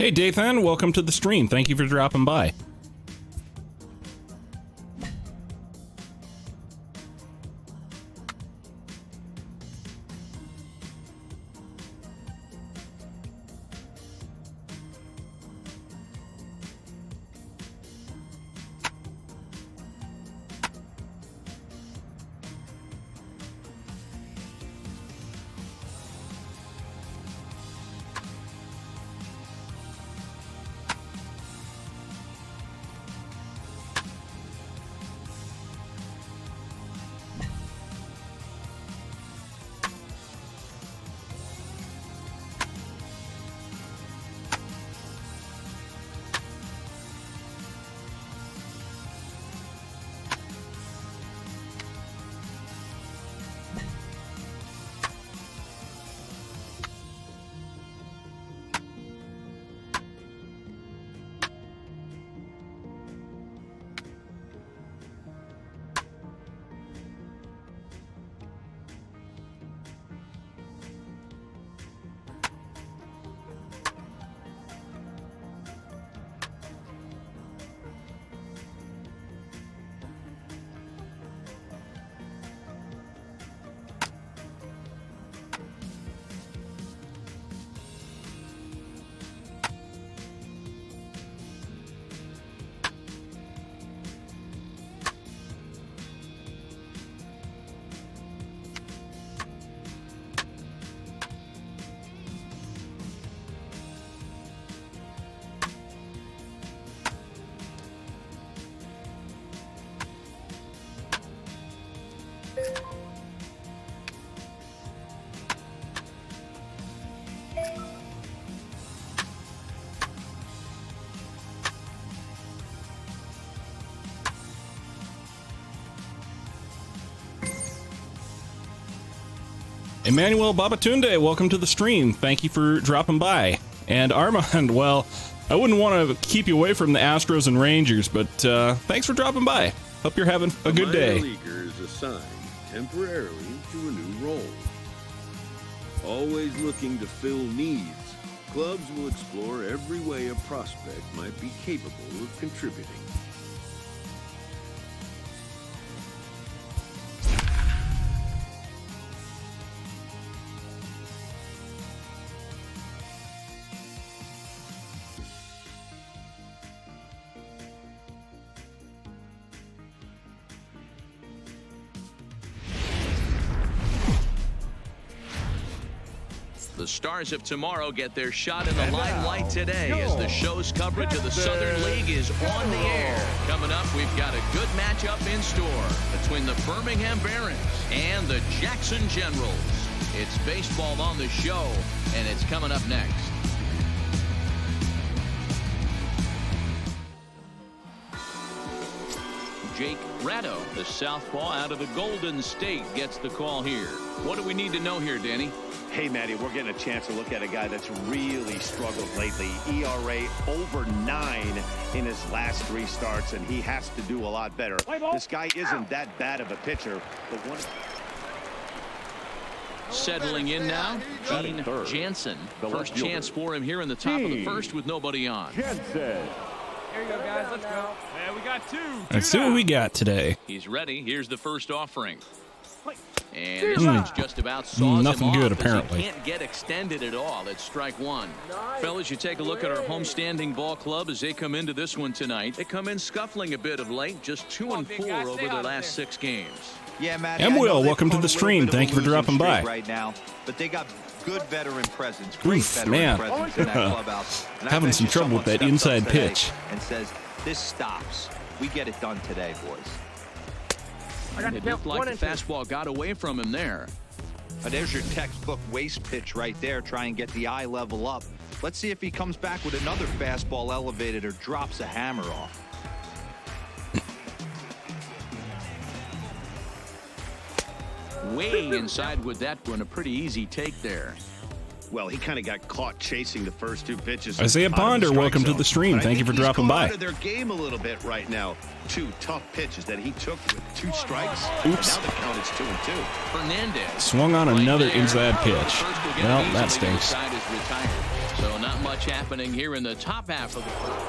Hey Dathan, welcome to the stream. Thank you for dropping by. Emmanuel Babatunde, welcome to the stream. Thank you for dropping by. And Armand, well, I wouldn't want to keep you away from the Astros and Rangers, but thanks for dropping by. Hope you're having a good day. The minor leaguer is assigned temporarily to a new role. Always looking to fill needs, clubs will explore every way a prospect might be capable of contributing. The stars of tomorrow get their shot in the limelight today as the show's coverage of the Southern League is on the air. Coming up, we've got a good matchup in store between the Birmingham Barons and the Jackson Generals. It's baseball on the show, and it's coming up next. Jake Ratto, the southpaw out of the Golden State, gets the call here. What do we need to know here, Danny? Hey, Matty, we're getting a chance to look at a guy that's really struggled lately. ERA over 9 in his last 3 starts, and he has to do a lot better. This guy isn't that bad of a pitcher, but one... Settling in now, Gene Jansen. First chance for him here in the top of the first with nobody on. Here you go, guys. Let's go. Yeah, we got two. Let's see what we got today. He's ready. Here's the first offering. And this one's just about saws nothing him good, off apparently. He can't get extended at all. It's strike one. Fellas, you take a look at our homestanding ball club as they come into this one tonight. They come in scuffling a bit of late, just 2 and 4 over their last 6 games. Yeah, Matt. And Will, welcome to the stream. Thank you for dropping by. Right now, but they got good veteran presence, great veteran man. presence in that clubhouse. And Having some trouble with that inside pitch. And says, "This stops. We get it done today, boys." It looked like the fastball got away from him there. There's your textbook waste pitch right there. Try and get the eye level up. Let's see if he comes back with another fastball elevated or drops a hammer off. Way inside with that one, a pretty easy take there. Well, he kind of got caught chasing the first 2 pitches. Isaiah Ponder, welcome to the stream. Thank you for dropping by. Out of their game a little bit right now. 2 tough pitches that he took with 2 strikes. Oops. Now the count is 2-2. Fernandez Swung on another inside pitch. Well, that easily stinks. side is retired. So not much happening here in the top half of the first.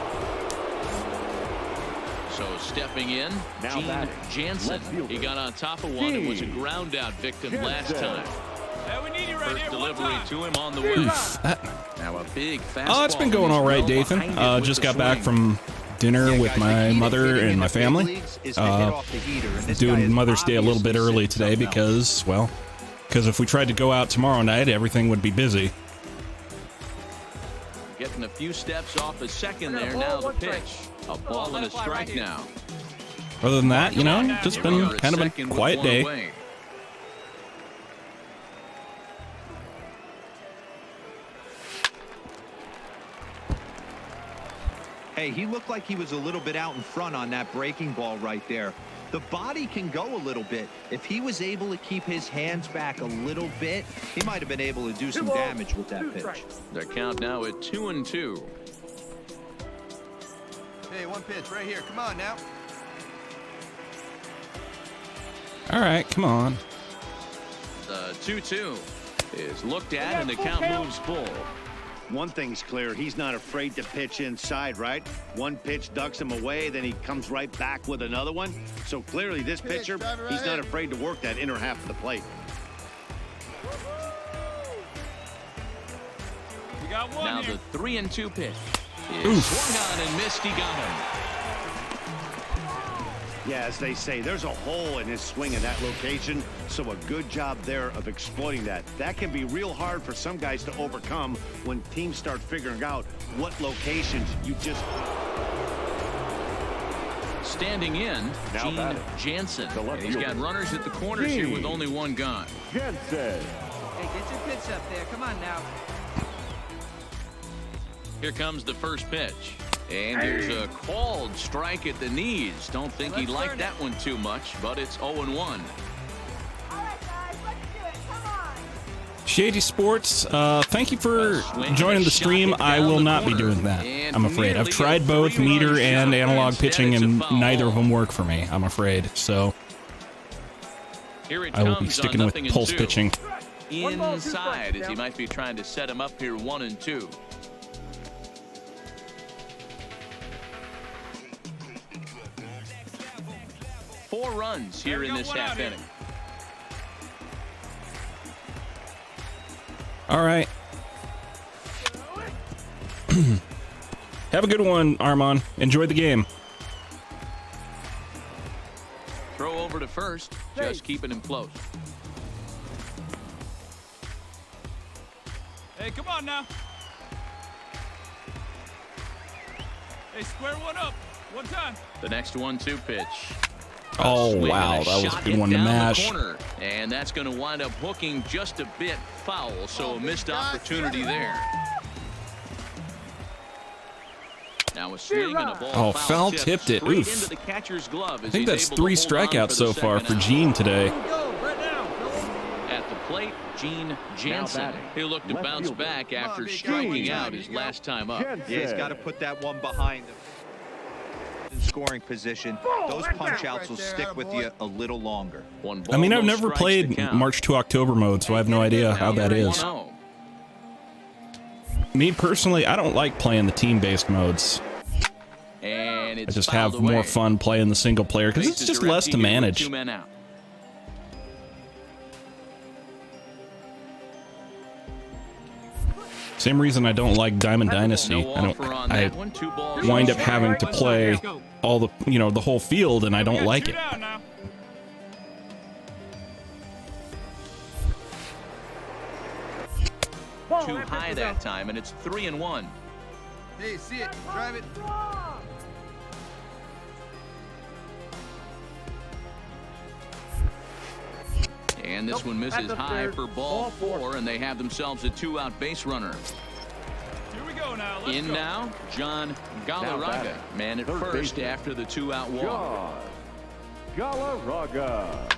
So stepping in, Gene Jansen. He got on top of one and was a ground out victim last time. We need you right First here. delivery to him on the way. Now a big fastball. Oh, it's been going all right, Dathan. Just got back from dinner with my mother and my family. Doing Mother's Day a little bit early today because if we tried to go out tomorrow night, everything would be busy. Getting a few steps off the second there. Now the pitch. A ball and a strike now. Other than that, just been kind of a quiet day. Hey, he looked like he was a little bit out in front on that breaking ball right there. The body can go a little bit. If he was able to keep his hands back a little bit, he might have been able to do some damage with that pitch. Their count now at 2-2. Hey, 1 pitch right here. Come on now. All right, come on. The 2-2 is looked at and the count moves full. One thing's clear, he's not afraid to pitch inside, right? 1 pitch ducks him away, then he comes right back with another one. So clearly this pitcher, he's not afraid to work that inner half of the plate. We got one Now here. the 3-2 pitch is swung on and missed. He got him. Yeah, as they say, there's a hole in his swing in that location, so a good job there of exploiting that. That can be real hard for some guys to overcome when teams start figuring out what locations you just... Standing in, Gene Jansen. He's got runners at the corners here with only 1 gone. Hey, get your pitch up there. Come on now. Here comes the first pitch. And there's a called strike at the knees. Don't think he liked that one too much, but it's 0-1. All right, guys, let's do it. Come on. Shady Sports, thank you for joining the stream. I will not be doing that, I'm afraid. I've tried both meter and analog pitching, and neither of them work for me, I'm afraid. So I will be sticking with pulse pitching. Inside, as he might be trying to set him up here 1-2. Four runs here in this half inning. All right. Have a good one, Armand. Enjoy the game. Throw over to first, just keeping him close. Hey, come on now. Hey, square one up. 1 time. The next 1-2 pitch. Oh, Swing wow. and a That was a shot good hit one to down the mash. corner, and that's going to wind up hooking just a bit foul, so a missed opportunity there. Now a swing and a ball. Oh, foul tipped it. Straight Oof. into the catcher's glove. I think that's 3 strikeouts so far for Gene today. At the plate, Gene Jansen. He'll look to bounce back after striking out his last time up. Yeah, he's got to put that one behind him. In scoring position, those punch outs will stick with you a little longer. I mean, I've never played March to October mode, so I have no idea how that is. Me personally, I don't like playing the team-based modes. And I just have more fun playing the single player because it's just less to manage. Same reason I don't like Diamond Dynasty. I wind up having to play all the, the whole field, and I don't like it. Too high that time, and it's 3-1. Hey, see it. Drive it. And this one misses high for ball 4, and they have themselves a 2-out base runner. Here we go now. Let's In go. now, John Galarraga, man at first after the 2-out walk. Galarraga.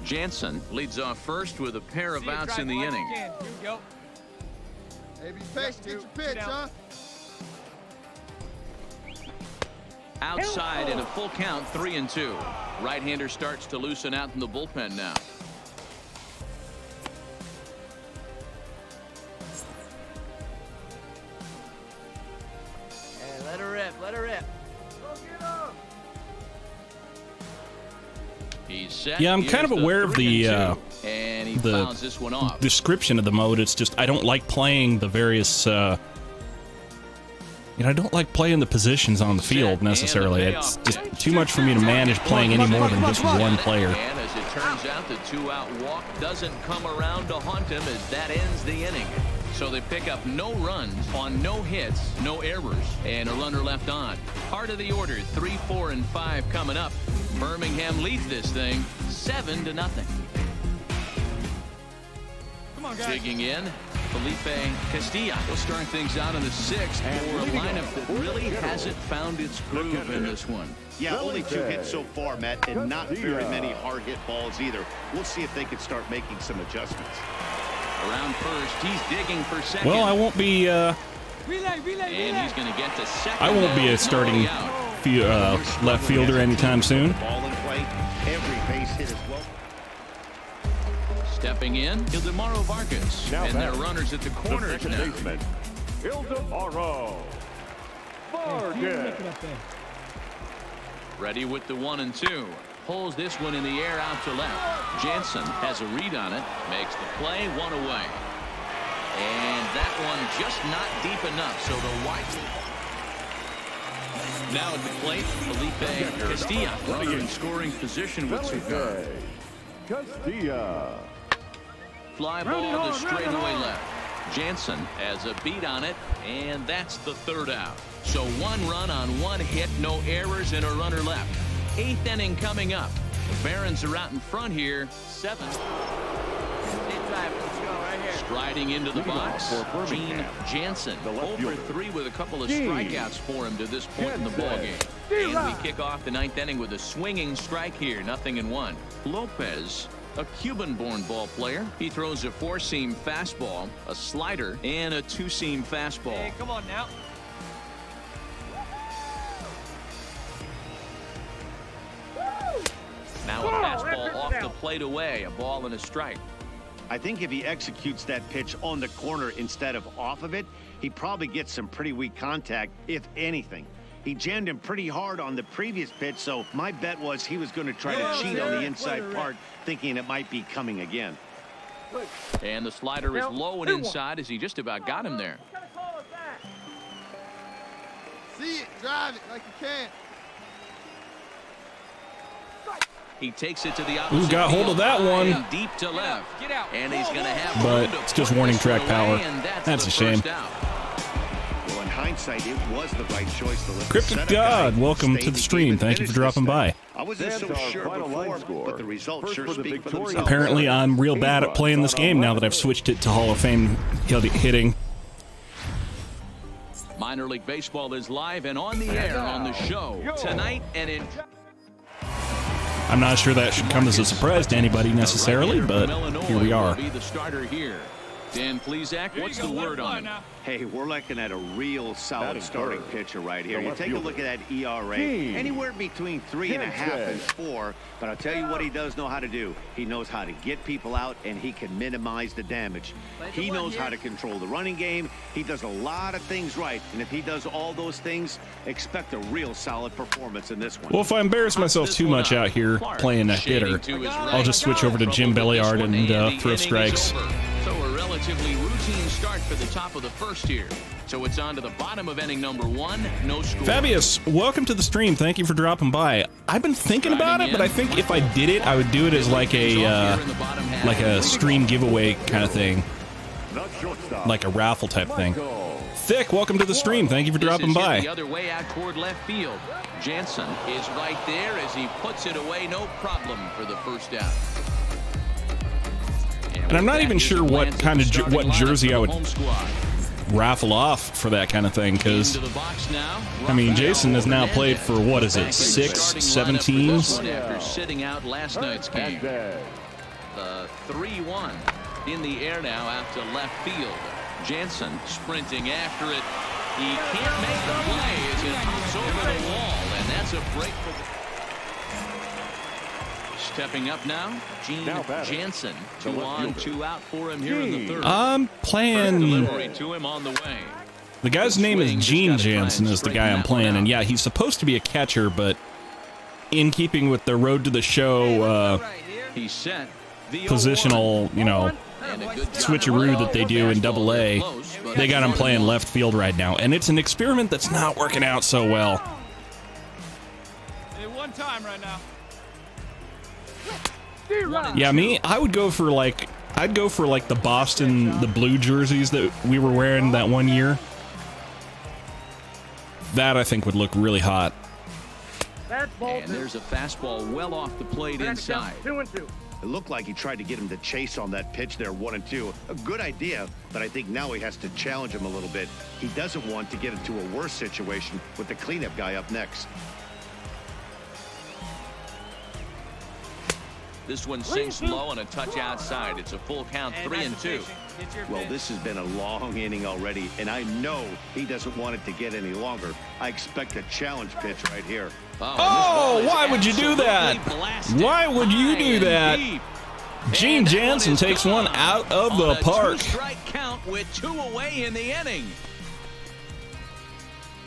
Jansen leads off first with a pair of outs in the inning. Here we go. Hey, be patient. Get your pitch, huh? Outside in a full count, 3-2. Right-hander starts to loosen out in the bullpen now. Hey, let her rip. Let her rip. He's set. Yeah, I'm kind of aware of the and he fouls this one off. description of the mode. It's just I don't like playing the various. I don't like playing the positions on the field necessarily. It's just too much for me to manage playing any more than just one player. And as it turns out, the 2-out walk doesn't come around to haunt him as that ends the inning. So they pick up no runs on no hits, no errors, and a runner left on. Part of the order, 3, 4, and 5 coming up. Birmingham leads this thing 7-0. Come on, guys. Digging in, Felipe Castilla will start things out in the 6th for a lineup that really hasn't found its groove in this one. Yeah, only 2 hits so far, Matt, and not very many hard hit balls either. We'll see if they can start making some adjustments. Around first, he's digging for second. Well, I won't be. Relay. And he's going to get to second. I won't be a starting left fielder anytime soon. Ball in play, every base hit as well. Stepping in, Ildemaro Vargas. And their runners at the corners now. Ildemaro Vargas. Ready with the 1 and 2. Pulls this one in the air out to left. Jansen has a read on it. Makes the play, 1 away. And that one just not deep enough. So the wide. Now at the plate, Felipe Castilla. Runner in scoring position with Cigar. Castilla. Fly ball to straightaway left. Jansen has a beat on it, and that's the 3rd out. So 1 run on 1 hit, no errors, and a runner left. 8th inning coming up. The Barons are out in front here. 7. Striding into the box, Gene Jansen. 0-for-3 with a couple of strikeouts for him to this point in the ballgame. And we kick off the 9th inning with a swinging strike here, 0-1. Lopez, a Cuban-born ball player. He throws a 4-seam fastball, a slider, and a 2-seam fastball. Hey, come on now. Now a fastball off the plate away, a ball and a strike. I think if he executes that pitch on the corner instead of off of it, he probably gets some pretty weak contact, if anything. He jammed him pretty hard on the previous pitch, so my bet was he was going to try to cheat on the inside part, thinking it might be coming again. And the slider is low and inside as he just about got him there. See it, drive it like you can. He takes it to the opposite. Ooh, got hold of that one. Deep to left. Get out. And he's going to have. But it's just warning track power. That's a shame. Well, in hindsight, it was the right choice to let Cryptic God, welcome to the stream. Thank you for dropping by. I wasn't so sure before, but the results sure speak for themselves. Apparently, I'm real bad at playing this game now that I've switched it to Hall of Fame hitting. Minor League Baseball is live and on the air on the show tonight and in. I'm not sure that should come as a surprise to anybody necessarily, but here we are. Be the starter here. Dan Plesac, what's the word on it? Hey, we're looking at a real solid starting pitcher right here. You take a look at that ERA, anywhere between 3.5 and 4. But I'll tell you what he does know how to do. He knows how to get people out, and he can minimize the damage. He knows how to control the running game. He does a lot of things right, and if he does all those things, expect a real solid performance in this one. Well, if I embarrass myself too much out here playing a hitter, I'll just switch over to Jim Belliard and throw strikes. So a relatively routine start for the top of the first here. So it's on to the bottom of inning number 1. No score. Fabius, welcome to the stream. Thank you for dropping by. I've been thinking about it, but I think if I did it, I would do it as like a stream giveaway kind of thing, like a raffle type thing. Thick, welcome to the stream. Thank you for dropping by. The other way out toward left field. Jansen is right there as he puts it away, no problem for the first out. And I'm not even sure what kind of what jersey I would raffle off for that kind of thing, because I mean, Jason has now played for what is it, 6, 7 teams? After sitting out last night's game. The 3-1 in the air now out to left field. Jansen sprinting after it. He can't make the play as it hops over the wall, and that's a break for the... Stepping up now, Gene Jansen. 2 on, 2 out for him here in the third. I'm playing. Delivery to him on the way. The guy's name is Gene Jansen, is the guy I'm playing, and yeah, he's supposed to be a catcher, but in keeping with the road to the show He's set. positional, you know, switcheroo that they do in Double-A, they got him playing left field right now, and it's an experiment that's not working out so well. Hey, one time right now. Yeah, me, I'd go for like the Boston, the blue jerseys that we were wearing that one year. That I think would look really hot. And there's a fastball well off the plate inside. 2-2. It looked like he tried to get him to chase on that pitch there, 1-2. A good idea, but I think now he has to challenge him a little bit. He doesn't want to get into a worse situation with the cleanup guy up next. This one sinks low on a touch outside. It's a full count, 3-2. Well, this has been a long inning already, and I know he doesn't want it to get any longer. I expect a challenge pitch right here. Oh, why would you do that? Why would you do that? Gene Jansen takes one out of the park. Strike count with 2 away in the inning.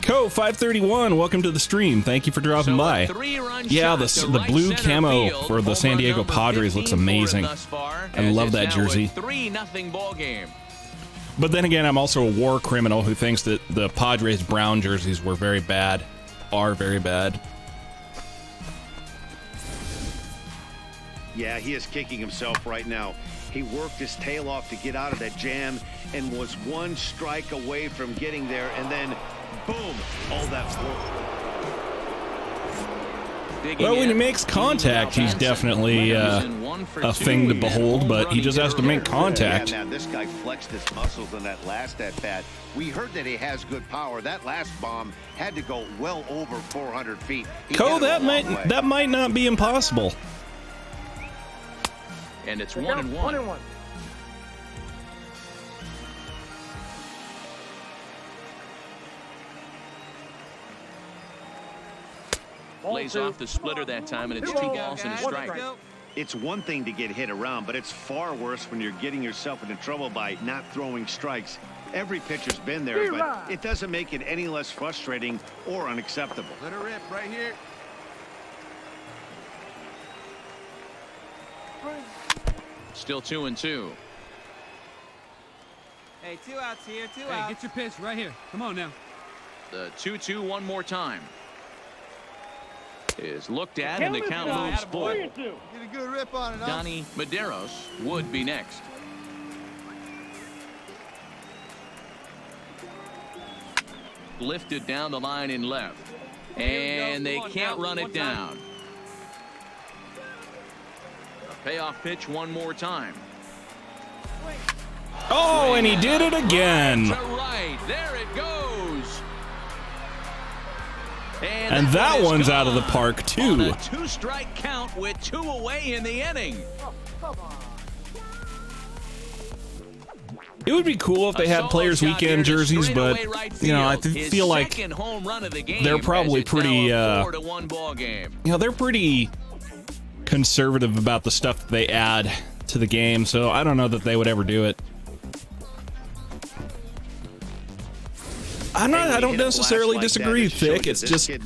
Co 531, welcome to the stream. Thank you for dropping by. Yeah, the blue camo for the San Diego Padres looks amazing. I love that jersey. 3-0 ball game. But then again, I'm also a war criminal who thinks that the Padres brown jerseys were very bad, are very bad. Yeah, he is kicking himself right now. He worked his tail off to get out of that jam and was 1 strike away from getting there, and then boom, all that work. Well, when he makes contact, he's definitely a thing to behold, but he just has to make contact. Yeah, now this guy flexed his muscles in that last at-bat. We heard that he has good power. That last bomb had to go well over 400 feet. Co, that might not be impossible. And it's 1-1. Lays off the splitter that time, and it's 2 balls and a strike. It's one thing to get hit around, but it's far worse when you're getting yourself into trouble by not throwing strikes. Every pitcher's been there, but it doesn't make it any less frustrating or unacceptable. Let her rip right here. Still 2-2. Hey, 2 outs here, 2 Hey, outs. get your pitch right here. Come on now. The 2-2 one more time. Is looked at, and the count moves forward. Get a good rip on it, huh? Donnie Medeiros would be next. Lifted down the line in left. And they can't run it down. A payoff pitch one more time. Oh, and he did it again. Right to right. There it goes. And that one's out of the park, too. On a 2-strike count with 2 away in the inning. It would be cool if they had Players Weekend jerseys, but, you know, I feel like they're probably pretty, you know, they're pretty conservative about the stuff that they add to the game, so I don't know that they would ever do it. I don't necessarily disagree, Thick. It's just, you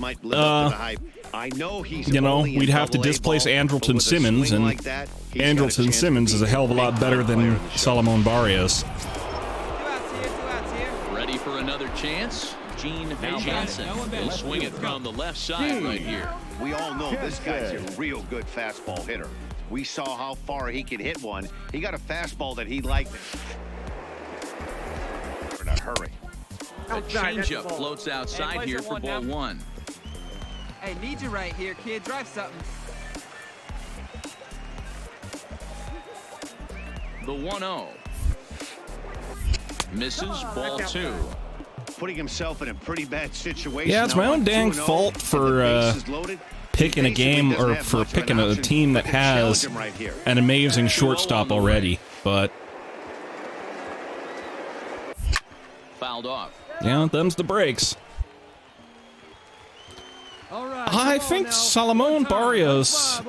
know, we'd have to displace Andrelton Simmons, and Andrelton Simmons is a hell of a lot better than Solomon Barrios. 2 outs here, 2 outs here. Ready for another chance? Gene Jansen will swing it from the left side right here. We all know this guy's a real good fastball hitter. We saw how far he could hit one. He got a fastball that he liked in a hurry. A changeup floats outside here for ball 1. Hey, need you right here, kid. Drive something. The 1-0. Misses ball 2. Putting himself in a pretty bad situation. Yeah, it's my own dang fault for picking a game or for picking a team that has an amazing shortstop already, but fouled off. yeah, them's the breaks. I think Salomon Barrios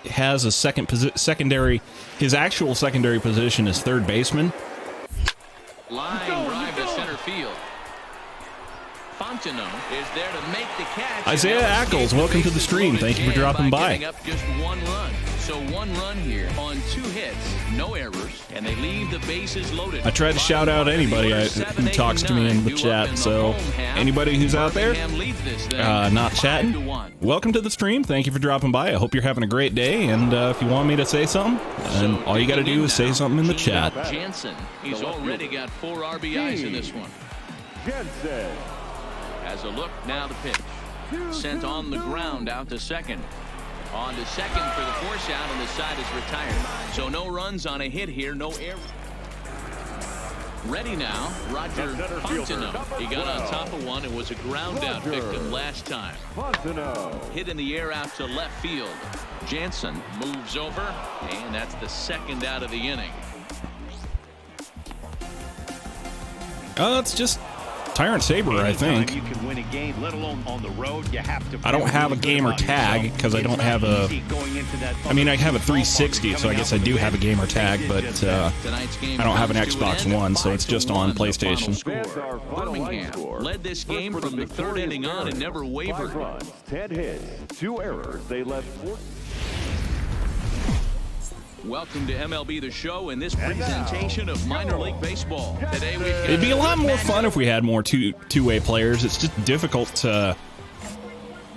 has a secondary. His actual secondary position is third baseman. Line drive to center field. Fontenot is there to make the catch. Isaiah Ackles, welcome to the stream. Thank you for dropping by. Up just one run. So one run here on 2 hits, no errors, and they leave the bases loaded. I try to shout out anybody who talks to me in the chat, so anybody who's out there not chatting, welcome to the stream. Thank you for dropping by. I hope you're having a great day, and if you want me to say something, then all you got to do is say something in the chat. Jansen, he's already got 4 RBIs in this one. Jansen. As a look, now the pitch. Sent on the ground out to second. On to second for the force out, and the side is retired. So no runs on a hit here, no error. Ready now, Roger Fontenot. He got on top of one and was a ground out victim last time. Hit in the air out to left field. Jansen moves over, and that's the second out of the inning. It's just Tyrant Saber, I think. You can win a game, let alone on the road. You have to. I don't have a gamer tag because I don't have a. I mean, I have a 360, so I guess I do have a gamer tag, but I don't have an Xbox One, so it's just on PlayStation. Birmingham led this game from the 3rd inning on and never wavered. 5 runs, 10 hits, 2 errors. They left 4. Welcome to MLB The Show and this presentation of minor league baseball. Today we It'd be a lot more fun if we had more two-way players. It's just difficult to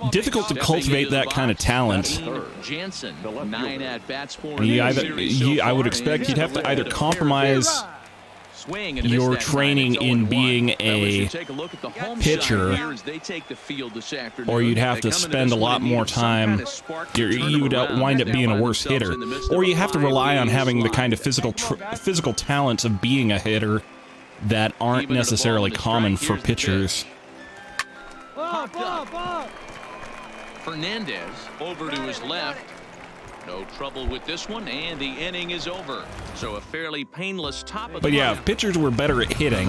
cultivate that kind of talent. Jansen, 9 at-bats for I would expect you'd have to either compromise your training in being a pitcher, or you'd have to spend a lot more time. You would wind up being a worse hitter, or you have to rely on having the kind of physical talents of being a hitter that aren't necessarily common for pitchers. Fernandez over to his left. No trouble with this one, and the inning is over. So a fairly painless top of the But yeah, if pitchers were better at hitting,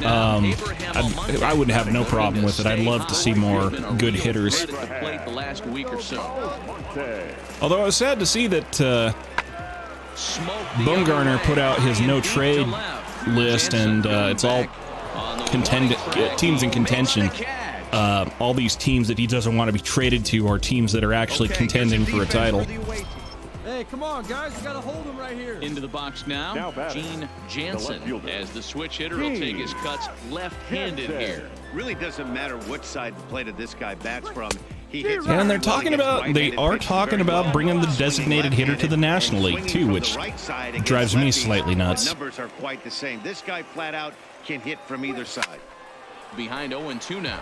I would have no problem with it. I'd love to see more good hitters. Although I was sad to see that Bumgarner put out his no-trade list, and it's all teams in contention. All these teams that he doesn't want to be traded to are teams that are actually contending for a title. Hey, come on, guys. We got to hold him right here. Into the box now Gene Jansen, as the switch hitter will take his cuts left-handed here. Really doesn't matter which side of the plate this guy bats from. He hits and they are talking about bringing the designated hitter to the National League too, which drives me slightly nuts. The numbers are quite the same. This guy flat out can hit from either side. Behind 0-2 now.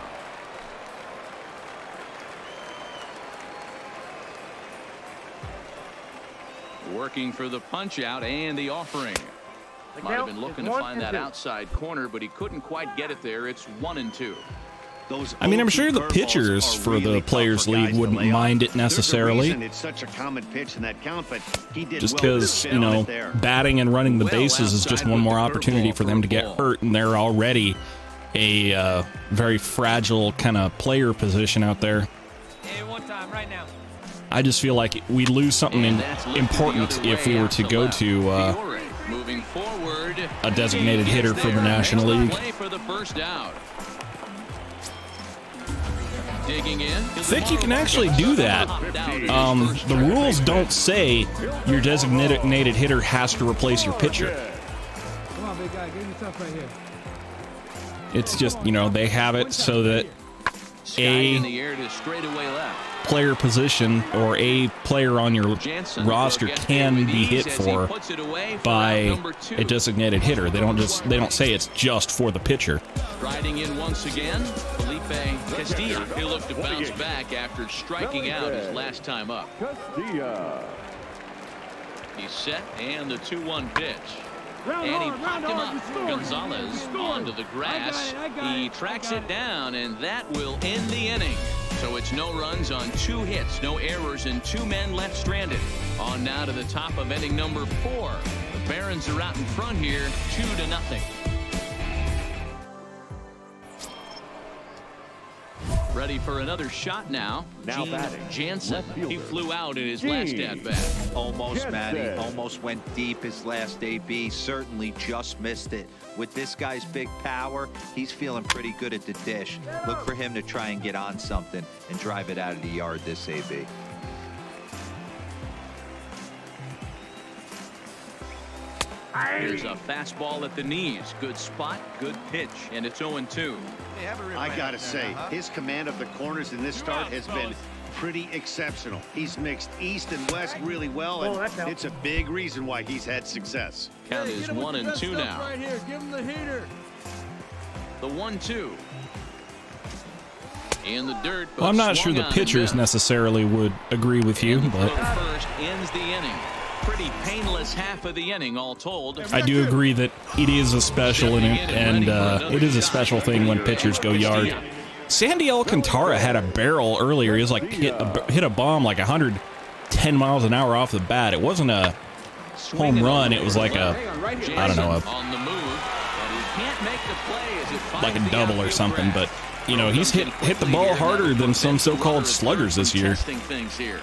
Working for the punch out and the offering. Might have been looking to find that outside corner, but he couldn't quite get it there. It's 1-2. I mean, I'm sure the pitchers for the Players League wouldn't mind it necessarily. It's such a common pitch in that count, but he did just because, you know, batting and running the bases is just one more opportunity for them to get hurt, and they're already a very fragile kind of player position out there. Hey, one time, right now. I just feel like we'd lose something important if we were to go to a designated hitter for the National League. I think you can actually do that. The rules don't say your designated hitter has to replace your pitcher. Come on, big guy. Get yourself right here. It's just, you know, they have it so that a player position or a player on your roster can be hit for by a designated hitter. They don't say it's just for the pitcher. Riding in once again, Felipe Castilla. He'll look to bounce back after striking out his last time up. He's set, and the 2-1 pitch. And he popped him up. Gonzalez onto the grass. He tracks it down, and that will end the inning. So it's no runs on 2 hits, no errors, and 2 men left stranded. On now to the top of inning number 4. The Barons are out in front here, 2-0. Ready for another shot now. Now batting, Jansen. left fielder. He flew out in his last at-bat. Almost, Matty. Almost went deep his last AB. Certainly just missed it. With this guy's big power, he's feeling pretty good at the dish. Look for him to try and get on something and drive it out of the yard this AB. Here's a fastball at the knees. Good spot, good pitch, and it's 0-2. I gotta say, his command of the corners in this start has been pretty exceptional. He's mixed east and west really well, and it's a big reason why he's had success. Count is 1-2 now. Right here, give him the heater. The 1-2. In the dirt. Well, I'm not sure the pitchers necessarily would agree with you, but First ends the inning. Pretty painless half of the inning, all told. I do agree that it is a special inning, and it is a special thing when pitchers go yard. Sandy Alcantara had a barrel earlier. He was like hit a bomb like 110 miles an hour off the bat. It wasn't a home run. It was like a, I don't know, On the move, but he can't make the play as it finds like a the double or outfield something. track. But you know, he's hit the ball harder than some so-called sluggers this year. Testing things here.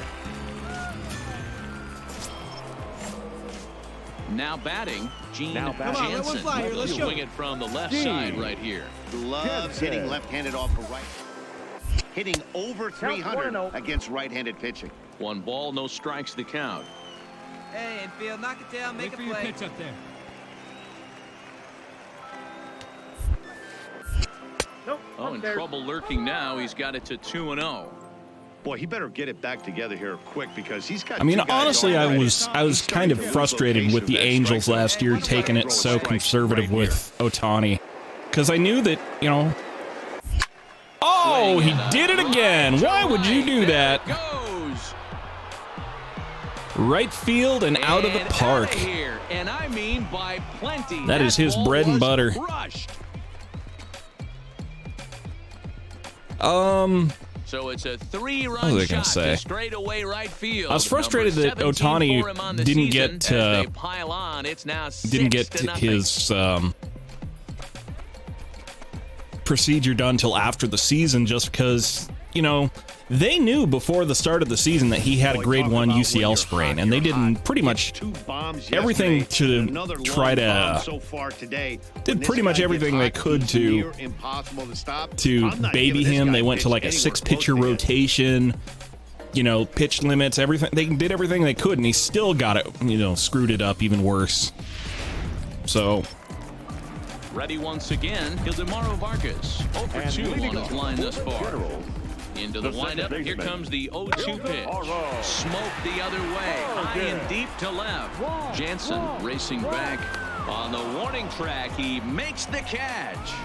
Now batting, Gene Jansen. He'll swing it from the left side right here. Loves hitting left-handed off of right. Hitting over 300 against right-handed pitching. 1 ball, no strikes the count. Hey, infield, knock it down, make a play. Pitch up there. Oh, in trouble lurking now. He's got it to 2-0. Boy, he better get it back together here quick because he's got. I mean, two guys honestly, I already. was kind of frustrated with the Angels last year taking it so conservative with Ohtani, because I knew that, you know. Oh, he did it again! Why would you do that? Goes. Right field and out of the park. Out of here. And I mean by plenty. That is his ball bread and was butter. Crushed. So it's a 3-run shot to straightaway right field. I was frustrated that Ohtani didn't get his procedure done till after the season, just because, you know, they knew before the start of the season that he had a grade 1 UCL sprain, and they did pretty much everything to try to did pretty much everything they could to baby him. They went to like a 6-pitcher rotation, you know, pitch limits, everything. They did everything they could, and he still got it, you know, screwed it up even worse. So ready once again, Ildemaro Vargas. 0 for 2 on his line thus far. Into the windup, here comes the 0-2 pitch. Smoke the other way, high and deep to left. Jansen racing back on the warning track. He makes the catch.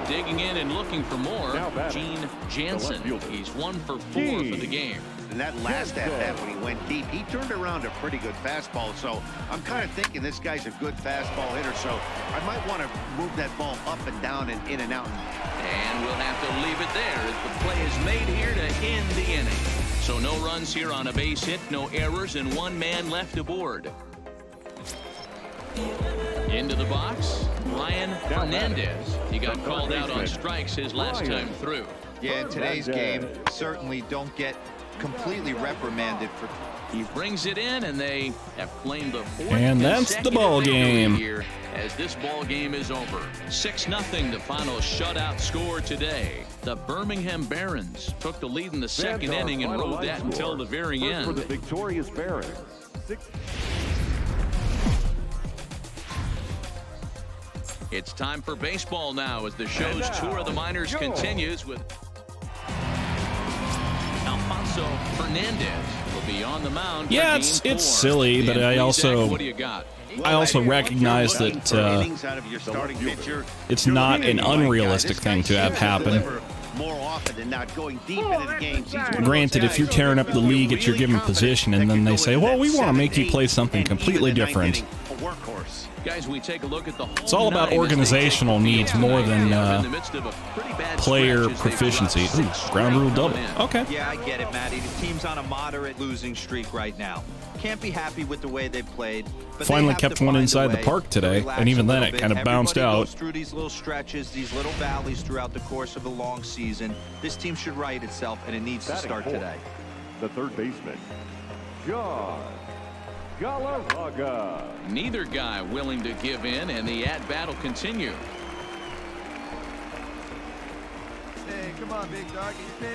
Digging in and looking for more, Gene Jansen. He's 1 for 4 for the game. And that last at-bat when he went deep, he turned around a pretty good fastball. So I'm kind of thinking this guy's a good fastball hitter. So I might want to move that ball up and down and in and out. And we'll have to leave it there as the play is made here to end the inning. So no runs here on a base hit, no errors, and 1 man left aboard. Into the box, Ryan Hernandez. He got called out on strikes his last time through. Yeah, in today's game, certainly don't get completely reprimanded for. He brings it in, and they have claimed the 4th and that's the ball game here as this ball game is over. 6-0 the final shutout score today. The Birmingham Barons took the lead in the second inning and rode that until the very end. For the victorious Barons. It's time for baseball now as the show's tour of the minors continues with Alfonso Fernandez will be on the mound. Yeah, it's silly, but I also recognize that it's not an unrealistic thing to have happen. Granted, if you're tearing up the league at your given position and then they say, well, we want to make you play something completely different, workhorse. Guys, we take a look at the whole It's all about nine as they organizational take the needs field more tonight. than In the midst of a pretty bad player stretch as they've proficiency. brought Ooh, six ground rule straight double. coming in. Okay. Yeah, I get it, Matty. The team's on a moderate losing streak right now. Can't be happy with the way they've played. But they Finally have kept to one find a inside the way park to today, relax and even a then little it kind of bit. bounced Everybody out. goes through these little stretches, these little valleys throughout the course of a long season. This team should right itself, and it needs to Batting start fourth, today. the third baseman, John Galarraga. Neither guy willing to give in, and the at-bat will continue. Hey, come on, big dog. Get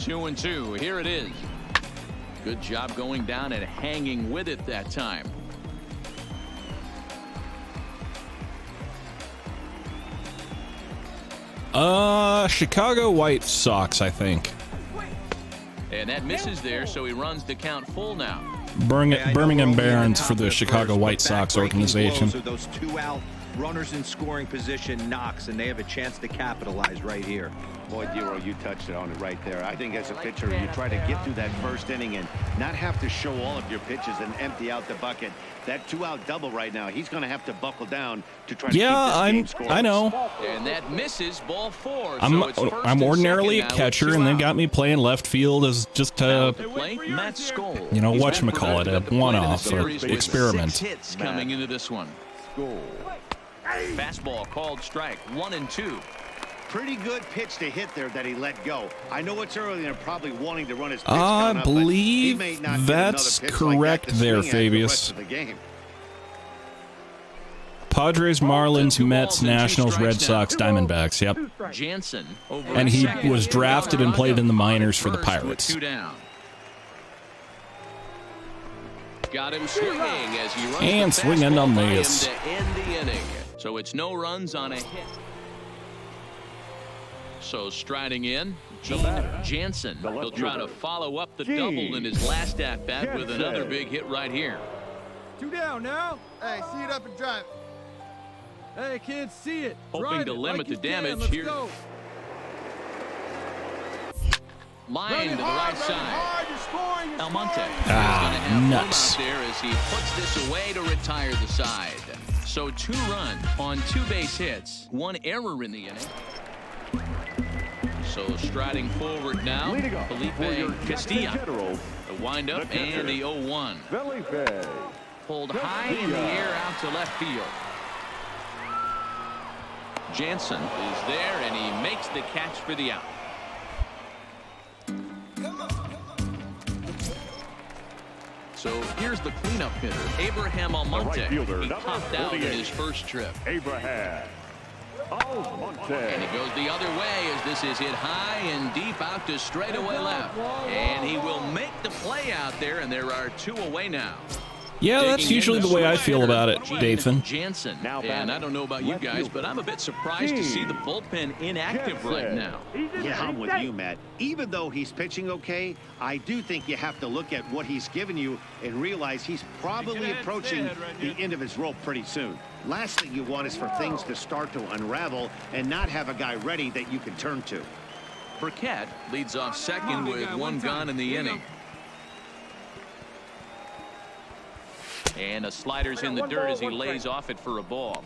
your pitch. 2-2. Here it is. Good job going down and hanging with it that time. Chicago White Sox, I think. And that misses there, so he runs the count full now. Birmingham Barons for the Chicago White Sox organization. Those two out runners in scoring position knocks, and they have a chance to capitalize right here. Boy, Dero, you touched it on it right there. I think as a pitcher, you try to get through that first inning and not have to show all of your pitches and empty out the bucket. That 2-out double right now, he's going to have to buckle down to try to keep this game scoreless. I know. And that misses ball 4. I'm ordinarily a catcher, and they got me playing left field as just a, Matt Skoll. you know, whatchamacallit, a one-off, or experiment. 6 hits coming into this one. Goal. Fastball called strike. 1-2. Pretty good pitch to hit there that he let go. I know it's early and probably wanting to run his pitch I count up, but he believe may not get that's another pitch like correct that to there, swing at the rest Fabius. of the game. Padres, Marlins, Mets, Nationals, Red Sox, Diamondbacks. Yep. Jansen over And he second. was drafted and played in the minors for the First with Pirates. 2 down. Got him swinging as he runs And the swinging fastball on by him this. to end the inning. So it's no runs on a hit. So striding in, Gene Jansen. He'll try to follow up the double in his last at-bat with another big hit right here. 2 down now. Hey, see it up and drive. Hey, kids, see it. Hoping Drive to it limit like the you can. damage Let's here. go. Line to the right side. You're scoring, you're Almonte scoring. is going to have room nuts. out there as he puts this away to retire the side. So 2 runs on 2 base hits, 1 error in the inning. So striding forward now, Leading off for your Felipe Jackson Castilla. Generals, The windup the catcher, and the 0-1. Felipe. Pulled high in the air out to left field. Jansen is there and he makes the catch for the out. So here's the cleanup hitter, Abraham Almonte. right fielder, He number popped out in 48. his first trip. Abraham Almonte. And he goes the other way as this is hit high and deep out to straightaway left. And he will make the play out there, and there are 2 away now. Yeah, that's Digging in usually the way I feel about it, Gene Dathan. Jansen. Now And I don't know about you left guys, fielder, but I'm a bit surprised to see the bullpen inactive right Jansen. now. Yeah, I'm with you, Matt. Even though he's pitching okay, I do think you have to look at what he's given you and realize he's probably approaching the end of his rope pretty soon. Last thing you want is for things to start to unravel and not have a guy ready that you can turn to. Burkett leads off second with 1 gone in the inning. And a slider's in the dirt as he lays off it for a ball.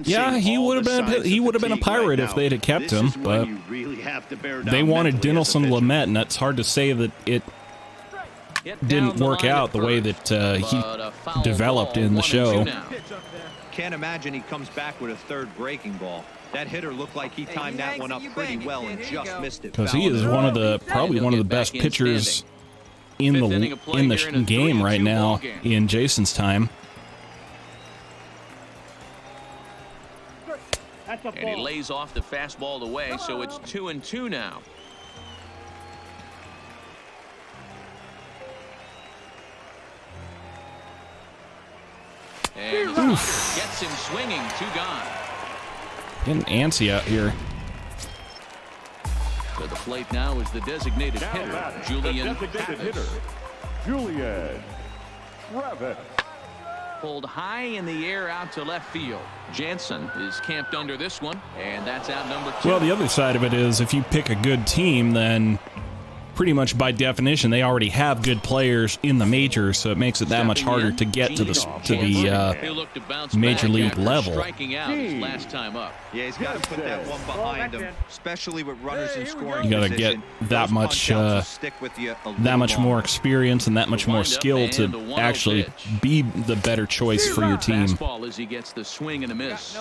Yeah, he would have been a Pirate if they'd have kept him, but they wanted Dinelson Lamet, and that's hard to say that it didn't work out the way that he developed in the show. Can't imagine he comes back with a 3rd breaking ball. That hitter looked like he timed that one up pretty well and just missed it. Because he is probably one of the best pitchers in the game right now in Jason's time. And he lays off the fastball away, so it's 2-2 now. And gets him swinging, 2 gone. Getting antsy out here. To the plate now is the designated Now hitter, batting, Julian the designated Travis. hitter, Julian Travis. Pulled high in the air out to left field. Jansen is camped under this one, and that's out number 2. Well, the other side of it is if you pick a good team, then pretty much by definition, they already have good players in the majors, so it makes it that much harder to get to the major league level. Striking out his last time up. Yeah, he's got to put that one behind him, especially with runners in scoring You got to get position. that Those much, punch-outs will stick with you a that much little more longer. experience and that much more skill to actually be the better choice for your team. Fastball as he gets the swing and a miss.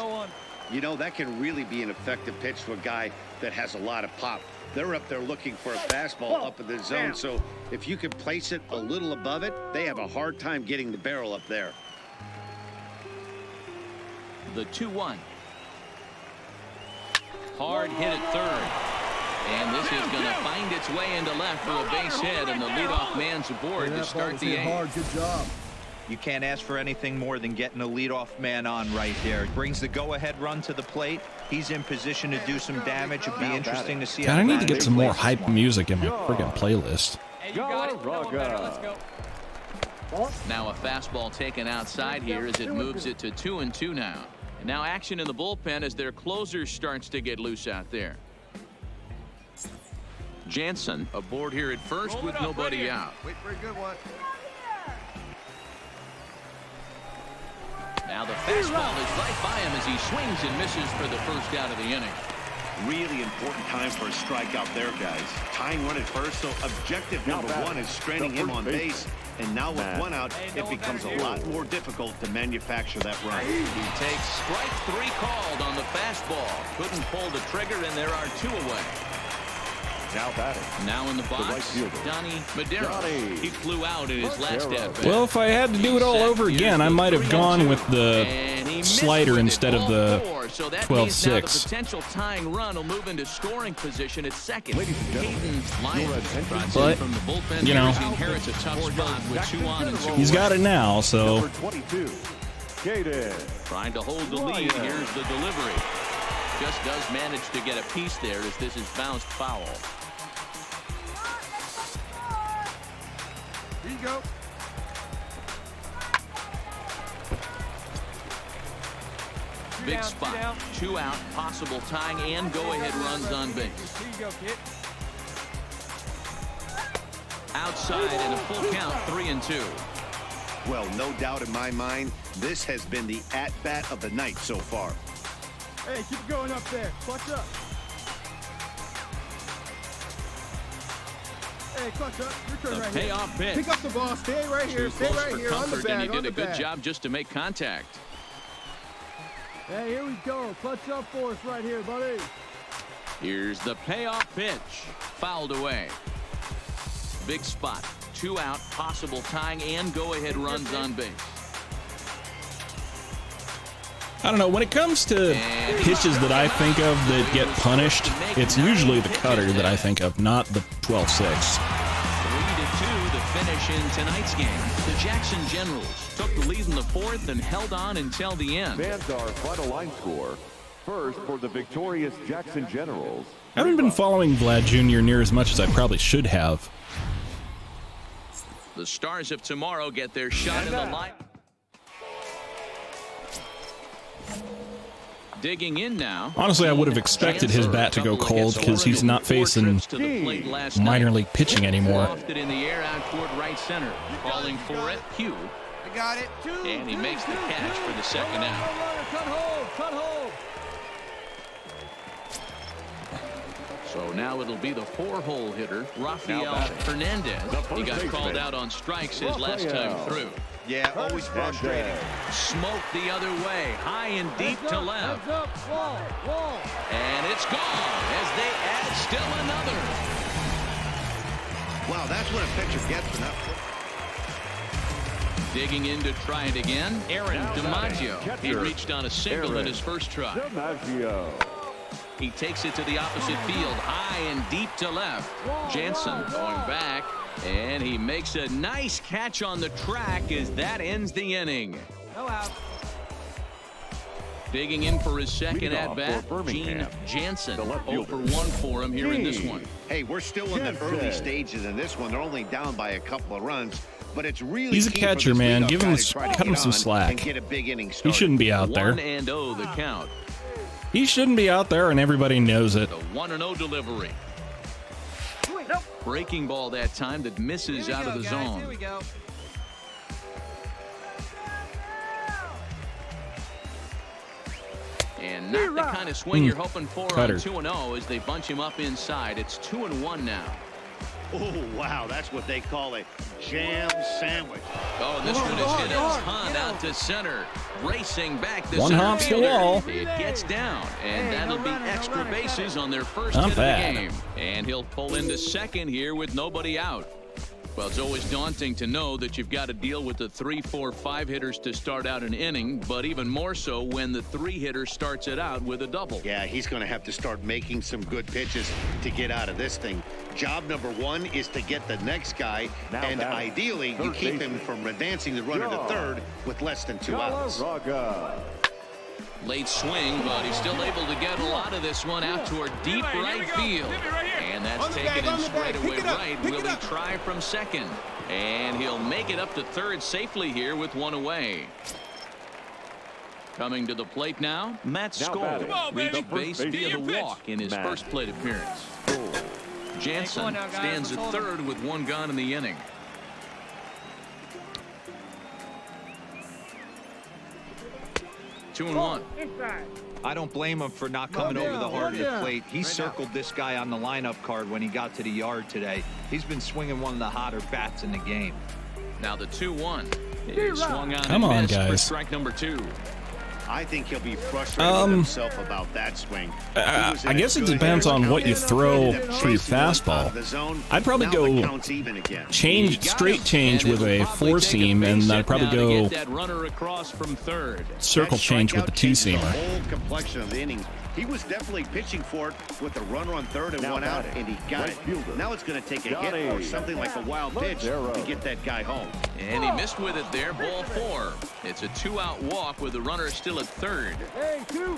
You know, that can really be an effective pitch to a guy that has a lot of pop. They're up there looking for a fastball up in the zone, so if you can place it a little above it, they have a hard time getting the barrel up there. The 2-1. Hard hit at third. And this is going to find its way into left for a base hit, and the leadoff man's aboard to start the eighth. Good job. You can't ask for anything more than getting a leadoff man on right there. Brings the go-ahead run to the plate. He's in position to do some damage. It'd be interesting to see. God, I need to get some more hype music in my friggin' playlist. Hey, you got it. Let's go. Now a fastball taken outside here as it moves it to 2-2 now. And now action in the bullpen as their closer starts to get loose out there. Jansen aboard here at first with nobody out. Wait for a good one. Now the fastball is right by him as he swings and misses for the first out of the inning. Really important time for a strikeout there, guys. Tying run at first, so objective number one is stranding him on base. And now with one out, it becomes a lot more difficult to manufacture that run. He takes strike three called on the fastball. Couldn't pull the trigger, and there are two away. Now batting. Now in the box, right fielder, Donnie Madero. He flew out in his last at-bat. Well, if I had to do it all over again, I might have gone with the slider instead of the 12-6. Potential tying run will move into scoring position at second. Ladies and gentlemen, But, from the bullpen, you know, he inherits a tough spot with 2 on and 2 he's got away. it now, so number 22, Caden. Trying to hold the lead. Here's the delivery. Just does manage to get a piece there as this is bounced foul. Here you go. Big spot. 2 out. Possible tying and go-ahead runs on base. Here you go, kid. Outside and a full count, 3-2. Well, no doubt in my mind, this has been the at-bat of the night so far. Hey, keep going up there. Clutch up. Hey, clutch up. Your turn The right here. payoff pitch. Pick up the ball. Stay right here. Too Stay close right for here on the comfort, and he bag. On did the a good bag. job just to make contact. Hey, here we go. Clutch up for us right here, buddy. Here's the payoff pitch. Fouled away. Big spot. 2 out. Possible tying and go-ahead runs on base. I don't know. When it comes to pitches that I think of that get punished, it's usually the cutter that I think of, not the 12-6. 3-2 the finish in tonight's game. The Jackson Generals took the lead in the 4th and held on until the end. Fans our final line score. First for the victorious Jackson Generals. I haven't been following Vlad Jr. near as much as I probably should have. The Stars of tomorrow get their shot in the line. Digging in now. Honestly, I would have expected his bat to go cold because he's not facing minor league pitching anymore. Lofted in the air out toward right center. Calling for it, Hugh. I got it. And he makes the catch for the second out. Cut hold. Cut hold. So now it'll be the 4-hole hitter, Rafael Hernandez. He got called out on strikes his last time through. Yeah, always frustrating. Smoke the other way, high and deep to left. Heads up. Wall. And it's gone as they add still another. Wow, that's what a pitcher gets enough. Digging in to try it again, Aaron DiMaggio. He reached on a single in his first try. DiMaggio. He takes it to the opposite field, high and deep to left. Jansen going back, and he makes a nice catch on the track as that ends the inning. No out. Digging in for his second Leadoff at-bat, for Gene Birmingham. Jansen. The left 0 for 1 for him here in this one. Hey, we're still in the early stages in this one. They're only down by a couple of runs, but it's really He's a key for catcher, this man. leadoff Give him guy to try to cut him get some on slack. and get a big inning He started. shouldn't be out there. 1-0 the count. He shouldn't be out there, and everybody knows it. The 1-0 delivery. Nope. Breaking ball that time that misses out of the zone. Here we go. And not the kind of swing you're hoping for Cutter. on 2-0 as they bunch him up inside. It's 2-1 now. Oh, wow, that's what they call a jam sandwich. Oh, and this one is hit a ton out to center. Racing back the One center hops the fielder. wall. It gets down, and that'll be extra bases on their first Not hit bad. of the game. And he'll pull into second here with nobody out. Well, it's always daunting to know that you've got to deal with the 3, 4, 5 hitters to start out an inning, but even more so when the 3 hitter starts it out with a double. Yeah, he's going to have to start making some good pitches to get out of this thing. Job number 1 is to get the next guy, and ideally you keep him from advancing the runner to third with less than 2 outs. Late swing, but he's still able to get a lot of this one out toward deep right field. And that's taken in straight away right. Will he try from second? And he'll make it up to third safely here with 1 away. Coming to the plate now, Matt Skoll reached base via the walk in his first plate appearance. Jansen stands at third with 1 gone in the inning. Two and 1. I don't blame him for not coming over the heart of the plate. He circled this guy on the lineup card when he got to the yard today. He's been swinging one of the hotter bats in the game. Now the 2-1 is swung on Come and on, missed for guys. strike number 2. I think he'll be frustrated with himself about that swing. I guess it depends on what you throw for your fastball. I'd probably go straight change with a 4-seam, and I'd probably go that runner across from third. circle change with the 2-seamer. The whole complexion of the inning. He was definitely pitching for it with a runner on third and 1 out, and he got it. Now it's going to take a hit or something like a wild pitch to get that guy home. And he missed with it there, ball 4. It's a 2-out walk with the runner still at third. Hey, two.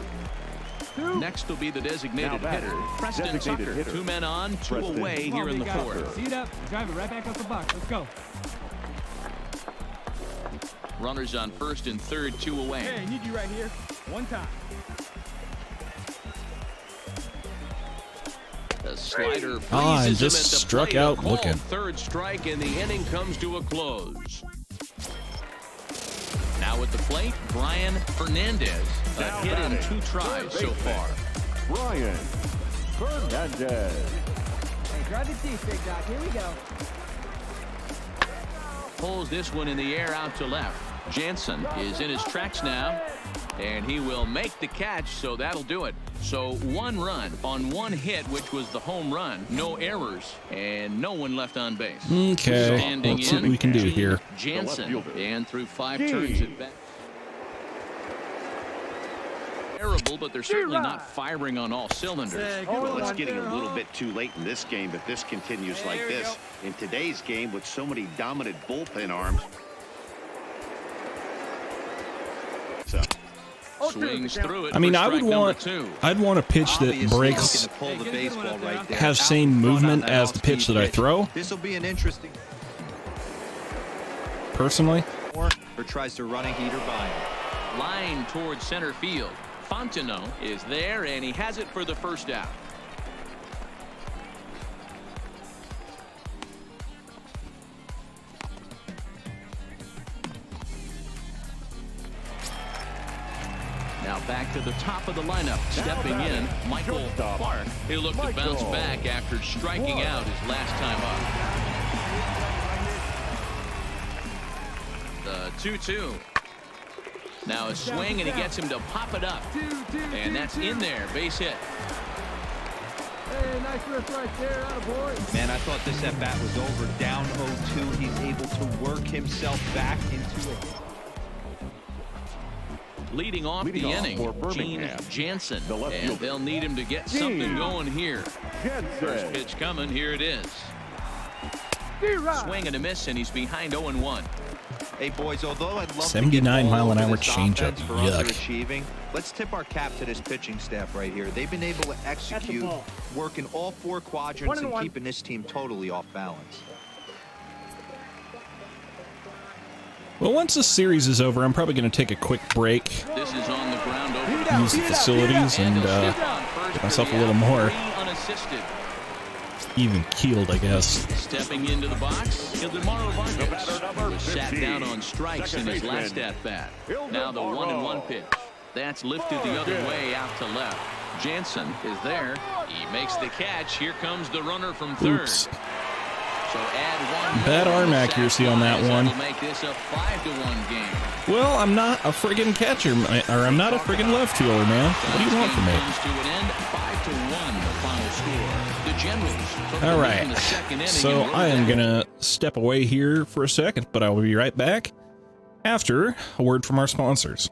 Next will be the designated hitter, Preston Tucker. 2 men on, 2 away here in the 4th. See it up. Drive it right back up the box. Let's go. Runners on first and third, 2 away. Hey, need you right here. 1 time. The slider And freezes just him at the struck plate. out A call. looking. Third strike, and the inning comes to a close. Now at the plate, Brian Fernandez. A hit in 2 tries so far. Brian Fernandez. Hey, drive the teeth, big dog. Here we go. Pulls this one in the air out to left. Jansen is in his tracks now, and he will make the catch, so that'll do it. So 1 run on 1 hit, which was the home run. No errors, and no one left on base. Okay, Standing let's see what in, we can do here. Jansen, and through 5 turns at bat. Terrible, but they're certainly not firing on all cylinders. Well, it's getting a little bit too late in this game if this continues like this. In today's game, with so many dominant bullpen arms. Swings through it. I mean, for I would strike number want 2. I'd want a pitch that Obviously breaks, looking to pull the baseball right there. has Out same front on movement that as the pitch that I off-speed throw. This will be an interesting. Personally, Or tries to run a heater by him. Line towards center field. Fontenot is there, and he has it for the first out. Now back to the top of the lineup. Stepping in, Michael Clark. He'll look to bounce back after striking out his last time up. The 2-2. Now a swing, and he gets him to pop it up. And that's in there. Base hit. Hey, nice riff right there, attaboy. Man, I thought this at bat was over. Down 0-2. He's able to work himself back into it. Leading off the inning, Gene Jansen, and they'll need him to get something going here. First pitch coming, here it is. Swing and a miss, and he's behind 0-1. Hey boys, although I'd love 79 to get all mile an over hour this changeup. offense for Yuck. underachieving, let's tip our cap to this pitching staff right here. They've been able to execute, working all 4 quadrants and keeping this team totally off balance. well, once this series is over, I'm probably going to take a quick break, This is on the ground over. use the facilities, and He'll step on first get for myself the a little out, more 3 unassisted. even keeled, I guess. Stepping into the box, Ildemaro Vargas, who was sat down on strikes in his last at-bat. Now the 1-1 pitch. That's lifted the other way out to left. Jansen is there. He makes the catch. Here comes the runner from third. Oops. So add one. Bad arm accuracy on that one. That'll make this a 5-1 game. Well, I'm not a friggin' catcher, or I'm not a friggin' left fielder, man. What do you want from me? Comes to an end, 5-1 the final score. The Generals took All the lead in the right. second inning So and I am rode gonna step away here for a second, but I will be right back after a word from our sponsors.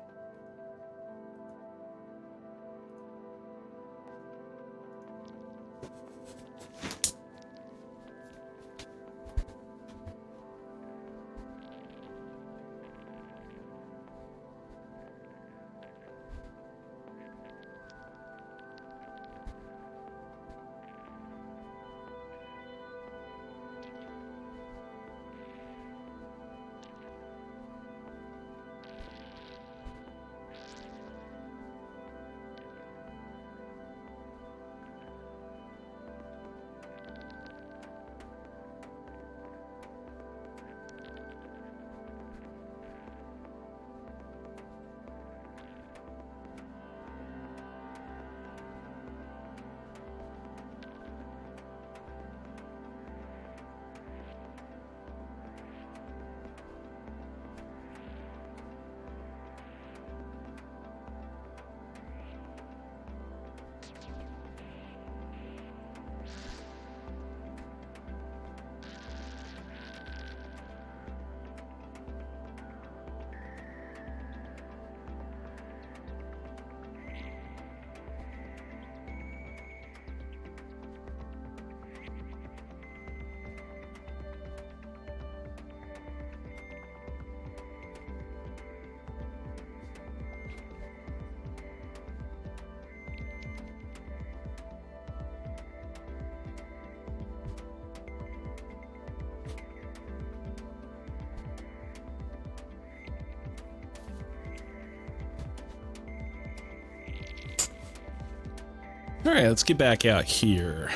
All right, let's get back out here.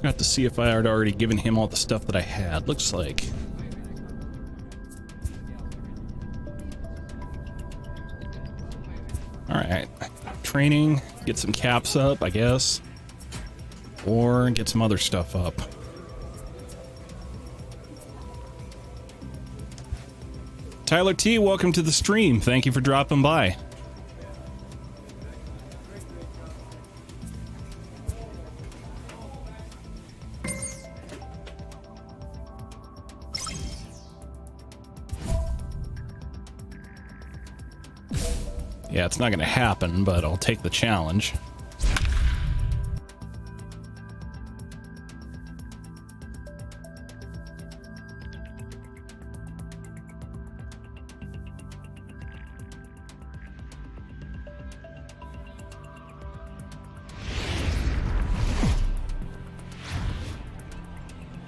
Got to see if I had already given him all the stuff that I had. Looks like. All right, training, get some caps up, I guess, or get some other stuff up. Tyler T, welcome to the stream. Thank you for dropping by. Yeah, it's not going to happen, but I'll take the challenge.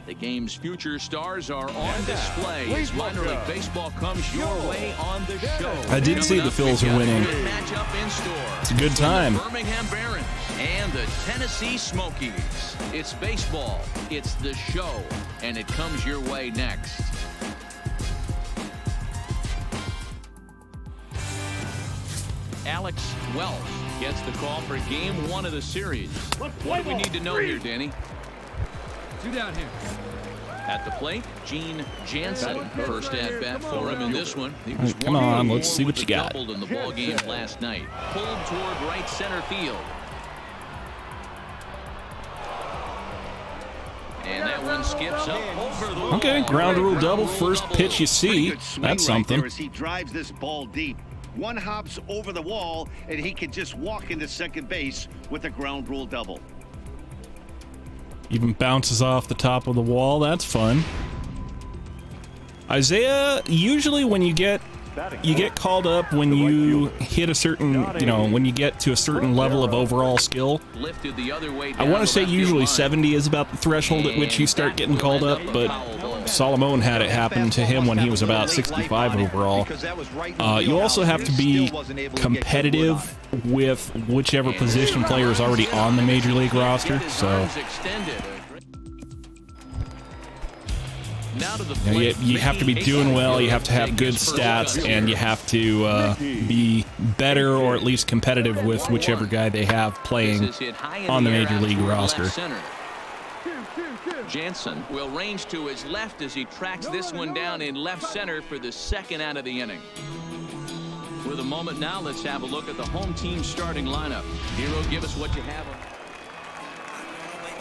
The game's future stars are on display as minor league baseball comes your way on the show. I did see the Phils are winning. Matchup in store. It's a good time. The Birmingham Barons and the Tennessee Smokies. It's baseball. It's the show, and it comes your way next. Alex Welch gets the call for game 1 of the series. What do we need to know here, Danny? 2 down here. At the plate, Gene Jansen, first at bat for him in this one. He was Come on, let's see what you got. doubled in the ball game last night. Pulled toward right center field. And that one skips up over the wall. Okay, ground rule double, first pitch you see. That's something. As he drives this ball deep. One hops over the wall, and he can just walk into second base with a ground rule double. Even bounces off the top of the wall. That's fun. Isaiah, usually when you get you get called up when you hit a certain, when you get to a certain level of overall skill. I want to say usually 70 is about the threshold at which you start getting called up, but Solomon had it happen to him when he was about 65 overall. You also have to be competitive with whichever position player is already on the Major League roster, so you have to be doing well, you have to have good stats, and you have to be better or at least competitive with whichever guy they have playing on the Major League roster. Jansen will range to his left as he tracks this one down in left center for the second out of the inning. With a moment now, let's have a look at the home team starting lineup. Hero, give us what you have.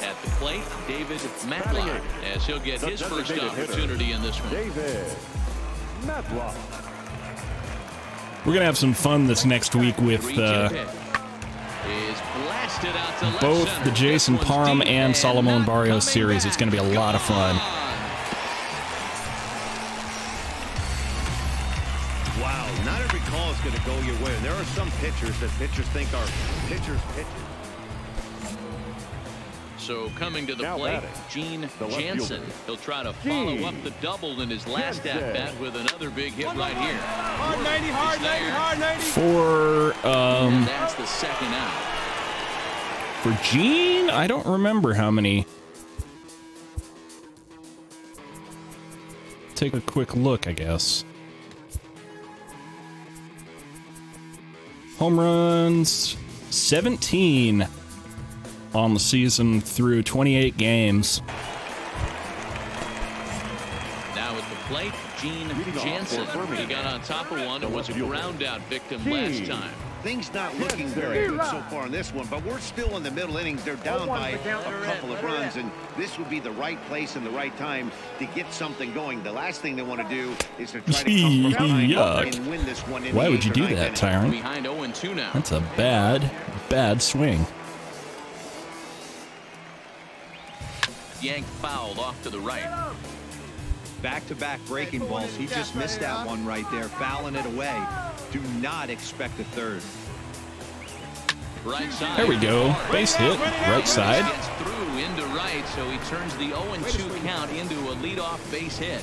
At the plate, David Matlock, as he'll get his first opportunity in this one. David Matlock. We're going to have some fun this next week with both the Jason Parham and Solomon Barrios series. It's going to be a lot of fun. Wow, not every call is going to go your way. There are some pitchers that pitchers think are pitchers. So coming to the plate, Gene Jansen. He'll try to follow up the double in his last at-bat with another big hit right here. Hard 90, hard 90. And that's the second out. For Gene, I don't remember how many. Take a quick look, I guess. Home runs, 17 on the season through 28 games. Now at the plate, Gene Jansen. He got on top of one and was a ground out victim last time. Things not looking very good so far in this one, but we're still in the middle innings. They're down by a couple of runs, and this would be the right place and the right time to get something going. The last thing they want to do is to try to come from behind and win this one. Why would you do that, Tyrant? Behind 0-2 now. That's a bad swing. Yanked foul off to the right. Back-to-back breaking balls. He just missed that one right there, fouling it away. Do not expect a third. Right side. There we go. Base hit. Right side. Gets through into right, so he turns the 0-2 count into a leadoff base hit.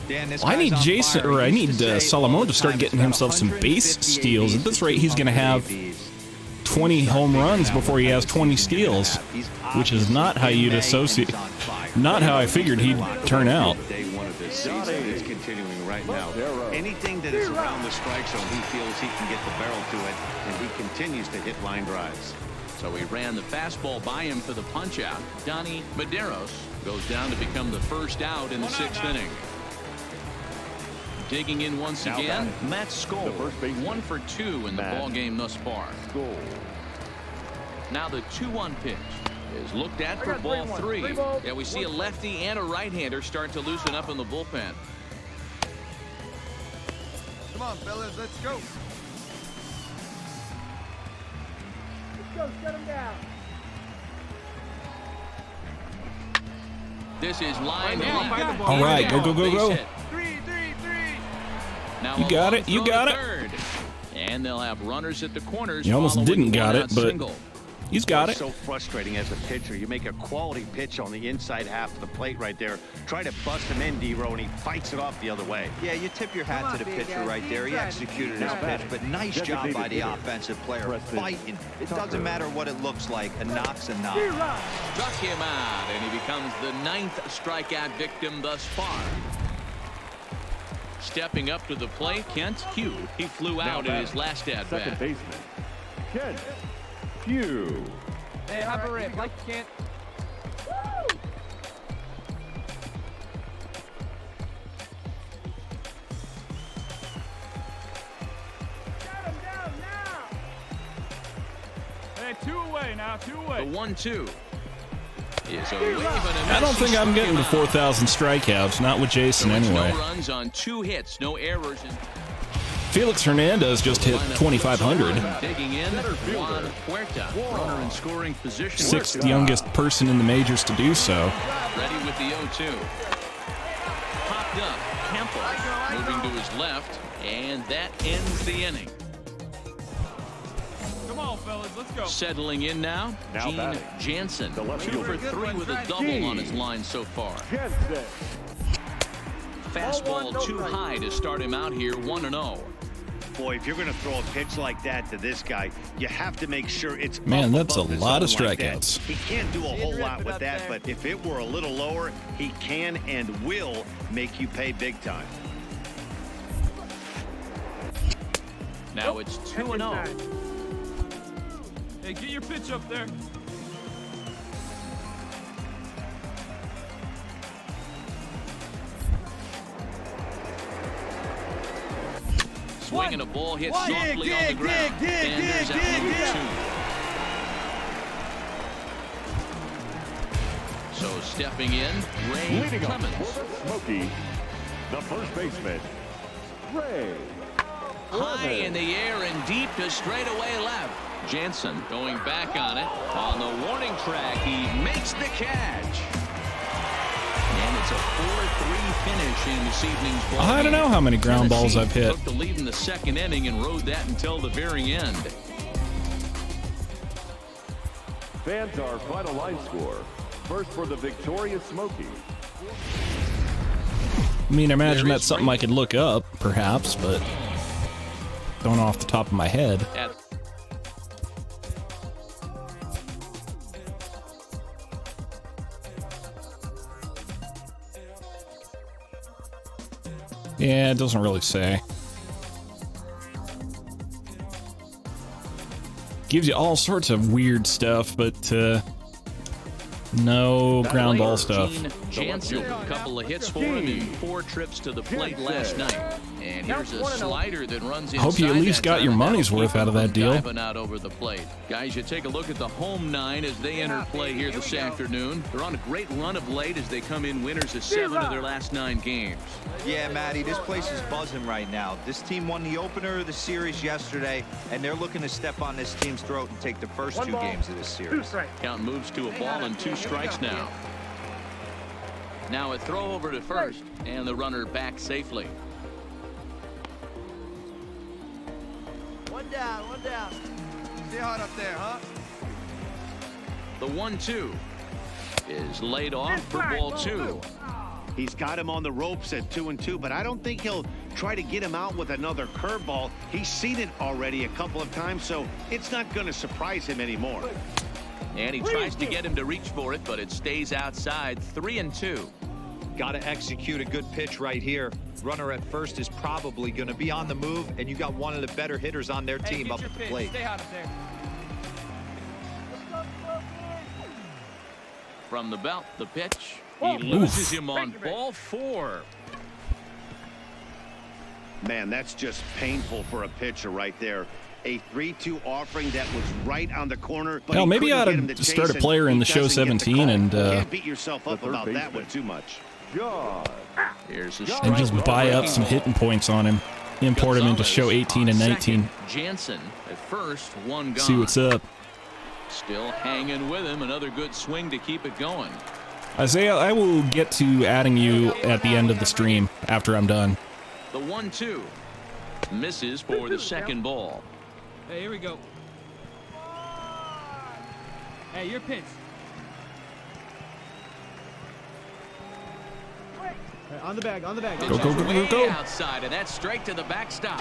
Dan, this I need guy's on Jason, fire. or I He used need to say Solomon all to the start time getting it's himself got some base 158 steals. At this rate, he's going to have 20 home runs before he has 20 steals, which is not how you'd associate, not how I figured he'd turn out. Day one of this season is continuing right now. Anything that is around the strike zone, he feels he can get the barrel to it, and he continues to hit line drives. So he ran the fastball by him for the punch out. Donnie Medeiros goes down to become the first out in the 6th inning. Digging in once again, Matt Skoll, 1 for 2 in the ball game thus far. Now the 2-1 pitch is looked at for ball 3. Yeah, we see a lefty and a right-hander start to loosen up in the bullpen. Come on, fellas, let's go. Let's go, shut him down. This is line to left. All right, go, go, go, go. Now You got it, you got it. third. And they'll have runners at the corners. You almost following didn't the got it, one-out but single. he's got it. So frustrating as a pitcher. You make a quality pitch on the inside half of the plate right there. Try to bust him in, D-Row, and he fights it off the other way. Yeah, you tip your hat to the pitcher right there. He executed his pitch, but nice job by the offensive player. Fighting. It doesn't matter what it looks like. A knock's a knock. Struck him out, and he becomes the 9th strikeout victim thus far. Stepping up to the plate, Kent Hugh. He flew out in his last at-bat. Second baseman, Kent Hugh. Hey, have a rip. Like you can't. Shut him down now. Hey, 2 away now. 2 away. The 1-2 is a wave and a miss. I don't think I'm getting to 4,000 strikeouts, not with Jason anyway. No runs on 2 hits, no errors. Felix Hernandez just hit 2,500. Digging in, Juan Huerta, runner in scoring position. 6th youngest person in the majors to do so. Ready with the 0-2. Popped picked up. Campbell moving to his left, and that ends the inning. Come on, fellas, let's go. Settling in now, Gene Jansen. 2 for 3 with a double on his line so far. Fastball too high to start him out here, 1-0. Boy, if you're going to throw a pitch like that to this guy, you have to make sure it's Man, up that's a above the lot of zone like that. strikeouts. He can't do a whole lot with that, but if it were a little lower, he can and will make you pay big time. Now it's 2-0. Hey, get your pitch up there. Swinging a ball hit softly on the ground. Sanders at move 2. So stepping in, Ray Leading up Clemens. for the Smoky, the first baseman, Ray. High in the air and deep to straightaway left. Jansen going back on it. On the warning track, he makes the catch. And it's a 4-3 finish in this evening's ball I don't know how many ground balls I've hit. Took the lead in the second inning and rode that until the very end. Fans, our final line score. First for the victorious Smoky. I mean, I imagine that's something I could look up, perhaps, but don't off the top of my head. Yeah, it doesn't really say. Gives you all sorts of weird stuff, but no ground ball stuff. Jansen, a couple of hits for him in 4 trips to the plate last night. And here's a slider that runs inside. Hope you at least got your money's worth out of that deal. Out over the plate. Guys, you take a look at the home 9 as they enter play here this afternoon. They're on a great run of late as they come in winners of 7 of their last 9 games. Yeah, Matty, this place is buzzing right now. This team won the opener of the series yesterday, and they're looking to step on this team's throat and take the first 2 games of this series. Count moves to a ball and 2 strikes now. Now a throw over to first, and the runner back safely. One down. Stay hard up there, huh? The 1-2 is laid off for ball 2. He's got him on the ropes at 2-2, but I don't think he'll try to get him out with another curveball. He's seen it already a couple of times, so it's not going to surprise him anymore. And he tries to get him to reach for it, but it stays outside. 3-2. Got to execute a good pitch right here. Runner at first is probably going to be on the move, and you got one of the better hitters on their team up at the plate. Stay hot up there. From the belt, the pitch. He loses him on ball 4. Man, that's just painful for a pitcher right there. A 3-2 offering that was right on the corner. But Hell, maybe I ought to start a player in the show 17 and can't beat yourself up about that one too much. Here's a and just buy up some hitting points on him. Import him into show 18 and 19. Jansen at first, 1 gone. See what's up. Still hanging with him. Another good swing to keep it going. Isaiah, I will get to adding you at the end of the stream after I'm done. The 1-2 misses for the second ball. Hey, here we go. Hey, your pitch. On the bag. Go. Outside, and that's straight to the backstop.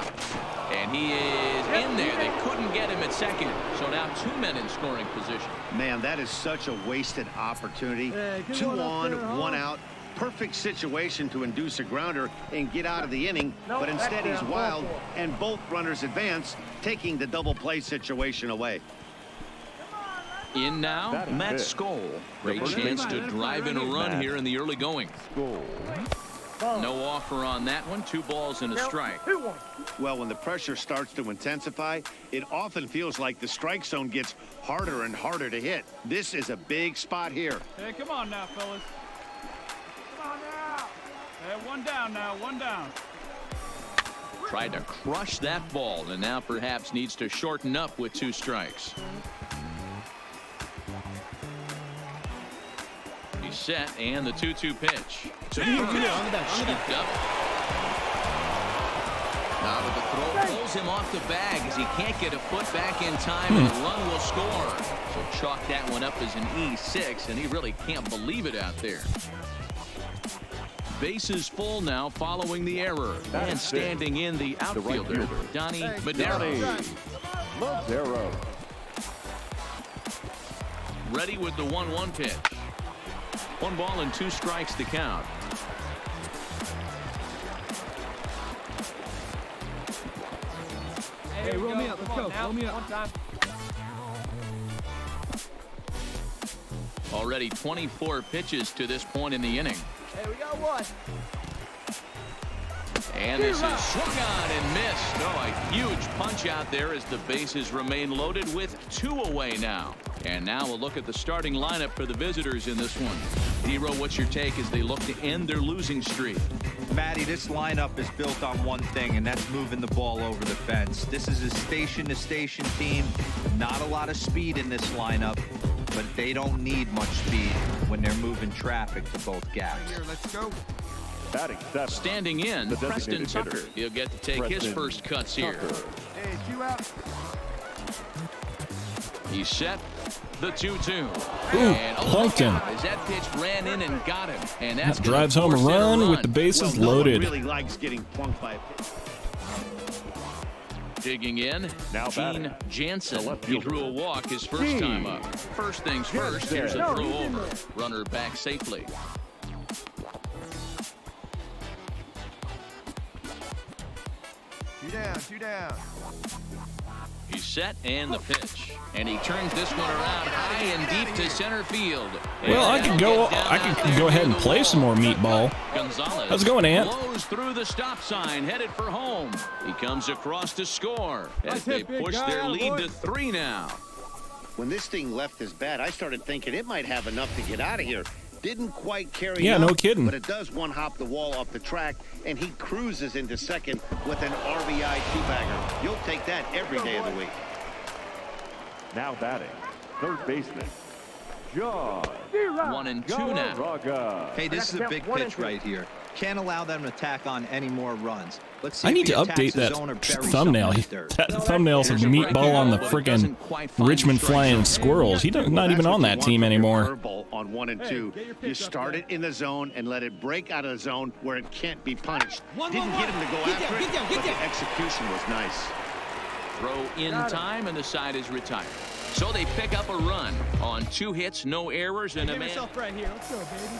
And he is in there. They couldn't get him at second. So now 2 men in scoring position. Man, that is such a wasted opportunity. 2 on, 1 out. Perfect situation to induce a grounder and get out of the inning, but instead he's wild, and both runners advance, taking the double play situation away. In now, Matt Skoll. Great chance to drive in a run here in the early going. No offer on that one. 2 balls and a strike. Well, when the pressure starts to intensify, it often feels like the strike zone gets harder and harder to hit. This is a big spot here. Hey, come on now, fellas. Come on now. Hey, 1 down now, 1 down. Tried to crush that ball, and now perhaps needs to shorten up with 2 strikes. He He's set, and the 2-2 pitch. To first, scooped up. Now with the throw, pulls him off the bag as he can't get a foot back in time, and the run will score. So chalk that one up as an E6, and he really can't believe it out there. Bases full now following the error. And standing in the outfielder, Donnie Madero. Ready with the 1-1 pitch. 1 ball and 2 strikes to count. Hey, roll me up. Let's go. Roll me up. Already 24 pitches to this point in the inning. Hey, we got one. And this is swung on and missed. Oh, a huge punch out there as the bases remain loaded with 2 away now. And now we'll look at the starting lineup for the visitors in this one. Dero, what's your take as they look to end their losing streak? Matty, this lineup is built on one thing, and that's moving the ball over the fence. This is a station-to-station team. Not a lot of speed in this lineup, but they don't need much speed when they're moving traffic to both gaps. Here, let's go. Standing in, Preston Tucker. He'll get to take his first cuts here. Hey, 2 out. He's set. The 2-2. Ooh, plunked him. As that pitch ran in and got him. And that drives home a run with the bases loaded. No one really likes getting plunked by a pitch. Digging in, Now Gene Jansen. He drew a walk his first time up. First things first, here's a throw over. Runner back safely. Two down. He's set, and the pitch. And he turns this one around high and deep to center field. Well, I could go ahead and play some more meatball. Gonzalez How's it going, Ant? blows through the stop sign, headed for home. He comes across to score as they push their lead to 3 now. When this thing left his bat, I started thinking it might have enough to get out of here. Didn't quite carry Yeah, up, no kidding. But it does one-hop the wall off the track, and he cruises into second with an RBI 2-bagger. You'll take that every day of the week. Now batting, third baseman, John. 1-2 now. Hey, this is a big pitch right here. Can't allow them to tack on any more runs. Let's see I if need he to attacks update the that zone or buries thumbnail. something in the dirt. That thumbnail's a meatball on the friggin' Richmond Flying Squirrels. He's not even on that team anymore. Curveball on 1 and 2. You start it in the zone and let it break out of the zone where it can't be punished. Didn't get him to go after it, but the execution was nice. Throw in time, and the side is retired. So they pick up a run on 2 hits, no errors, and a man. Right here. Let's go, baby.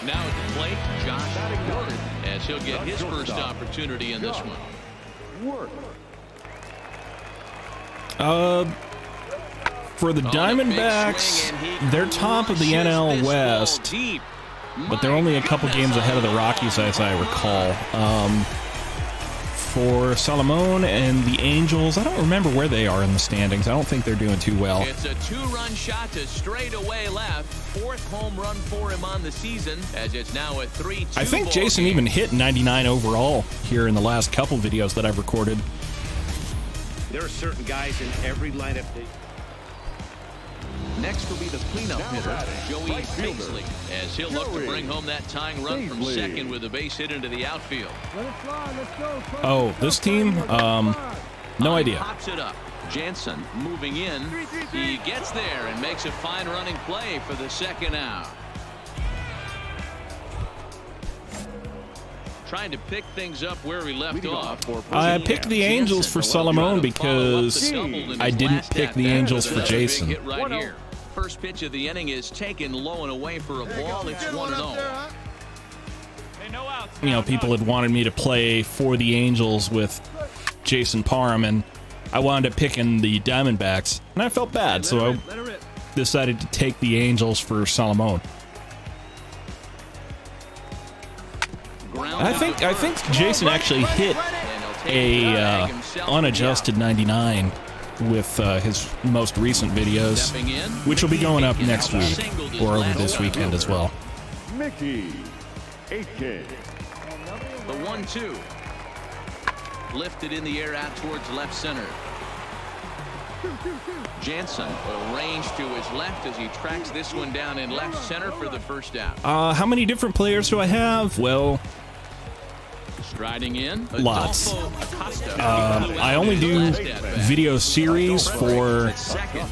Now at the plate, Josh Ward, as he'll get his first opportunity in this one. For the Diamondbacks, they're top of the NL West, but they're only a couple games ahead of the Rockies, as I recall. For Salomon and the Angels, I don't remember where they are in the standings. I don't think they're doing too well. It's a 2-run shot to straightaway left. 4th home run for him on the season, as it's now a 3-2. I think Jason even hit 99 overall here in the last couple videos that I've recorded. There are certain guys in every lineup. Next will be the cleanup hitter, Joey Paisley, as he'll look to bring home that tying run from second with a base hit into the outfield. Let it fly. Let's go. Oh, this team? No idea. Pops it up. Jansen moving in. He gets there and makes a fine running play for the second out. Trying to pick things up where we left off. I picked the Angels for Salomon because I didn't pick the Angels for Jason. Hit right here. First pitch of the inning is taken low and away for a ball. It's 1-0. You know, people had wanted me to play for the Angels with Jason Parham, and I wound up picking the Diamondbacks, and I felt bad, so I decided to take the Angels for Salomon. I think Jason actually hit a unadjusted 99 with his most recent videos, which will be going up next week or over this weekend as well. Mickey Aitken. The 1-2. Lifted in the air out towards left center. Jansen arranged to his left as he tracks this one down in left center for the first out. How many different players do I have? Well, Striding in, lots. Adolfo Acosta. I only do video series for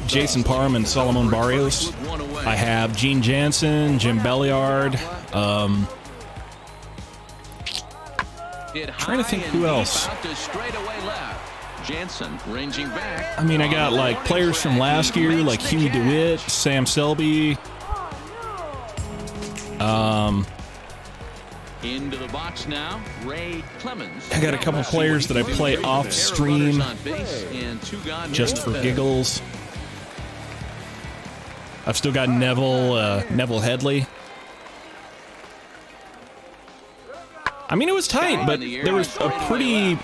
Jason Parham and Solomon Barrios. I have Gene Jansen, Jim Belliard. Trying to think who else. Jansen ranging back. I mean, I got like players from last year, like Huey DeWitt, Sam Selby. Into the box now, Ray Clemens. I got a couple players that I play off stream just for giggles. I've still got Neville Headley. I mean, it was tight, but there was a pretty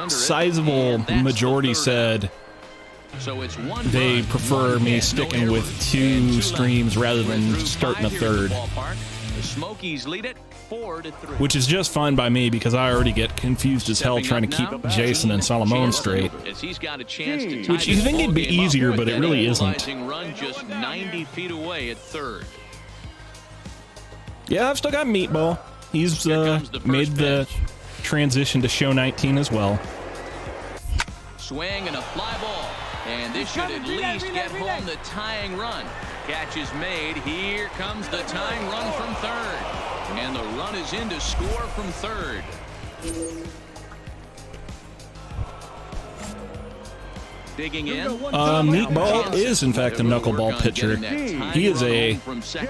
sizable majority said they prefer me sticking with 2 streams rather than starting a third. The Smokies lead it 4-3. Which is just fine by me because I already get confused as hell trying to keep Jason and Solomon straight. As he's got a chance to tie Which you think it'd be easier, but it really isn't. Run just 90 feet away at third. Yeah, I've still got Meatball. He's made the transition to show 19 as well. Swing and a fly ball. And this should at least get home the tying run. Catch is made. Here comes the tying run from third. And the run is in to score from third. Digging in. Meatball is, in fact, a knuckleball pitcher. He is a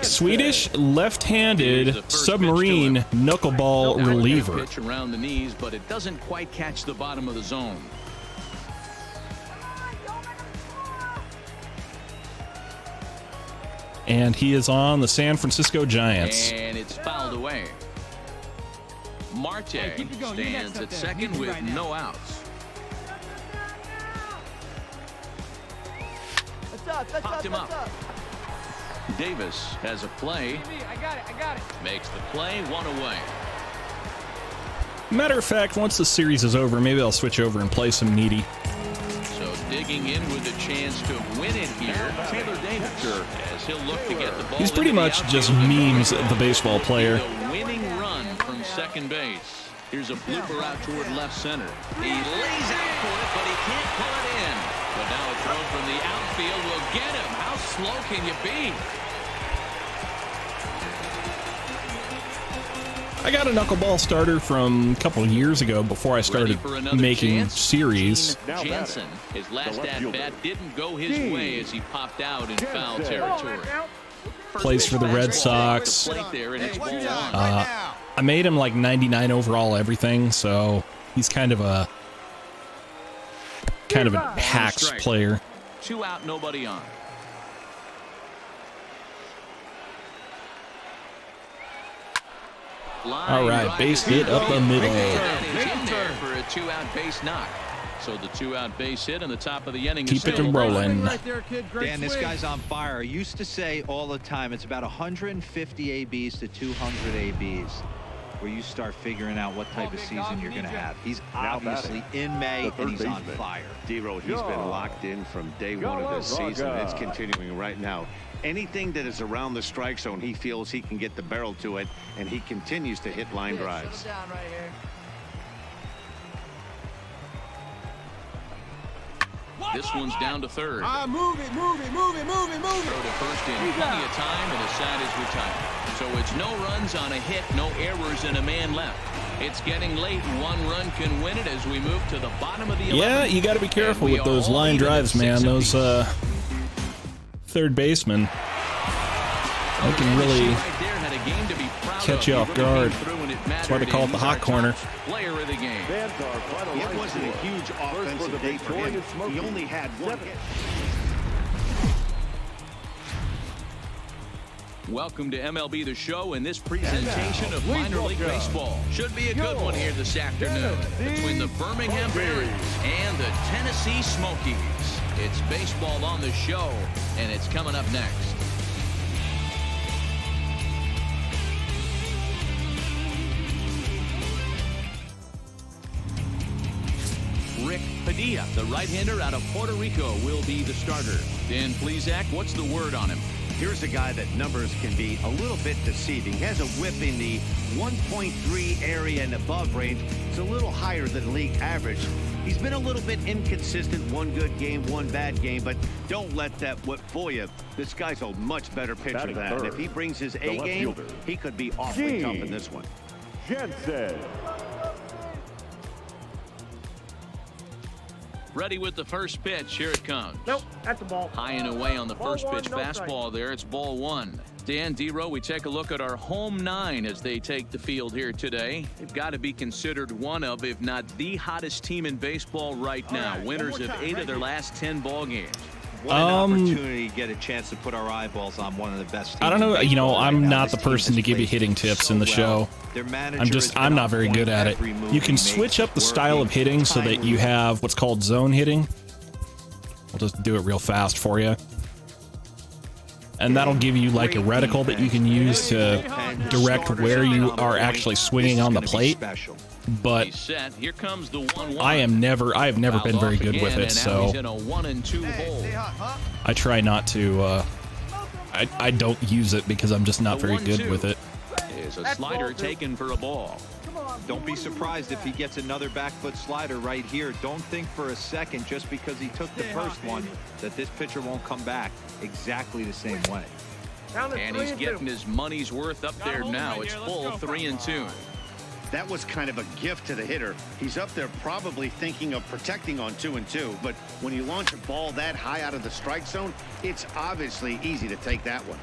Swedish left-handed submarine knuckleball reliever. Pitch around the knees, but it doesn't quite catch the bottom of the zone. And he is on the San Francisco Giants. And it's fouled away. Marte stands at second with no outs. Popped him up. Davis has a play. I got it. Makes the play, 1 away. Matter of fact, once the series is over, maybe I'll switch over and play some Needy. So digging in with a chance to win it here, Taylor Davis. As he'll look to get the ball. He's pretty much just memes the baseball player. The winning run from second base. Here's a blooper out toward left center. He lays out for it, but he can't pull it in. But now a throw from the outfield will get him. How slow can you be? I got a knuckleball starter from a couple of years ago before I started making series. Jansen, his last at-bat didn't go his way as he popped out in foul territory. Plays for the Red Sox. I made him like 99 overall everything, so he's kind of a hacks player. 2 out, nobody on. All right, base hit up the middle. For a 2-out base knock. So the 2-out base hit in the top of the inning. Keep it rolling. Dan, this guy's on fire. I used to say all the time, it's about 150 ABs to 200 ABs where you start figuring out what type of season you're going to have. He's obviously in May, and he's on fire. D-Roll, he's been locked in from day one of this season. It's continuing right now. Anything that is around the strike zone, he feels he can get the barrel to it, and he continues to hit line drives. This one's down to third. Move it. Throw to first in plenty of time, and his side is retired. So it's no runs on a hit, no errors, and a man left. It's getting late, and 1 run can win it as we move to the bottom of the 11th. Yeah, you got to be careful with those line drives, man. Those third basemen, they can really catch you off guard. That's why they call it the hot corner. Player of the game. It wasn't a huge offensive day for him. He only had 1 hit. Welcome to MLB The Show and this presentation of minor league baseball. Should be a good one here this afternoon between the Birmingham Barons and the Tennessee Smokies. It's baseball on the show, and it's coming up next. Rick Padilla, the right-hander out of Puerto Rico, will be the starter. Dan Plesac, what's the word on him? Here's a guy that numbers can be a little bit deceiving. He has a whip in the 1.3 area and above range. It's a little higher than league average. He's been a little bit inconsistent. One good game, one bad game, but don't let that whip fool you. This guy's a much better pitcher than that. And if he brings his A game, he could be awfully tough in this one. Jensen. Ready with the first pitch. Here it comes. Nope, that's the ball. High and away on the first Ball pitch one, no fastball there. It's ball one. Dan Dero, we take a look at our home nine as they take the field here today. They've got to be considered one of, if not the hottest team in baseball right now. Winners of 8 of their last 10 ball games. What an opportunity to get a chance to put our eyeballs on one of the best teams. I don't know, you know, I'm not the person to give you hitting tips in the show. I'm not very good at it. You can switch up the style of hitting so that you have what's called zone hitting. I'll just do it real fast for you. And that'll give you like a reticle that you can use to direct where you are actually swinging on the plate. But I have never been very good with it, so I try not to, I don't use it because I'm just not very good with it. Is a slider taken for a ball. Don't be surprised if he gets another back foot slider right here. Don't think for a second, just because he took the first one, that this pitcher won't come back exactly the same way. And he's getting his money's worth up there now. It's full 3-2. That was kind of a gift to the hitter. He's up there probably thinking of protecting on 2-2, but when you launch a ball that high out of the strike zone, it's obviously easy to take that one.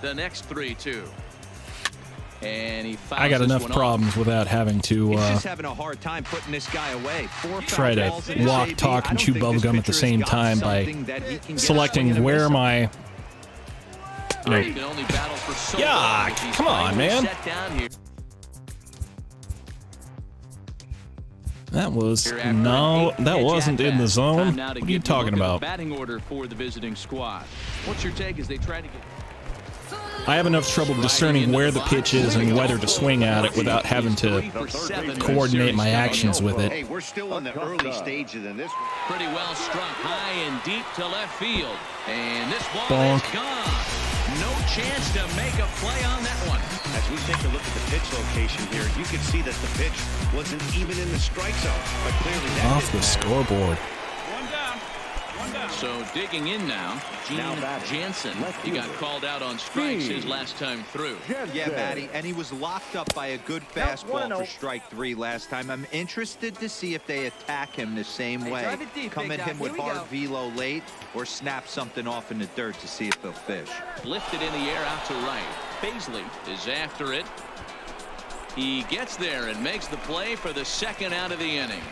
The next 3-2. And he I got enough problems without having to He's just having a hard time putting this guy away. try to walk, talk, and chew bubblegum at the same time by selecting where my... Yeah, come on, man. That was... No, that wasn't in the zone. What are you talking about? Batting order for the visiting squad. What's your take as they try to get... I have enough trouble discerning where the pitch is and whether to swing at it without having to coordinate my actions with it. Hey, we're still in the early stages in this one. Pretty well struck high and deep to left field. And this ball Bonk. is gone. No chance to make a play on that one. As we take a look at the pitch location here, you can see that the pitch wasn't even in the strike zone. But clearly that Off the scoreboard. One down. So digging in now, Jansen. He got called out on strikes his last time through. Yeah, Matty, and he was locked up by a good fastball for strike 3 last time. I'm interested to see if they attack him the same way. Come at him with hard velo late or snap something off in the dirt to see if they'll fish. Lifted in the air out to right. Baisley is after it. He gets there and makes the play for the second out of the inning.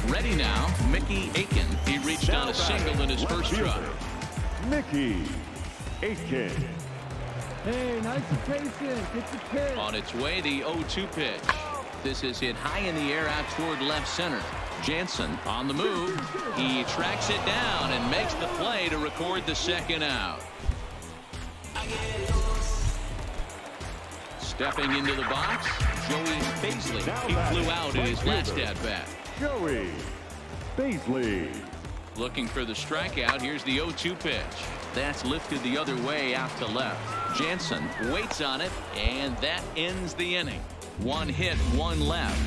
Ready now, Mickey Aiken. He reached on a single in his first try. Mickey Aiken. Hey, nice and patient. Get the pitch. On its way, the 0-2 pitch. This is hit high in the air out toward left center. Jansen on the move. He tracks it down and makes the play to record the second out. Stepping into the box, Joey Baisley. He flew out in his last at-bat. Joey Baisley. Looking for the strikeout. Here's the 0-2 pitch. That's lifted the other way out to left. Jansen waits on it, and that ends the inning. 1 hit, 1 left.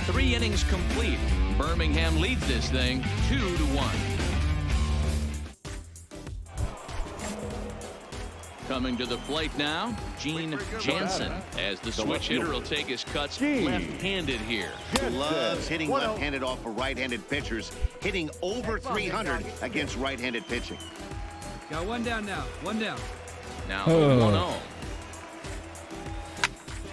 3 innings complete. Birmingham leads this thing 2-1. Coming to the plate now, Gene Jansen, as the switch hitter will take his cuts left-handed here. Loves hitting left-handed off of right-handed pitchers, hitting over 300 against right-handed pitching. Got one down now. One down. Now 1-0.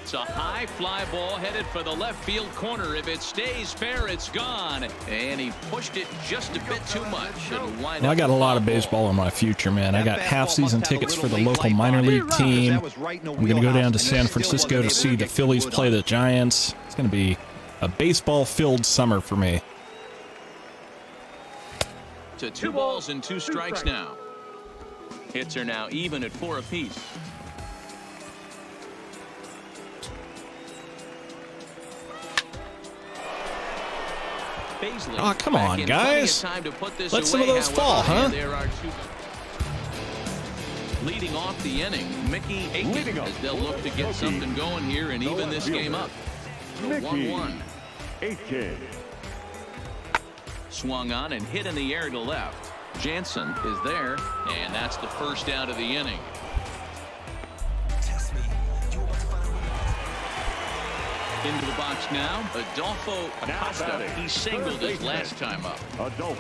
It's a high fly ball headed for the left field corner. If it stays fair, it's gone. And he pushed it just a bit too much. Well, I got a lot of baseball in my future, man. I got half-season tickets for the local minor league team. I'm going to go down to San Francisco to see the Phillies play the Giants. It's going to be a baseball-filled summer for me. To 2 balls and 2 strikes now. Hits are now even at 4 apiece. Oh, come on, guys. Let some of those fall, huh? Leading off the inning, Mickey Aiken, as they'll look to get something going here and even this game up. 1-1. Aiken. Swung on and hit in the air to left. Jansen is there, and that's the first out of the inning. Into the box now, Adolfo Acosta. He singled his last time up.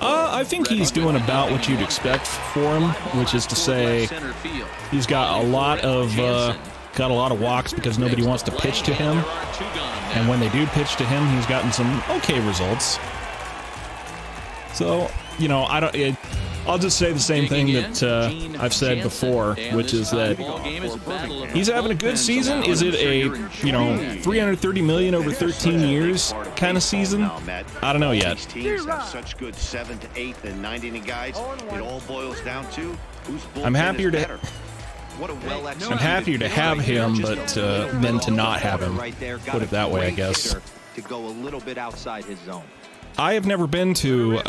I think he's doing about what you'd expect for him, which is to say he's got a lot of walks because nobody wants to pitch to him. And when they do pitch to him, he's gotten some okay results. So, you know, I'll just say the same thing that I've said before, which is that he's having a good season. Is it a, you know, $330 million over 13 years kind of season? I don't know yet. These teams have such good 7th, 8th, and 9th inning guys. It all boils down to who's bullpen I'm happier is to. better. I'm happier to have him, but than to not have him. Put it that way, I guess. To go a little bit outside his zone. I have never been to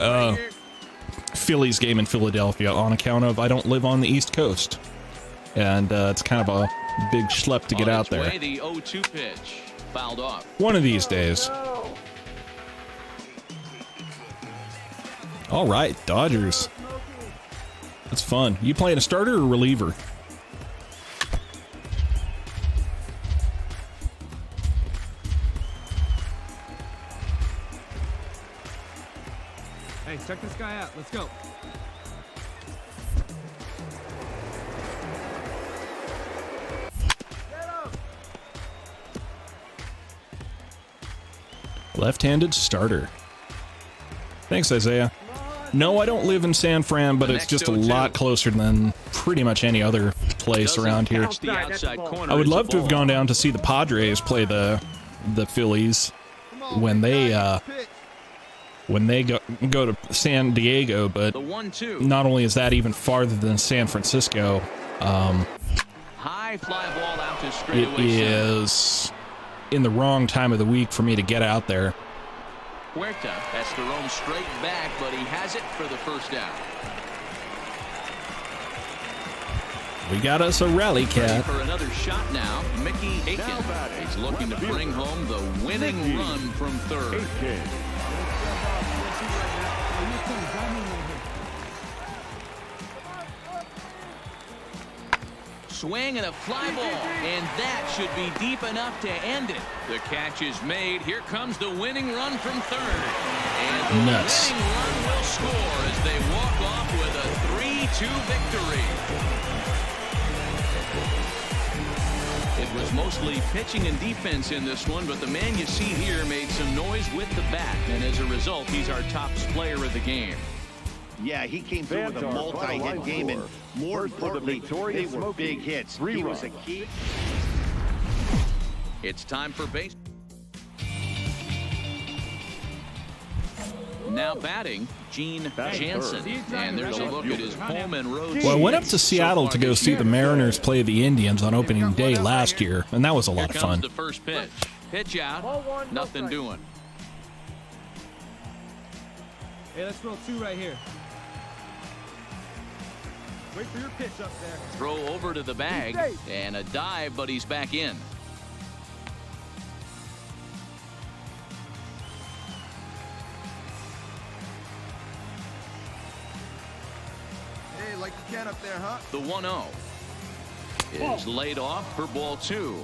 Phillies game in Philadelphia on account of I don't live on the East Coast, and it's kind of a big schlep to get out there. The 0-2 pitch fouled off. One of these days. All right, Dodgers. That's fun. You playing a starter or reliever? Hey, check this guy out. Let's go. Left-handed starter. Thanks, Isaiah. No, I don't live in San Fran, but it's just a lot closer than pretty much any other place around here. I would love to have gone down to see the Padres play the Phillies when they go to San Diego, but not only is that even farther than San Francisco, High fly ball out to straightaway. It is in the wrong time of the week for me to get out there. Huerta has to roam straight back, but he has it for the first out. We got us a rally cat. For another shot now, Mickey Aiken is looking to bring home the winning run from third. Swing and a fly ball, and that should be deep enough to end it. The catch is made. Here comes the winning run from third. And the winning run will score as they walk off with a 3-2 victory. It was mostly pitching and defense in this one, but the man you see here made some noise with the bat, and as a result, he's our top player of the game. Yeah, he came through with a multi-hit game, and more importantly, they were big hits. He was a key. It's time for base. Now batting, Gene Jansen. And there's a look at his home and road. Well, I went up to Seattle to go see the Mariners play the Indians on opening day last year, and that was a lot of fun. The first pitch. Pitch out. Nothing doing. Hey, let's roll 2 right here. Wait for your pitch up there. Throw over to the bag and a dive, but he's back in. Hey, like you can up there, huh? The 1-0 is laid off for ball 2.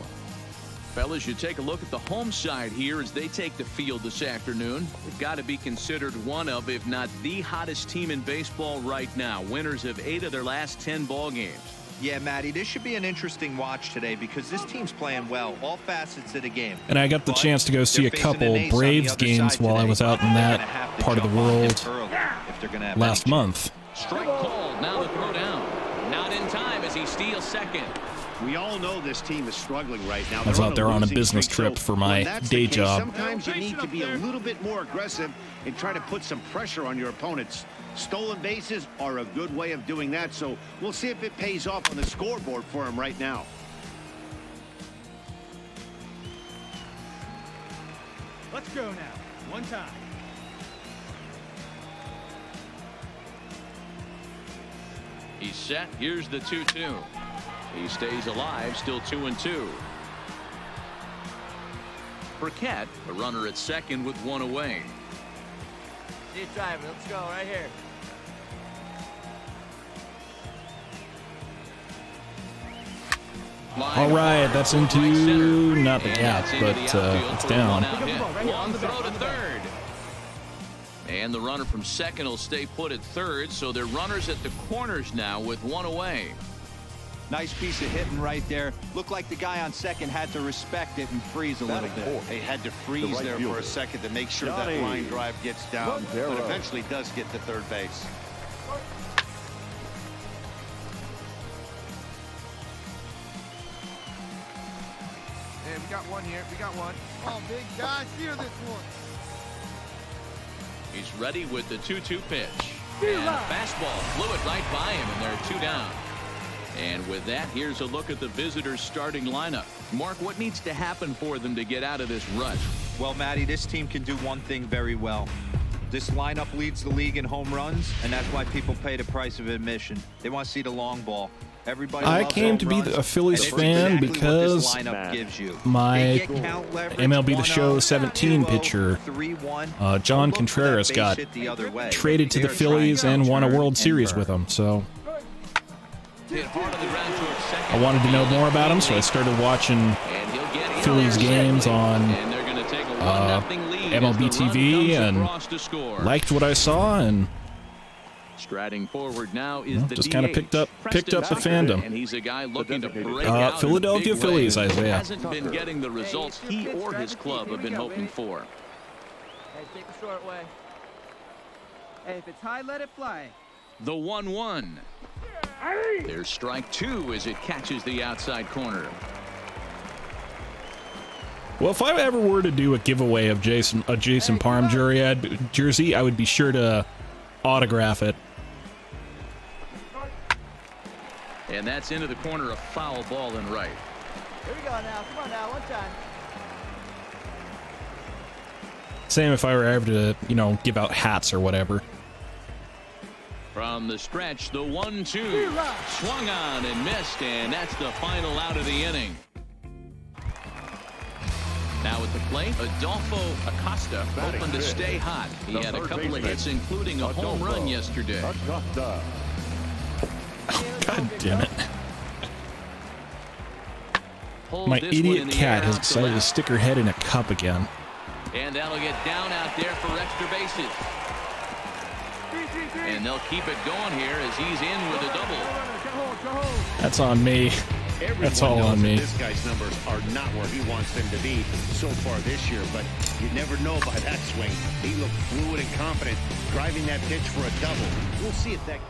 Fellas, you take a look at the home side here as they take the field this afternoon. They've got to be considered one of, if not the hottest team in baseball right now. Winners of 8 of their last 10 ball games. Yeah, Matty, this should be an interesting watch today because this team's playing well, all facets of the game. And I got the chance to go see a couple Braves games while I was out in that part of the world last month. Strike called. Now the throw down. Not in time as he steals second. We all know this team is struggling right now. I was out there on a business trip for my day job. Sometimes you need to be a little bit more aggressive and try to put some pressure on your opponents. Stolen bases are a good way of doing that, so we'll see if it pays off on the scoreboard for him right now. Let's go now. One time. He's set. Here's the 2-2. He stays alive, still 2-2. Burkett, a runner at second with one away. He's driving. Let's go right here. All right, that's into not the gap, but it's down. Long throw to third. And the runner from second will stay put at third, so they're runners at the corners now with one away. Nice piece of hitting right there. Looked like the guy on second had to respect it and freeze a little bit. They had to freeze there for a second to make sure that line drive gets down, but eventually does get to third base. Hey, we got one here. We got one. Oh, big guy, steer this one. He's ready with the 2-2 pitch. And a fastball flew it right by him, and they're 2 down. And with that, here's a look at the visitors' starting lineup. Mark, what needs to happen for them to get out of this rut? Well, Matty, this team can do one thing very well. This lineup leads the league in home runs, and that's why people pay the price of admission. They want to see the long ball. Everybody I came to be a Phillies fan because my MLB The Show 17 pitcher, John Contreras, got traded to the Phillies and won a World Series with them. So I wanted to know more about him, so I started watching Phillies games on MLB TV and liked what I saw, and striding forward now is the just kind of picked up the fandom. And he's a guy looking to break out Philadelphia Phillies, Isaiah. Hasn't been getting the results he or his club have been hoping for. Hey, take the short way. Hey, if it's high, let it fly. The 1-1. There's strike 2 as it catches the outside corner. Well, if I ever were to do a giveaway of a Jason Parham jersey, I would be sure to autograph it. And that's into the corner, a foul ball and right. Here we go now. Come on now, one time. Same if I were ever to, give out hats or whatever. From the stretch, the 1-2. Swung on and missed, and that's the final out of the inning. Now at the plate, Adolfo Acosta hoping to stay hot. He had a couple of hits, including a home run yesterday. God damn it. My idiot cat has decided to stick her head in a cup again. And that'll get down out there for extra bases. And they'll keep it going here as he's in with a double. That's on me. That's all on me. This guy's numbers are not where he wants them to be so far this year, but you never know by that swing. He looked fluid and confident, driving that pitch for a double. We'll see if that...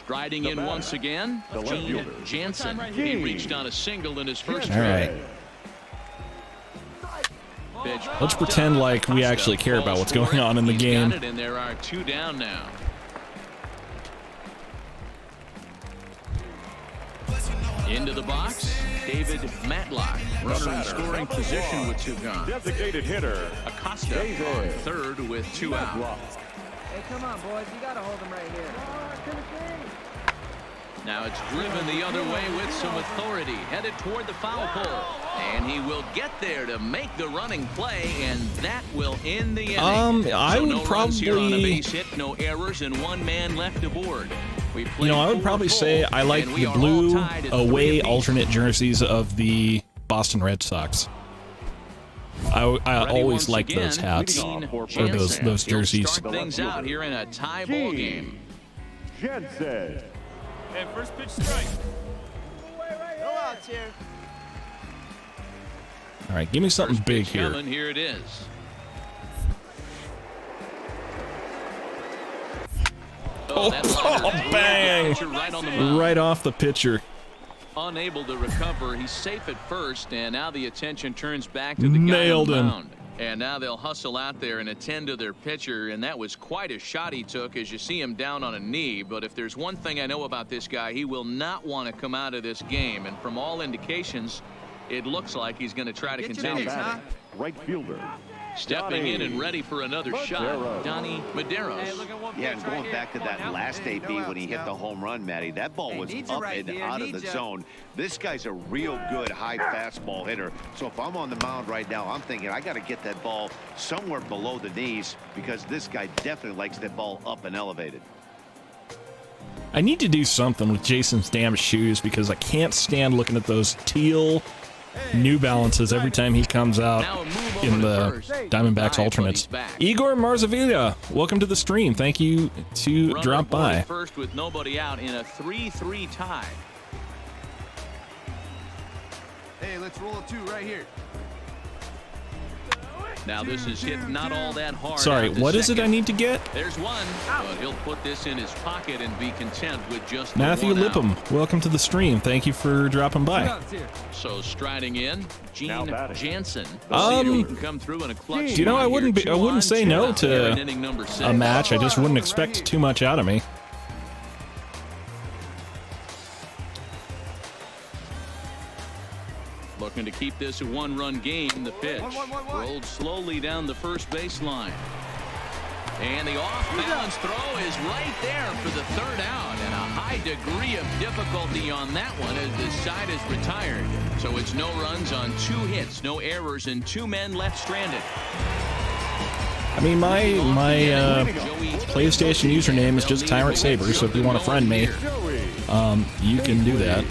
Striding in once again, Gene Jansen. He reached on a single in his first all right. Let's pretend like we actually care about what's going on in the game. And there are 2 down now. Into the box, David Matlock, runner in scoring position with 2 gone. Designated hitter Acosta on third with 2 out. Hey, come on, boys. You got to hold them right here. Now it's driven the other way with some authority, headed toward the foul pole. And he will get there to make the running play, and that will end the inning. I would no probably runs here on a base hit, no errors, and 1 man left aboard. I would probably say I like the blue away alternate jerseys of the Boston Red Sox. I always liked those hats or those jerseys. Start things out here in a tie ball game. Jensen. Hey, first pitch strike. No outs here. All right, give me something big here. Coming, here it is. Oh, bang! Right off the pitcher. Unable to recover. He's safe at first, and now the attention turns back to the Nailed guy on the him. mound. And now they'll hustle out there and attend to their pitcher, and that was quite a shot he took as you see him down on a knee. But if there's one thing I know about this guy, he will not want to come out of this game. And from all indications, it looks like he's going to try to continue. Right fielder. Stepping in and ready for another shot, Donnie Medeiros. Yeah, and going back to that last AB when he hit the home run, Matty, that ball was up and out of the zone. This guy's a real good high fastball hitter. So if I'm on the mound right now, I'm thinking I got to get that ball somewhere below the knees because this guy definitely likes that ball up and elevated. I need to do something with Jason's damn shoes because I can't stand looking at those teal New Balances every time he comes out in the Diamondbacks alternates. Igor Marzavilla, welcome to the stream. Thank you to drop by. First with nobody out in a 3-3 tie. Hey, let's roll a 2 right here. Now this is hit not all that hard. Sorry, what is it I need to get? There's one, but he'll put this in his pocket and be content with just Matthew one Lippum, out. welcome to the stream. Thank you for dropping by. So striding in, Gene Jansen. Come through in a clutch. Do you know I wouldn't say no to a match. I just wouldn't expect too much out of me. Looking to keep this a one-run game. The pitch rolled slowly down the first baseline. And the off-balance throw is right there for the third out. And a high degree of difficulty on that one as the side is retired. So it's no runs on 2 hits, no errors, and 2 men left stranded. I mean, my PlayStation username is just Tyrant Saber, so if you want to friend me, you can do that.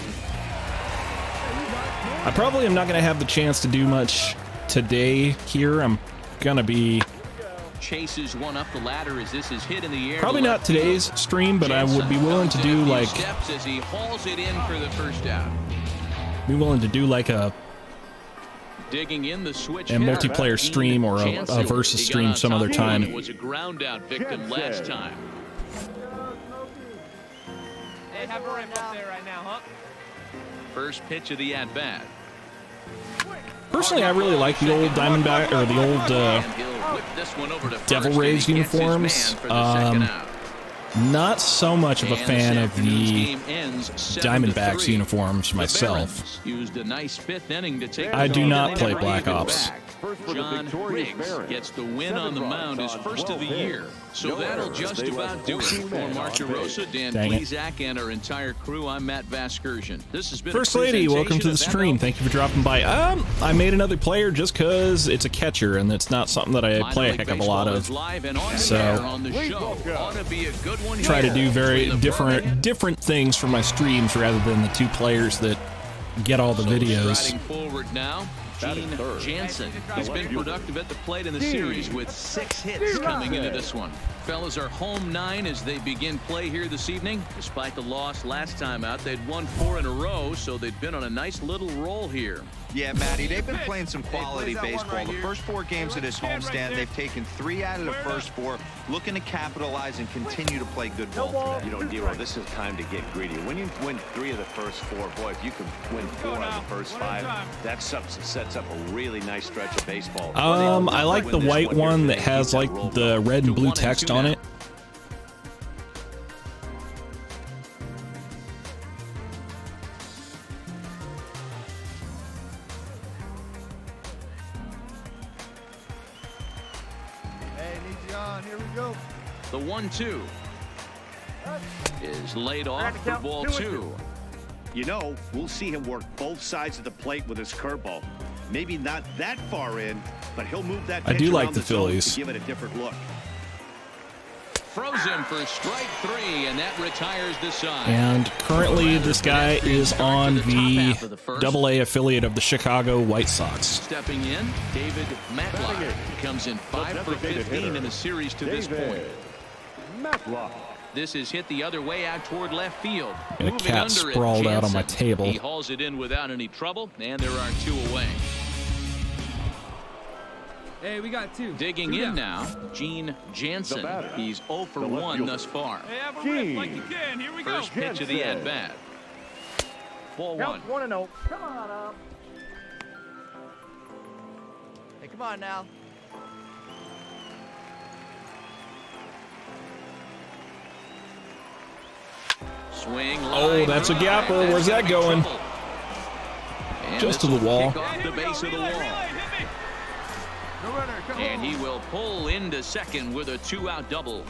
I probably am not going to have the chance to do much today here. I'm going to be... Chases one up the ladder as this is hit in the air. Probably not today's stream, but I would be willing to do like... Steps as he hauls it in for the first out. Be willing to do like a... Digging in the switch multiplayer stream or a versus stream some other time. It was a ground out victim last time. Hey, have a ramp up there right now, huh? First pitch of the at-bat. Personally, I really like the old Diamondback, or the old Devil Rays uniforms. Not so much of a fan of the Diamondbacks uniforms myself. I do not play Black Ops. John Riggs gets the win on the mound, his first of the year. So that'll just about do it. For Mark DeRosa, Dan Plesac, and our entire crew, I'm Matt Vasgersian. This has been First Lady, welcome to the stream. Thank you for dropping by. I made another player just because it's a catcher, and it's not something that I play a heck of a lot of. So try to do very different things for my streams rather than the 2 players that get all the videos. Forward now. Gene Jansen has been productive at the plate in the series with 6 hits coming into this one. Fellas are home 9 as they begin play here this evening. Despite the loss last time out, they'd won 4 in a row, so they've been on a nice little roll here. Yeah, Matty, they've been playing some quality baseball. The first 4 games of this homestand, they've taken 3 out of the first 4, looking to capitalize and continue to play good ball today. You know, Dero, this is time to get greedy. When you win 3 of the first 4, boy, if you can win 4 out of the first 5, that sets up a really nice stretch of baseball. I like the white one that has like the red and blue text on it. Here we go. The 1-2 is laid off for ball 2. You know, we'll see him work both sides of the plate with his curveball. Maybe not that far in, but he'll move that pitch I do like around the Phillies to give it a different look. Throws him for strike 3, and that retires the side. And currently this guy is on the AA affiliate of the Chicago White Sox. Stepping in, David Matlock comes in 5 for 15 in the series to this point. Matlock. This is hit the other way out toward left field. And a cat sprawled out on my table. He hauls it in without any trouble, and there are 2 away. Hey, we got 2. Digging in now, Gene Jansen. He's 0 for 1 thus far. Hey, have a rip like you can. Here we go. First pitch of the at-bat. Ball 1. 1-0. Come on up. Hey, come on now. Swing. Oh, that's a gapper. Where's that going? Just to the wall. Off the base of the wall. And he will pull into second with a 2-out double.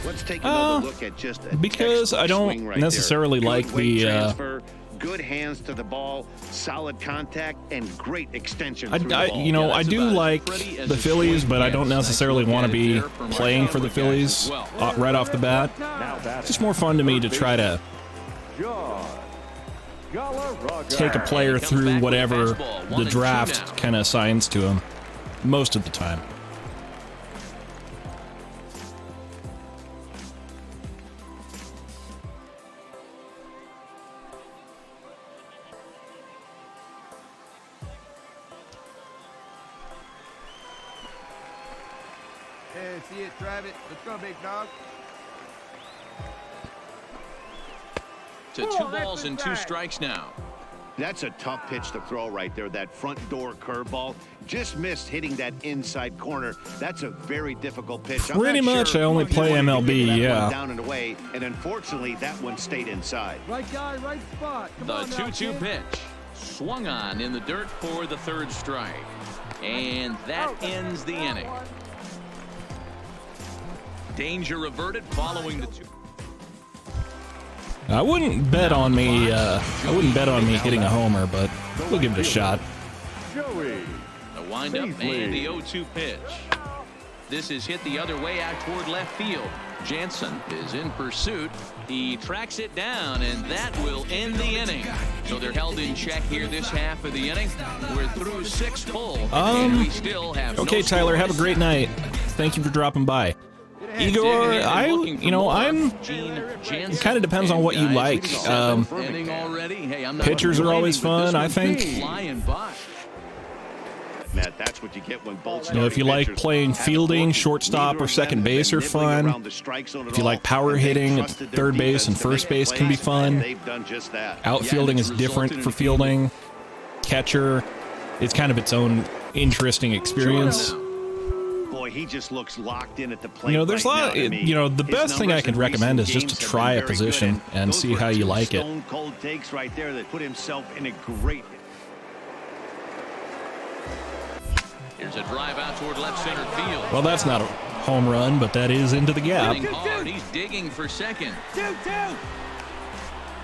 Let's take another look at just a because I don't right necessarily like the good hands to the ball, solid contact, and great extension through the ball. you know, I do like the Phillies, but I don't necessarily want to be playing for the Phillies right off the bat. It's just more fun to me to try to take a player through whatever the draft kind of assigns to him most of the time. Hey, see it, drive it. Let's go, big dog. To 2 balls and 2 strikes now. That's a tough pitch to throw right there. That front door curveball just missed hitting that inside corner. That's a very difficult pitch. Pretty much, I only play MLB, yeah. Down and away, and unfortunately, that one stayed inside. Right guy, right spot. Come on The 2-2 pitch. Swung on in the dirt for the 3rd strike. And that ends the inning. Danger averted following the 2. I wouldn't bet on me. I wouldn't bet on me hitting a homer, but we'll give it a shot. The windup and the 0-2 pitch. This is hit the other way out toward left field. Jansen is in pursuit. He tracks it down, and that will end the inning. So they're held in check here this half of the inning. We're through 6 full, and we still have okay, no Tyler, have a scores. great night. Thank you for dropping by. Igor, it kind of depends on what you like. Pitchers are always fun, I think. Matt, that's what you get when both You know, if you like playing fielding, shortstop, or second base are fun. If you like power hitting, third base and first base can be fun. Outfielding is different for fielding. Catcher, it's kind of its own interesting experience. Boy, he just looks locked in at the plate. You know, there's a lot. You know, the best thing I could recommend is just to try a position and see how you like it. Stone cold takes right there that put himself in a great. Here's a drive out toward left center field. Well, that's not a home run, but that is into the gap. Hard. He's digging for second. 2-2.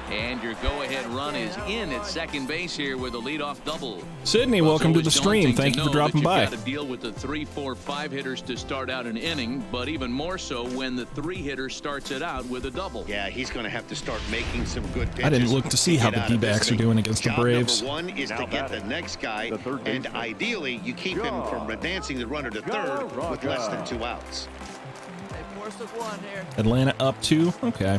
And your go-ahead run is in at second base here with a leadoff double. Sydney, welcome to the stream. Thank you for dropping by. You've got to deal with the 3, 4, 5 hitters to start out an inning, but even more so when the 3-hitter starts it out with a double. Yeah, he's going to have to start making some good pitches. I didn't look to see how the D-backs are doing against the Braves. Job number 1 is to get the next guy, and ideally, you keep him from advancing the runner to third with less than 2 outs. Force of 1 here. Atlanta up 2. Okay.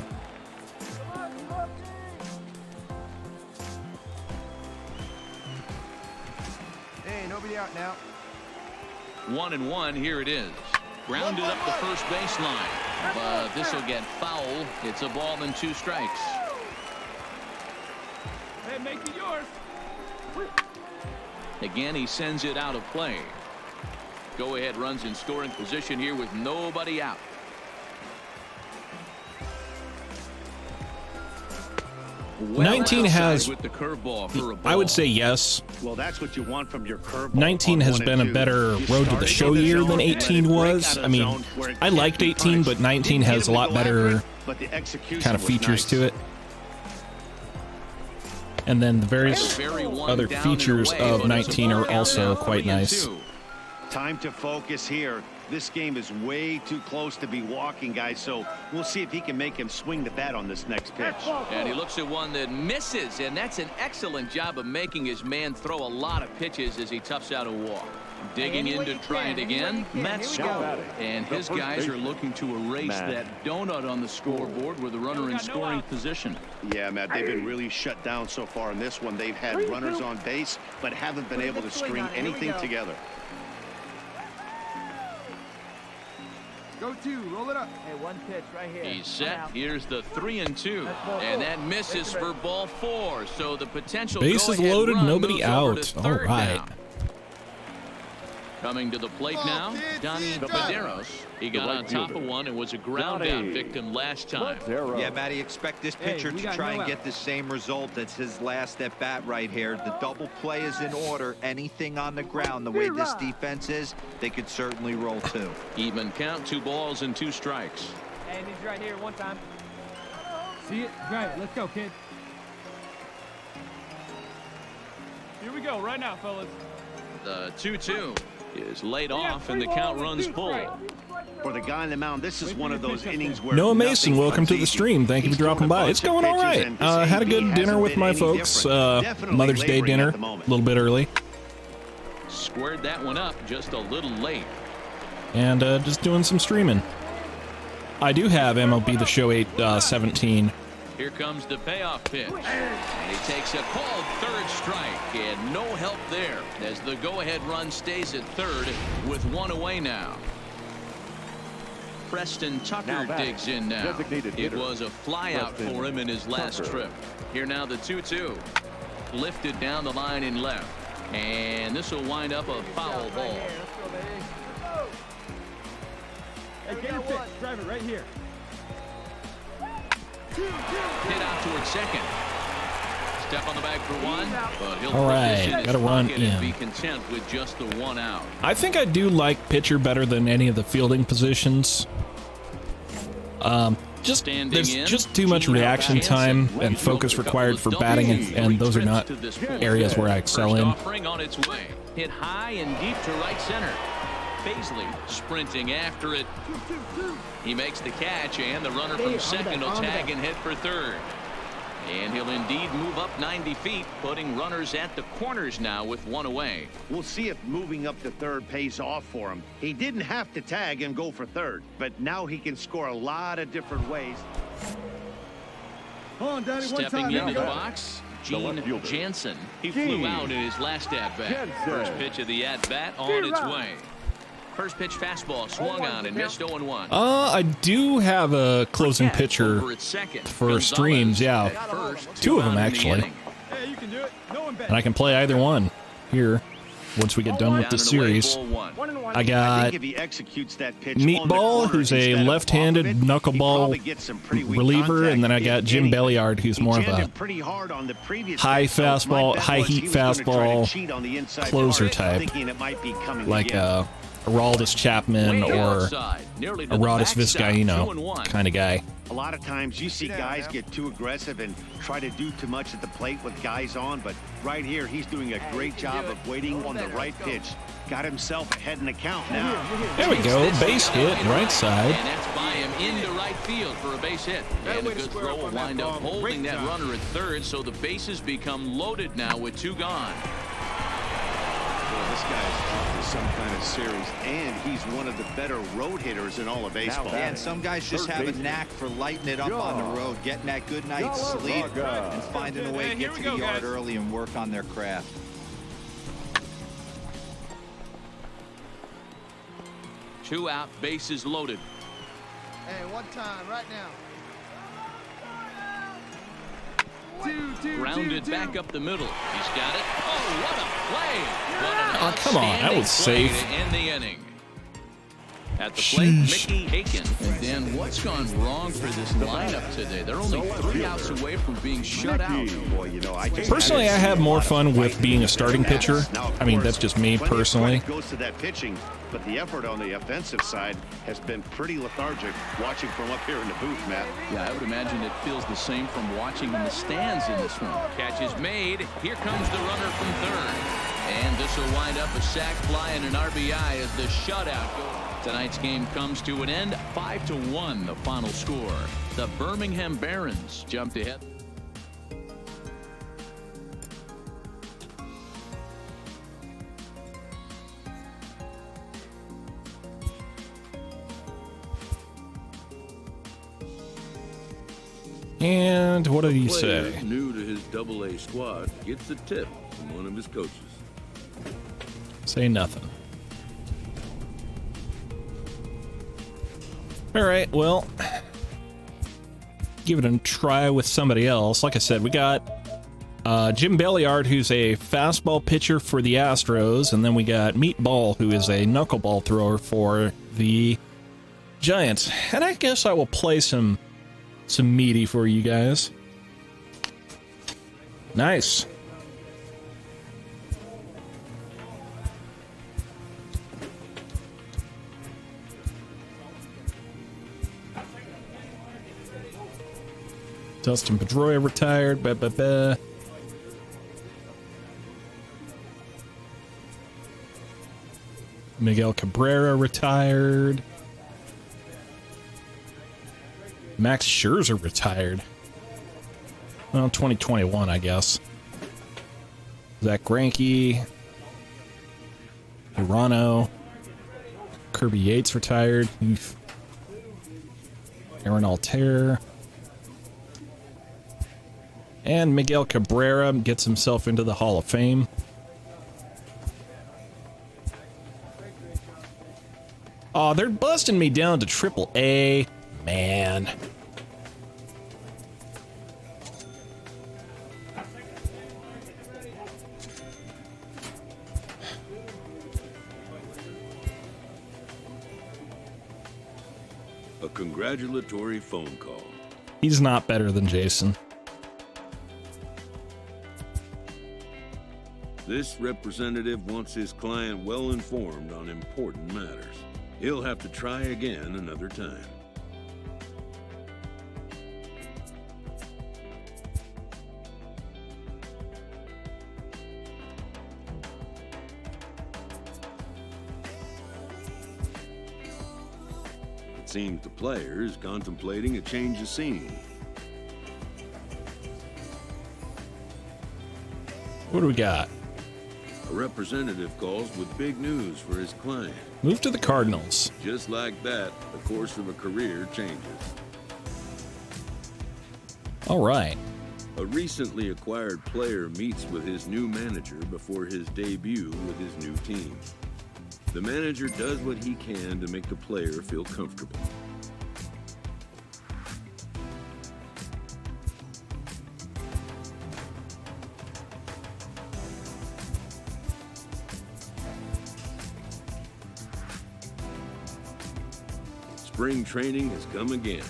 Nobody out now. 1-1, here it is. Grounded up the first baseline, but this will get foul. It's a ball and 2 strikes. Hey, make it yours. Again, he sends it out of play. Go ahead runs in scoring position here with nobody out. Well 19 has, with the curveball for a ball. I would say yes. Well, that's what you want from your curveball. 19 has been a better road to the show year than 18 was. I mean, I liked 18, but 19 has a lot better kind of features to it. And then the various other features of 19 are also quite nice. Time to focus here. This game is way too close to be walking, guys, so we'll see if he can make him swing the bat on this next pitch. And he looks at one that misses, and that's an excellent job of making his man throw a lot of pitches as he toughs out a walk. Digging in to try it again, Matt Scott. And his guys are looking to erase that donut on the scoreboard with a runner in scoring position. Yeah, Matt, they've been really shut down so far in this one. They've had runners on base, but haven't been able to string anything together. Go 2, roll it up. Hey, 1 pitch right here. He's set. Here's the 3-2, and that misses for ball 4. So the potential bases loaded, nobody out. All right. Coming to the plate now, Donnie Medeiros. He got on top of one and was a ground out victim last time. Yeah, Matty, expect this pitcher to try and get the same result as his last at bat right here. The double play is in order. Anything on the ground, the way this defense is, they could certainly roll two. Even count, 2 balls and 2 strikes. Hey, I need you right here one time. See it? Drive it. Let's go, kid. Here we go, right now, fellas. The 2-2 is laid off, and the count runs full. For the guy on the mound, this is one of those innings where Noah Mason, welcome to the stream. Thank you for dropping by. It's going all right. Had a good dinner with my folks. Mother's Day dinner, a little bit early. Squared that one up just a little late. And just doing some streaming. I do have MLB The Show 817. Here comes the payoff pitch. And he takes a called third strike, and no help there as the go-ahead run stays at third with 1 away now. Preston Tucker digs in now. It was a fly out for him in his last trip. Here now the 2-2. Lifted down the line in left. And this will wind up a foul ball. Hey, get your pitch. Drive it right here. Hit out towards second. Step on the bag for one, but he'll all right, got to run in. And be content with just the 1 out. I think I do like pitcher better than any of the fielding positions. There's just too much reaction time and focus required for batting, and those are not areas where I excel in. On its way. Hit high and deep to right center. Paisley sprinting after it. He makes the catch, and the runner from second will tag and head for third. And he'll indeed move up 90 feet, putting runners at the corners now with 1 away. We'll see if moving up to third pays off for him. He didn't have to tag and go for third, but now he can score a lot of different ways. Hold on, Danny, Stepping into the box, Gene Jansen. He flew out in his last at-bat. First pitch of the at-bat on its way. First pitch fastball swung on and missed 0-1. I do have a closing pitcher for streams, yeah. 2 of them, actually. Hey, you can do it. No one bet. And I can play either one here once we get done with the series. I got Meatball, who's a left-handed knuckleball reliever, and then I got Jim Belliard, who's more of a high fastball, high-heat fastball closer type, like Aroldis Chapman or Aroldis Vizcaíno kind of guy. A lot of times you see guys get too aggressive and try to do too much at the plate with guys on, but right here he's doing a great job of waiting on the right pitch. Got himself ahead in the count now. There we go, base hit, right side. And that's by him into right field for a base hit. And a good throw will wind up holding that runner at third, so the bases become loaded now with 2 gone. Well, this guy's off to some kind of series, and he's one of the better road hitters in all of baseball. Yeah, and some guys just have a knack for lighting it up on the road, getting that good night's sleep, and finding a way to get to the yard early and work on their craft. Two out, bases loaded. Hey, one time, right now. Grounded back up the middle. He's got it. Oh, what a play! What an come on, that was safe. To end the inning. At the plate, Mickey Aiken. And Dan, what's gone wrong for this lineup today? They're only 3 outs away from being shut out. Boy, you know, Personally, I have more fun with being a starting pitcher. I mean, that's just me personally. Goes to that pitching, but the effort on the offensive side has been pretty lethargic. Watching from up here in the booth, Matt. Yeah, I would imagine it feels the same from watching in the stands in this one. Catch is made. Here comes the runner from third. And this will wind up a sac fly and an RBI as the shutout goes. Tonight's game comes to an end. 5-1, the final score. The Birmingham Barons jumped ahead. And what did he say? New to his AA squad gets a tip from one of his coaches. Say nothing. All right, well, give it a try with somebody else. Like I said, we got Jim Belliard, who's a fastball pitcher for the Astros, and then we got Meatball, who is a knuckleball thrower for the Giants. And I guess I will play some meaty for you guys. Nice. Dustin Pedroia retired. Miguel Cabrera retired. Max Scherzer retired. Well, 2021, I guess. Zach Greinke. Urano. Kirby Yates retired. Aaron Altair. And Miguel Cabrera gets himself into the Hall of Fame. Oh, they're busting me down to AAA. Man. A congratulatory phone call. He's not better than Jason. This representative wants his client well informed on important matters. He'll have to try again another time. It seems the player is contemplating a change of scene. What do we got? A representative calls with big news for his client. Move to the Cardinals. Just like that, the course of a career changes. All right. A recently acquired player meets with his new manager before his debut with his new team. The manager does what he can to make the player feel comfortable. Spring training has come again,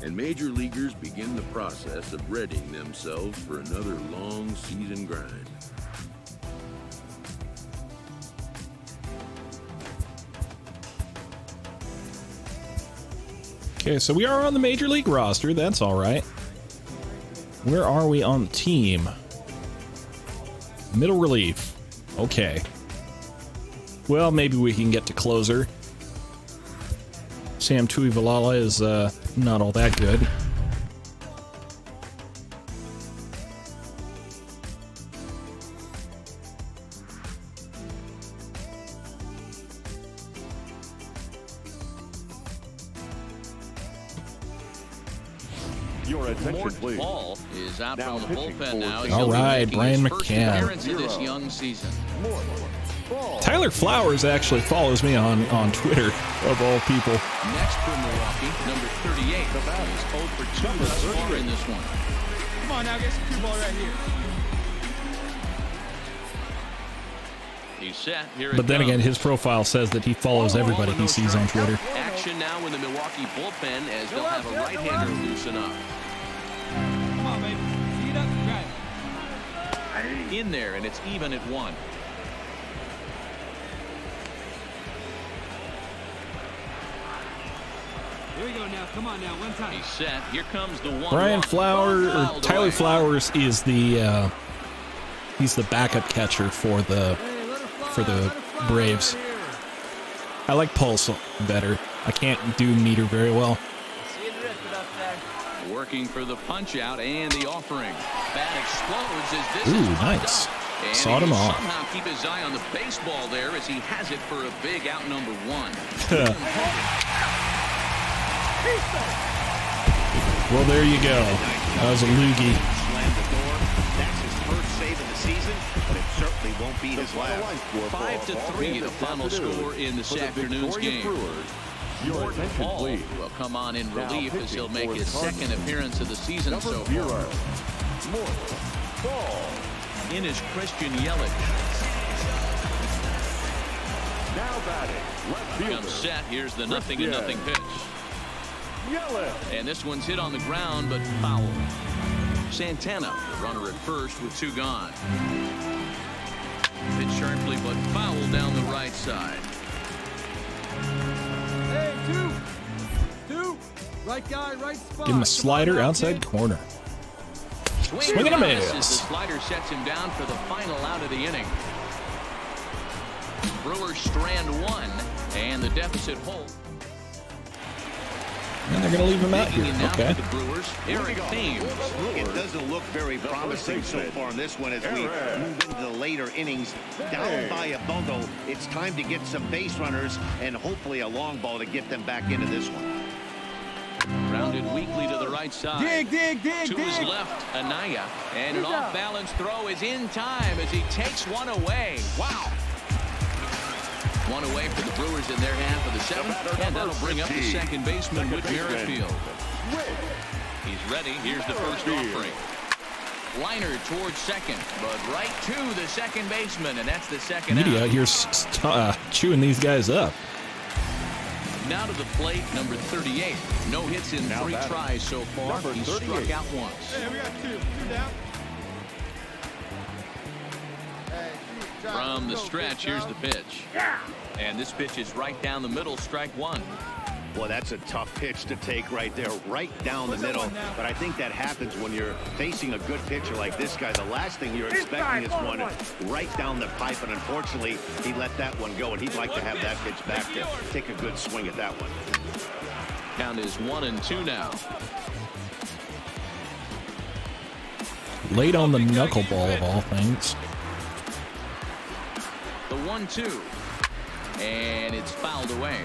and major leaguers begin the process of readying themselves for another long season grind. Okay, so we are on the Major League roster. That's all right. Where are we on the team? Middle relief. Okay. Well, maybe we can get to closer. Sam Tuivalala is not all that good. Your attention, please. Paul is out Now from the pitching bullpen for now. the All right, Brian His first McCann. appearance of this young season. Tyler Flowers actually follows me on Twitter, of all people. Next for Milwaukee, number 38. He's 0 for 2 thus far in this one. Come on now, get some cue ball right here. He's set. Here it But then comes. again, his profile says that he follows everybody he sees on Twitter. Action now in the Milwaukee bullpen as they'll have a right-hander loosen up. Come on, baby. Tee it up and drive. In there, and it's even at 1. Here we go now. Come on now. One time. He's set. Here comes the 1. Brian Flowers, or Tyler Flowers, is the he's the backup catcher for the Braves. I like Pulse better. I can't do Meter very well. Working for the punch out and the offering. Bat explodes as this Ooh, is nice. and Sawed he him will off. somehow keep his eye on the baseball there as he has it for a big out number 1. Well, there you go. That was a loogie. Slammed the door. That's his first save of the season, but it certainly won't be his last. 5-3, the final score in this afternoon's game. Your attention, Paul please. will come on in Now relief as pitching he'll make for his the second Cardinals. appearance of the season Number so 0. far. Ball. In is Christian Yelich. Now batting, left fielder. Comes set. Here's the 0-0 pitch. Yelich. And this one's hit on the ground, but foul. Santana, the runner at first with 2 gone. Pitch sharply, but foul down the right side. Hey, two. Right guy, right spot. Give him a slider outside corner. Swing and a miss. The slider sets him down for the final out of the inning. Brewers strand 1, and the deficit holds. And they're going to leave him out here. Okay. The Brewers, Eric Thames. It doesn't look very promising so far in this one as we move into the later innings. Down by a bundle, it's time to get some base runners and hopefully a long ball to get them back into this one. Rounded weakly to the right side. Dig. To his left, Anaya. And an off-balance throw is in time as he takes one away. Wow. One away for the Brewers in their half of the 7th, and that'll bring up the second baseman, Whit Merrifield. He's ready. Here's the first offering. Liner towards second, but right to the second baseman, and that's the second out. Media out here chewing these guys up. Now to the plate, number 38. No hits in 3 tries so far. He struck out once. Hey, we got 2 down. From the stretch, here's the pitch. And this pitch is right down the middle, strike 1. Well, that's a tough pitch to take right there, right down the middle. But I think that happens when you're facing a good pitcher like this guy. The last thing you're expecting is one right down the pipe, and unfortunately, he let that one go, and he'd like to have that pitch back to take a good swing at that one. Count is 1-2 now. Late on the knuckleball of all things. The 1-2. And it's fouled away.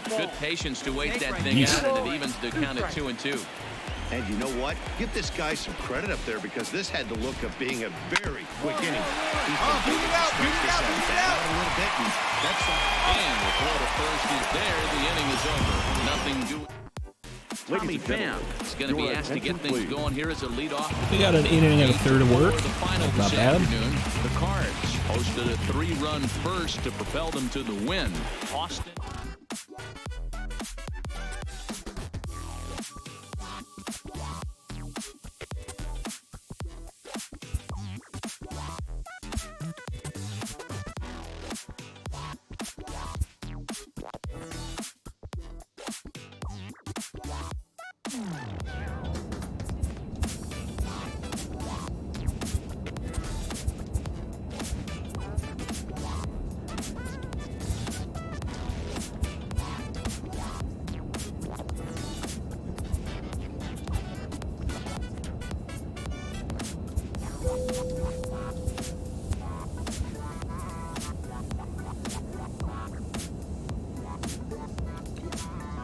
Good patience to wait that thing out, and it evens the count at 2-2. And you know what? Give this guy some credit up there because this had the look of being a very quick inning. He's beat it out. A little bit, and the throw to first is there. The inning is over. Nothing doing. Tommy Pham is going to be asked to get things going here as a leadoff. We got an inning and a third of work. Not bad. The Cards posted a 3-run first to propel them to the win. Austin.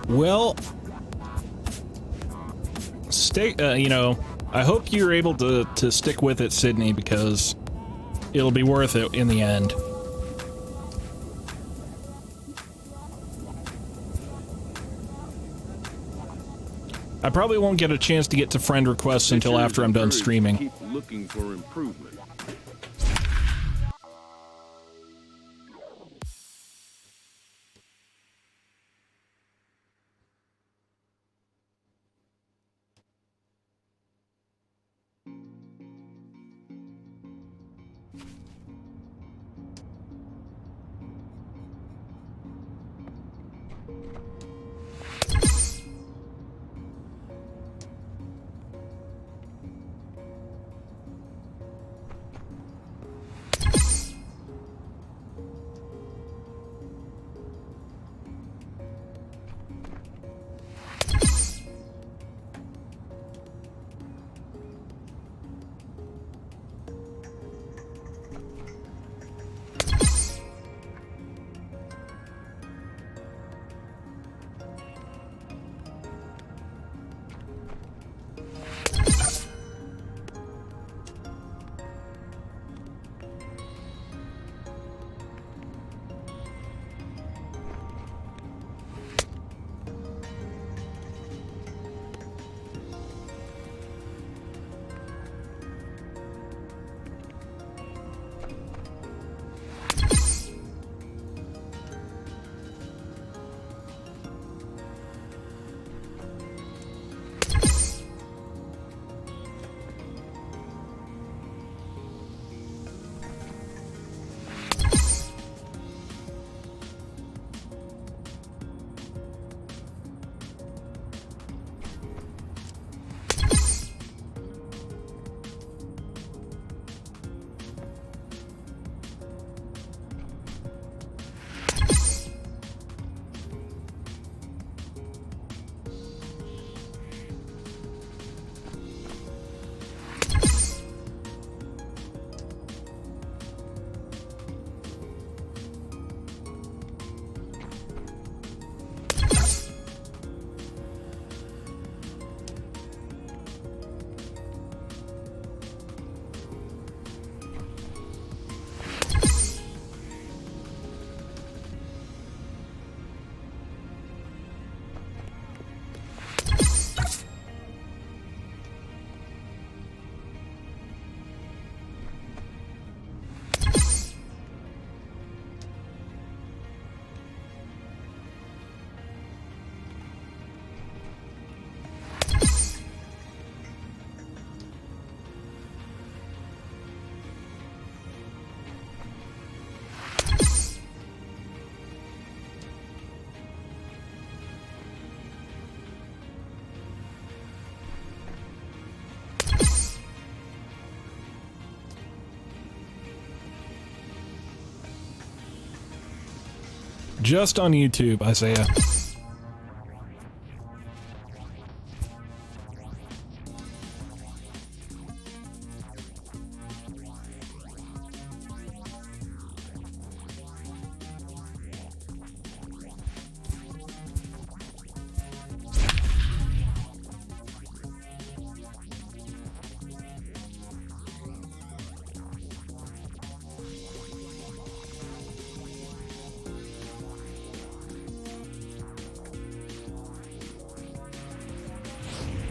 Well, you know, I hope you're able to stick with it, Sydney, because it'll be worth it in the end. I probably won't get a chance to get to friend requests until after I'm done streaming. Keep looking for improvement. Just on YouTube, Isaiah.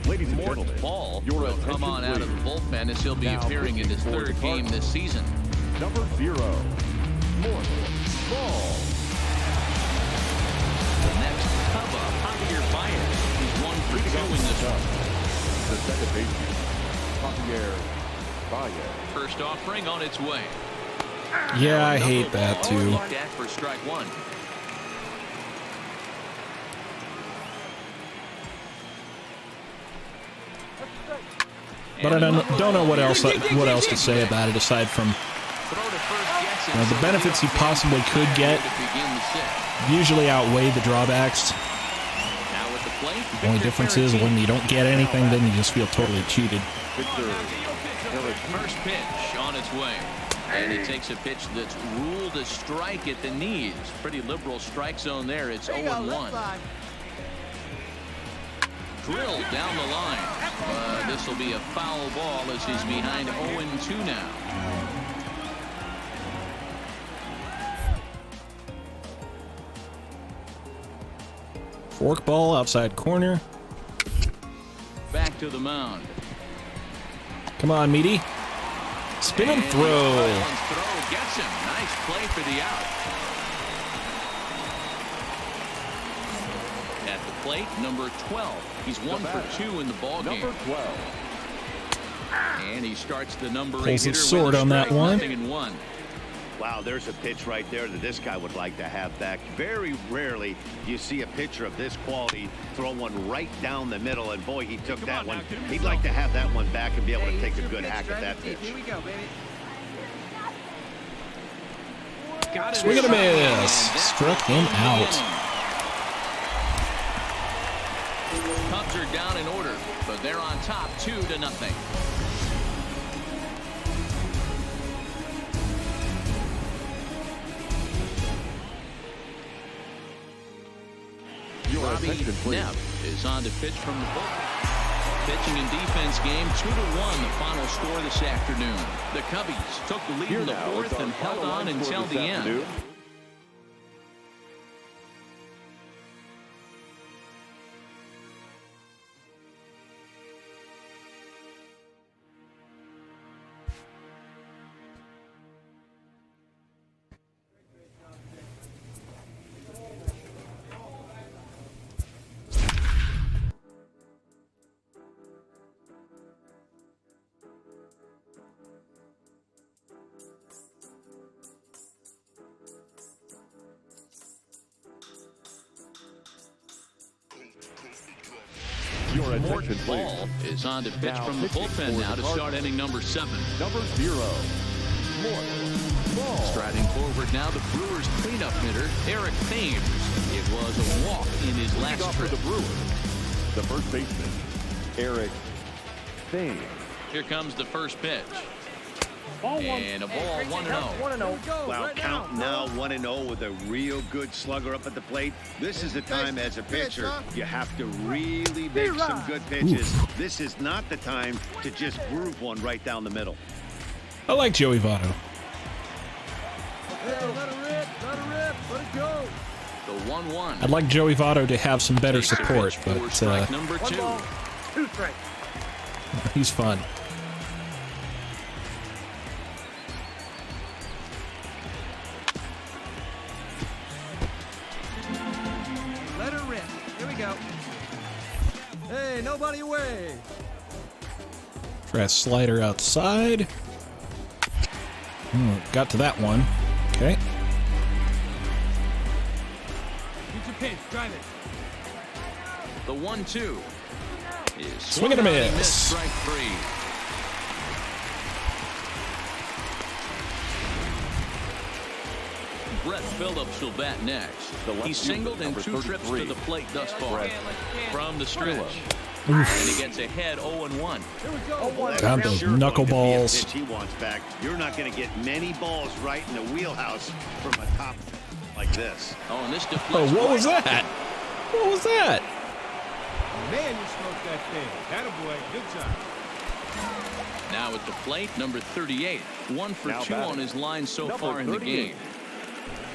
Ladies and gentlemen, Ball your will come on out of the bullpen as he'll be appearing in his third game this season. Number 0, Morton Ball. The next Cubba, Javier Baez. He's 1 for 2 in this one. The second baseman, Javier Baez. First offering on its way. Yeah, I hate that too. Looked at for strike 1. But I don't know what else to say about it aside from the benefits he possibly could get usually outweigh the drawbacks. The only difference is when you don't get anything, then you just feel totally cheated. First pitch on its way. And he takes a pitch that's ruled a strike at the knees. Pretty liberal strike zone there. It's 0-1. Drilled down the line. This will be a foul ball as he's behind 0-2 now. Fork ball outside corner. Back to the mound. Come on, Meaty. Spin and throw. Throw gets him. Nice play for the out. At the plate, number 12. He's 1 for 2 in the ball game. Number 12. And he starts the number 8 Pulls hitter the sword with a on that strike, one. 0-1. Wow, there's a pitch right there that this guy would like to have back. Very rarely do you see a pitcher of this quality throw one right down the middle, and boy, he took that one. He'd like to have that one back and be able to take a good hack at that pitch. Here we go, baby. Swing and a miss. Struck him out. Cubs are down in order, but they're on top 2-0. Robbie Knepp is on to pitch from the bullpen. Pitching and defense game 2-1 the final score this afternoon. The Cubbies took the lead in the fourth and held on until the end. Morton Ball is on to pitch from the bullpen now to start inning number 7. Number 0, Morton Ball. Striding forward now, the Brewers cleanup hitter, Eric Thames. It was a walk in his last Off for trip. the Brewers. The first baseman, Eric Thames. Here comes the first pitch. And a ball 1-0. Wow, count now 1-0 with a real good slugger up at the plate. This is the time as a pitcher you have to really make some good pitches. This is not the time to just groove one right down the middle. I like Joey Votto. Hey, let it rip, let it go. The 1-1. I'd like Joey Votto to have some better support, but strike number 2. 2 strikes. he's fun. Let her rip. Here we go. Hey, nobody away. Try a slider outside. Got to that one. Okay. Get your pitch, drive it. The 1-2 is Swing and a miss. Strike 3. Brett Phillips will bat next. He singled in 2 trips to the plate thus far. From the stretch. And he gets ahead 0-1. God, those knuckleballs. He wants back. You're not going to get many balls right in the wheelhouse from a top like this. Oh, and this deflects. Oh, what was that? What was that? Man, you smoked that thing. Attaboy, good job. Now at the plate, number 38. 1 for 2 on his line so far in the game.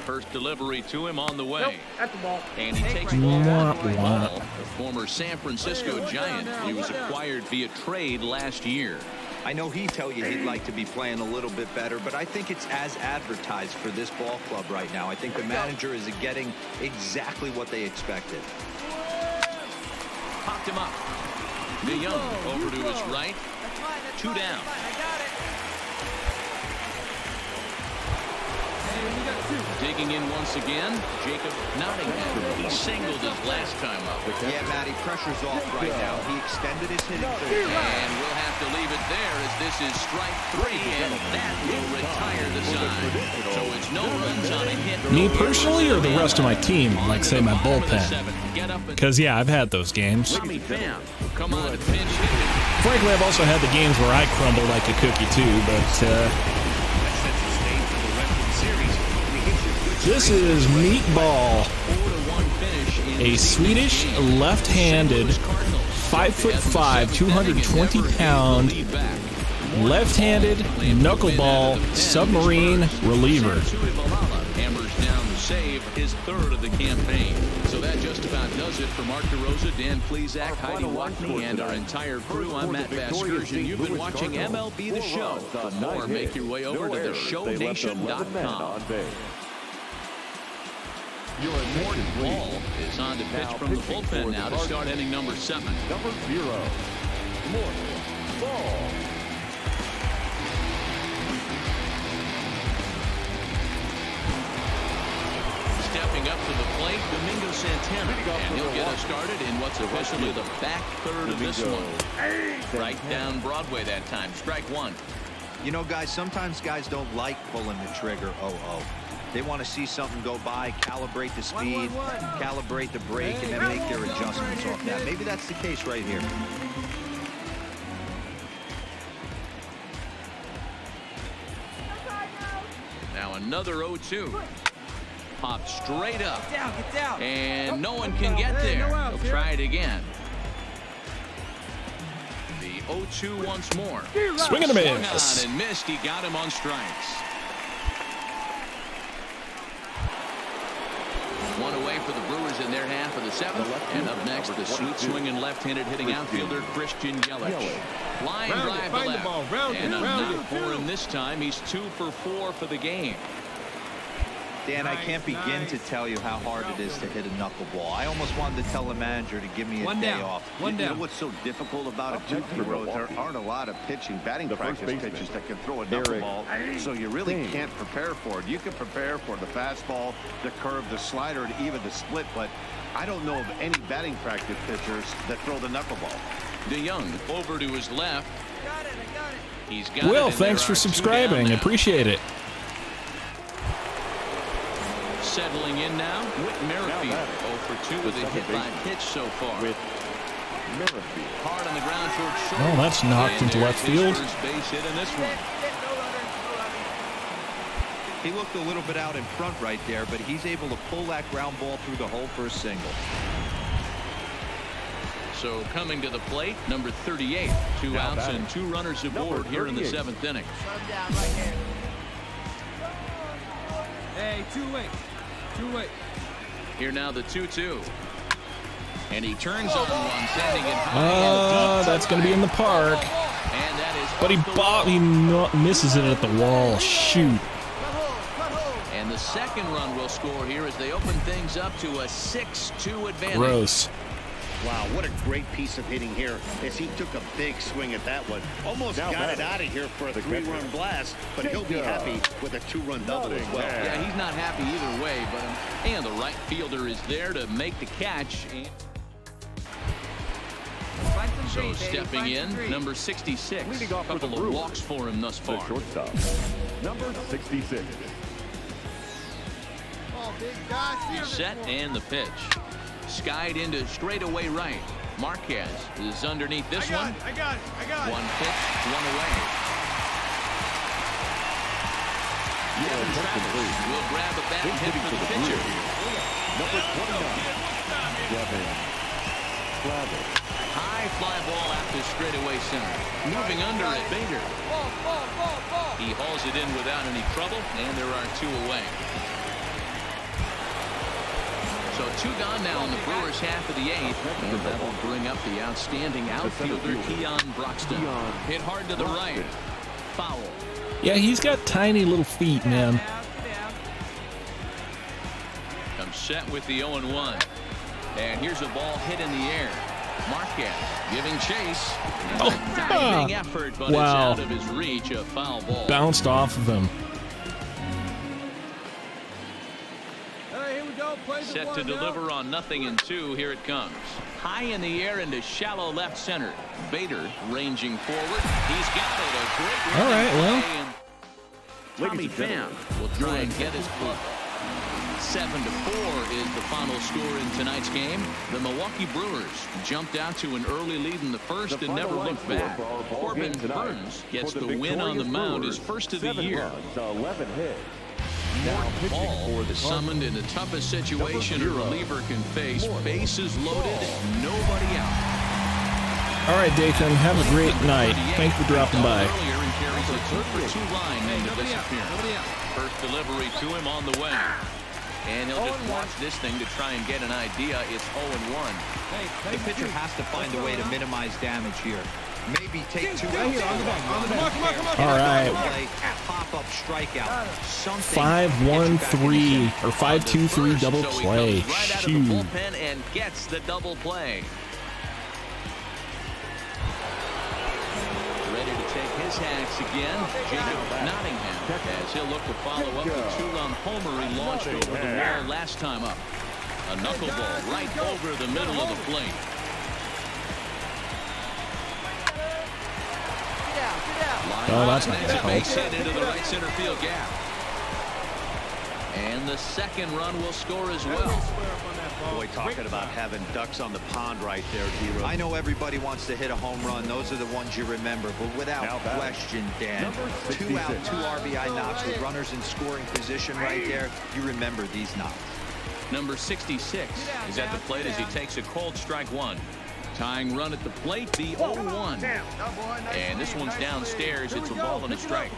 First delivery to him on the way. That's the ball. And he takes ball on the ball. The former San Francisco Giant. He was acquired via trade last year. I know he'd tell you he'd like to be playing a little bit better, but I think it's as advertised for this ball club right now. I think the manager is getting exactly what they expected. Popped him up. DeYoung over to his right. 2 down. Digging in once again, Jacob Nottingham. He singled his last time up. Yeah, Matty, pressure's off right now. He extended his hitting third. And we'll have to leave it there as this is strike 3, and that will retire the side. So it's no runs on a hit. Me personally or the rest of my team, like say my bullpen? Because, yeah, I've had those games. Tommy Pham, come on, pinch hit. Frankly, I've also had the games where I crumble like a cookie too, but this is Meatball, a Swedish left-handed 5'5", 220-pound left-handed knuckleball submarine reliever. Hammers down the save, his 3rd of the campaign. So that just about does it for Mark DeRosa, Dan Plesac, Heidi Watney, and our entire crew. I'm Matt Vasgersian. You've been watching MLB The Show. For more, make your way over to theshownation.com. Morton Ball is on to pitch from the bullpen now to start inning number 7. Number 0, Morton Ball. Stepping up to the plate, Domingo Santana, and he'll get us started in what's officially the back 3rd of this one. Right down Broadway that time. Strike 1. You know, guys, sometimes guys don't like pulling the trigger 0-0. They want to see something go by, calibrate the speed, calibrate the brake, and then make their adjustments off that. Maybe that's the case right here. Now another 0-2. Popped straight up. Get down. And no one can get there. He'll try it again. The 0-2 once more. Swing and a miss. And missed. He got him on strikes. 1 away for the Brewers in their half of the 7th. And up next, the sweet swinging left-handed hitting outfielder Christian Yelich. Line drive to left. And a knock for him this time. He's 2 for 4 for the game. Dan, I can't begin to tell you how hard it is to hit a knuckleball. I almost wanted to tell the manager to give me a day off. You know what's so difficult about it, too, there aren't a lot of batting practice pitches that can throw a knuckleball, so you really can't prepare for it. You can prepare for the fastball, the curve, the slider, and even the split, but I don't know of any batting practice pitchers that throw the knuckleball. DeYoung over to his left. I got it. He's got Will, it, thanks for subscribing. Appreciate it. Settling in now, Whit Merrifield. 0 for 2 with a hit by pitch so far. With Merrifield. Hard on the ground towards short. Oh, that's knocked into left field. Base hit in this one. He looked a little bit out in front right there, but he's able to pull that ground ball through the hole for a single. So coming to the plate, number 38. 2 outs and 2 runners aboard here in the 7th inning. Shut him down right here. Hey, 2-way. Here now the 2-2. And he turns on one, sending it high. That's going to be in the park. And that is But he misses it at the wall. Shoot. And the second run will score here as they open things up to a 6-2 advantage. Gross. Wow, what a great piece of hitting here as he took a big swing at that one. Almost got it out of here for a 3-run blast, but he'll be happy with a 2-run double as well. Yeah, he's not happy either way, but and the right fielder is there to make the catch. So stepping in, number 66. A couple of walks for him thus far. The shortstop, number 66. He's set and the pitch. Skied into straightaway right. Marquez is underneath this one. I got it. One pitch, one away. Devin Travers will grab a bat and hit for the pitcher. Number 29, Devin Travers. High fly ball after straightaway center. Moving under it, Bader. He hauls it in without any trouble, and there are 2 away. So 2 gone now in the Brewers' half of the 8th, and that will bring up the outstanding outfielder Keon Broxton. Hit hard to the right. Foul. Yeah, he's got tiny little feet, man. Comes set with the 0-1. And here's a ball hit in the air. Marquez giving chase. Diving effort, but it's out of his reach. A foul ball. Bounced off of him. Set to deliver on 0-2. Here it comes. High in the air into shallow left center. Bader ranging forward. He's got it. A great all right, well. Tommy Pham will try and get his club. 7-4 is the final score in tonight's game. The Milwaukee Brewers jumped out to an early lead in the first and never looked back. Corbin Burns gets the win on the mound, his first of the year. 11 hits. Morton Ball is summoned in the toughest situation a reliever can face. Bases loaded, nobody out. All right, Dathan, have a great night. Thanks for dropping by. Earlier and carries a 2-for-2 line into disappearance. First delivery to him on the way. And he'll just watch this thing to try and get an idea. It's 0-1. The pitcher has to find a way to minimize damage here. Maybe take 2 outs. All right. Pop-up strikeout. 5-1-3 or 5-2-3 double play. Right out of the bullpen and gets the double play. Ready to take his hacks again. Jacob Nottingham, as he'll look to follow up the 2-run homer he launched over the wall last time up. A knuckleball right over the middle of the plate. Oh, that's not a base hit into the right center field gap. And the second run will score as well. Boy, talking about having ducks on the pond right there, D-Rose. I know everybody wants to hit a home run. Those are the ones you remember. But without question, Dan, 2 out, 2 RBI knocks with runners in scoring position right there. You remember these knocks. Number 66 is at the plate as he takes a cold strike 1. Tying run at the plate, the 0-1. And this one's downstairs. It's a ball and a strike.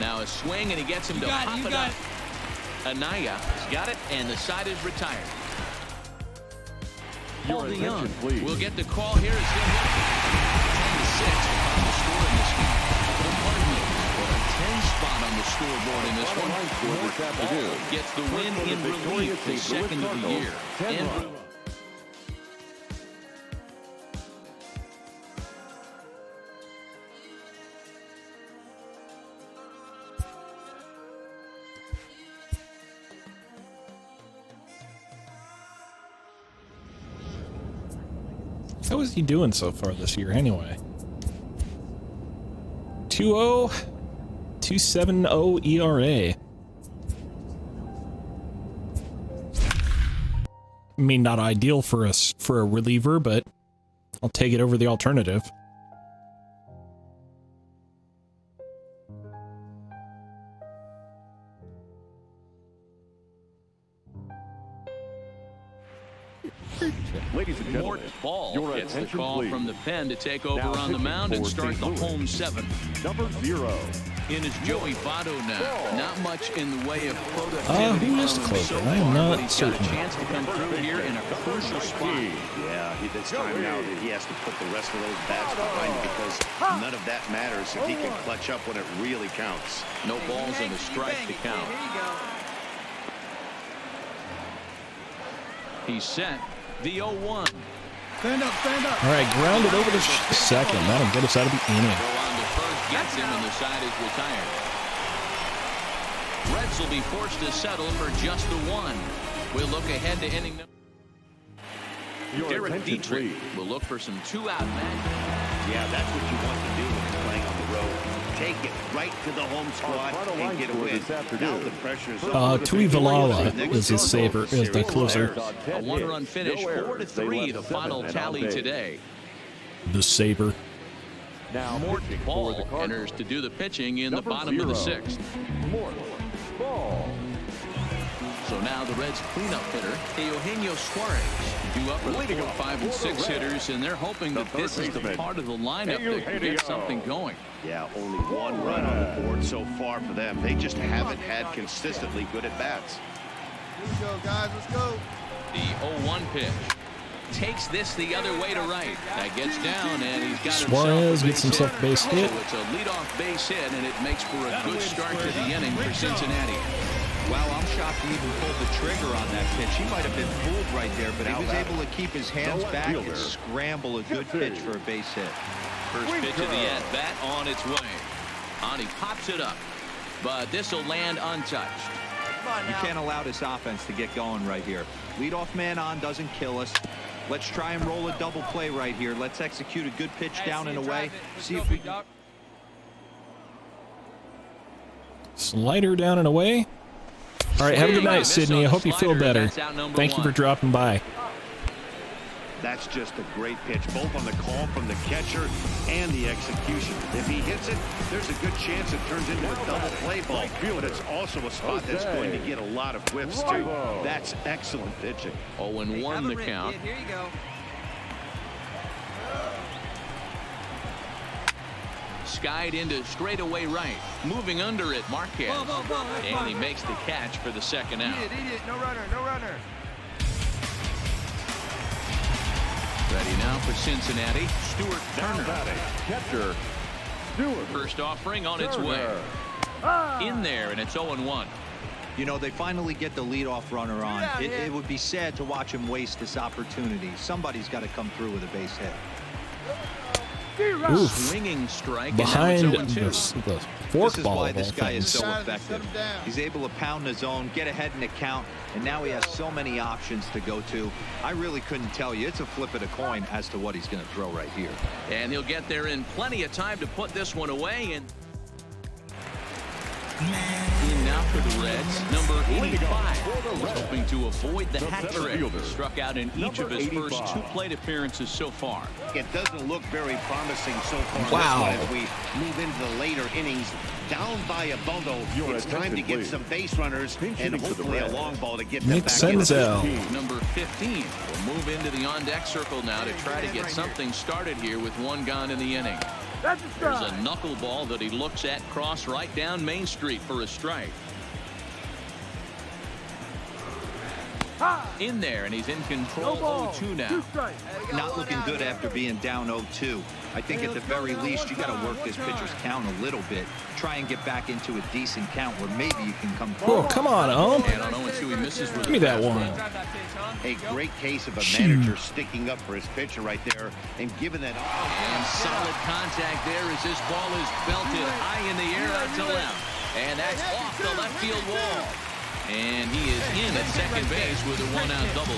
Now a swing, and he gets him to pop it up. Anaya has got it, and the side is retired. Paul DeYoung will get the call here. It's 10-6 to find the score in this game. The Cardinals put a 10 spot on the scoreboard in this one. Ball gets the win in relief, the second of the year. How is he doing so far this year anyway? 2.0, 2.70 ERA. I mean, not ideal for us for a reliever, but I'll take it over the alternative. Ladies and gentlemen, Mort Ball gets the call from the pen to take over on the mound and start the home 7th. Number 0. In is Joey Votto now. Not much in the way of productivity. Who is the closer? I am not He's certain. got a chance to come through here in a crucial spot. Yeah, it's time now that he has to put the rest of those bats behind him because none of that matters if he can clutch up when it really counts. No balls and a strike to count. He's set. The 0-1. Stand up, stand up. All right, grounded over to second. That'll get us out of the inning. Go on to first, gets him, and the side is retired. Reds will be forced to settle for just the 1. We'll look ahead to inning number. Derek Dietrich will look for some 2-out magic. Yeah, that's what you want to do when you're playing on the road. take it right to the home squad and get a win. Now the pressure is Tui Valala is the saver, is the closer. A one-run finish, 4-3, the final tally today. The saber. Now Morton Ball enters to do the pitching in the bottom of the 6th. Morton Ball. So now the Reds' cleanup hitter, Eugenio Suarez, due up for the 4, 5, and 6 hitters, and they're hoping that this is the part of the lineup that can get something going. Yeah, only one run on the board so far for them. They just haven't had consistently good at-bats. Here we go, guys. Let's go. The 0-1 pitch. Takes this the other way to right. That gets down, and he's got Suarez gets himself a base hit. So it's a leadoff base hit, and it makes for a good start to the inning for Cincinnati. Wow, I'm shocked he even pulled the trigger on that pitch. He might have been fooled right there, but he was able to keep his hands back and scramble a good pitch for a base hit. First pitch of the at-bat on its way. And he pops it up, but this will land untouched. You can't allow this offense to get going right here. Leadoff man on doesn't kill us. Let's try and roll a double play right here. Let's execute a good pitch down and away. See if we can. Slider down and away. All right, have a good night, Sydney. I hope you feel better. Thank you for dropping by. That's just a great pitch, both on the call from the catcher and the execution. If he hits it, there's a good chance it turns into a double play ball, but it's also a spot that's going to get a lot of whiffs, too. That's excellent pitching. 0-1 the count. Here you go. Skied into straightaway right. Moving under it, Marquez. And he makes the catch for the second out. No runner, no runner. Ready now for Cincinnati. Stuart Turner. Catcher. Stewart. First offering on its way. In there, and it's 0-1. You know, they finally get the leadoff runner on. It would be sad to watch him waste this opportunity. Somebody's got to come through with a base hit. Oof. Swinging strike Behind and the fork This is ball. why this guy is so Shut effective. him down. He's able to pound the zone, get ahead in the count, and now he has so many options to go to. I really couldn't tell you. It's a flip of the coin as to what he's going to throw right here. And he'll get there in plenty of time to put this one away. And in now for the Reds, number 85. He's hoping to avoid the hat trick. Struck out in each of his first 2 plate appearances so far. It doesn't look very promising so far. Wow. As we move into the later innings, down by a bundle, it's time to get some base runners and hopefully a long ball to get them Nick back in. Senzel. Number 15 will move into the on-deck circle now to try to get something started here with 1 gone in the inning. There's a knuckleball that he looks at cross right down Main Street for a strike. In there, and he's in control. 0-2 now. Not looking good after being down 0-2. I think at the very least, you got to work this pitcher's count a little bit. Try and get back into a decent count where maybe you can come through. Oh, come on, And on 0-2, he misses with Give me that one. A great case of a manager sticking up for his pitcher right there and giving that. And solid contact there as this ball is belted high in the air out to left. And that's off the left field wall. And he is in at second base with a 1-out double.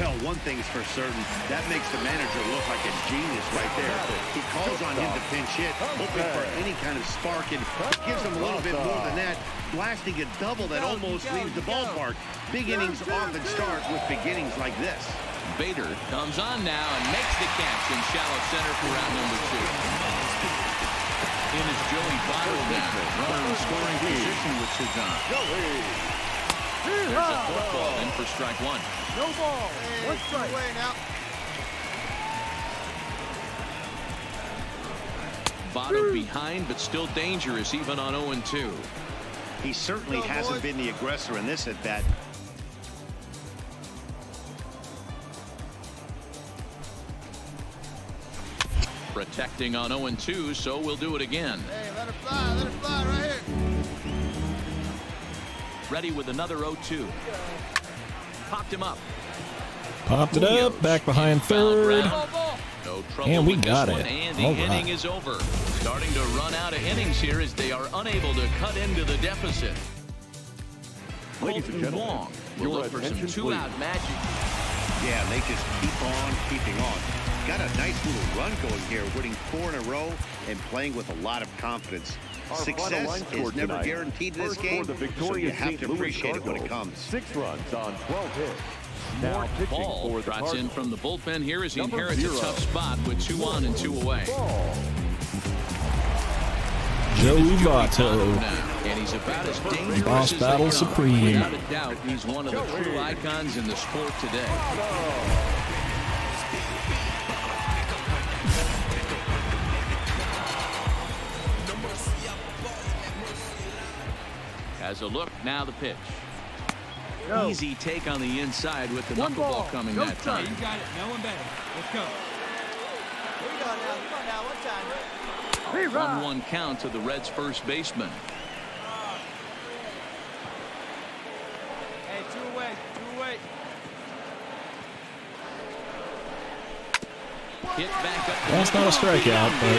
Well, one thing's for certain, that makes the manager look like a genius right there. He calls on him to pinch hit, hoping for any kind of spark, and gives him a little bit more than that, blasting a double that almost leaves the ballpark. Big innings often start with beginnings like this. Bader comes on now and makes the catch in shallow center for round number 2. In is Joey Votto now, runner in scoring position with Cezanne. There's a football in for strike 1. No ball. One strike. Now. Votto behind, but still dangerous even on 0-2. He certainly hasn't been the aggressor in this at-bat. Protecting on 0-2, so we'll do it again. Hey, let it fly right here. Ready with another 0-2. Popped him up. Popped it up, back behind third. No trouble And we with got this it. one, and the All inning right. is over. Starting to run out of innings here as they are unable to cut into the deficit. Ladies and Colton gentlemen, Wong will your look for some attention, two-out please. magic. Yeah, they just keep on keeping on. got a nice little run going here, winning 4 in a row and playing with a lot of confidence. Success is never guaranteed in this game, so you have to appreciate it when it comes. 6 runs on 12 hits. Now Mort Ball trots in from the bullpen here as he inherits a tough spot with 2 on and 2 away. Joey Votto. And he's about as dangerous Boss as battle they come. supreme. Without a doubt, he's one of the true icons in the sport today. Has a look, now the pitch. Easy take on the inside with the knuckleball coming that time. You got it. No one better. Let's go. Here we go now. Come on now. One time. 1-1 count to the Reds' first baseman. Hey, 2 away. 2 away. Hit back up. That's not a strikeout, but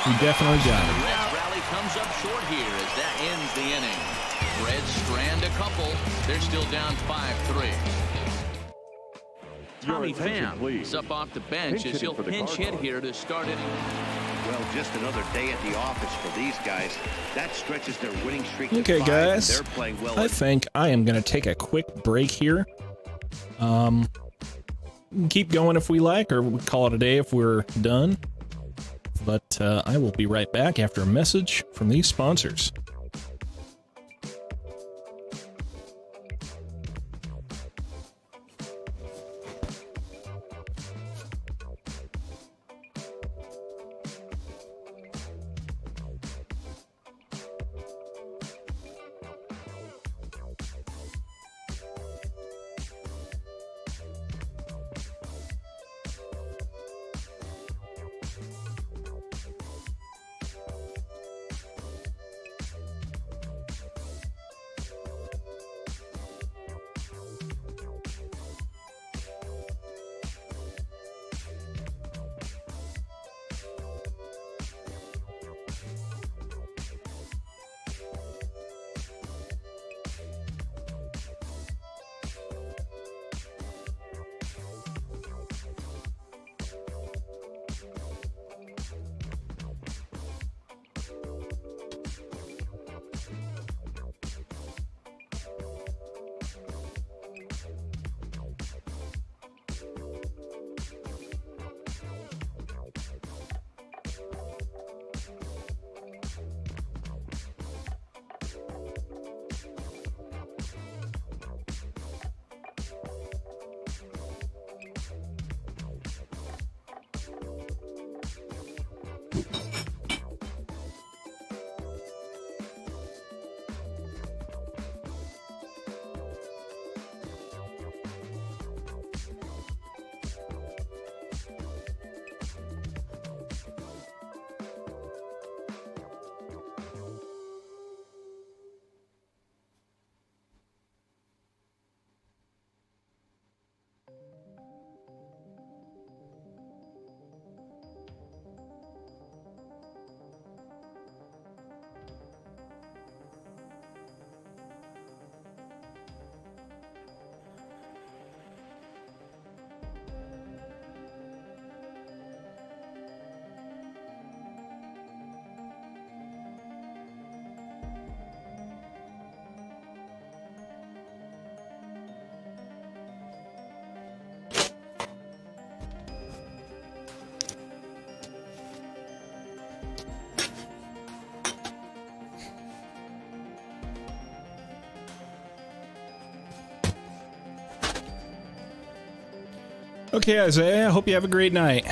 he definitely got The him. Reds rally comes up short here as that ends the inning. Reds strand a couple. They're still down 5-3. Tommy Pham is up off the bench as he'll pinch hit here to start it. Well, just another day at the office for these guys. That stretches their winning streak to Okay, 5, guys. and they're playing well. I think I am going to take a quick break here. Keep going if we like, or we call it a day if we're done. But I will be right back after a message from these sponsors. Okay, Isaiah, I hope you have a great night.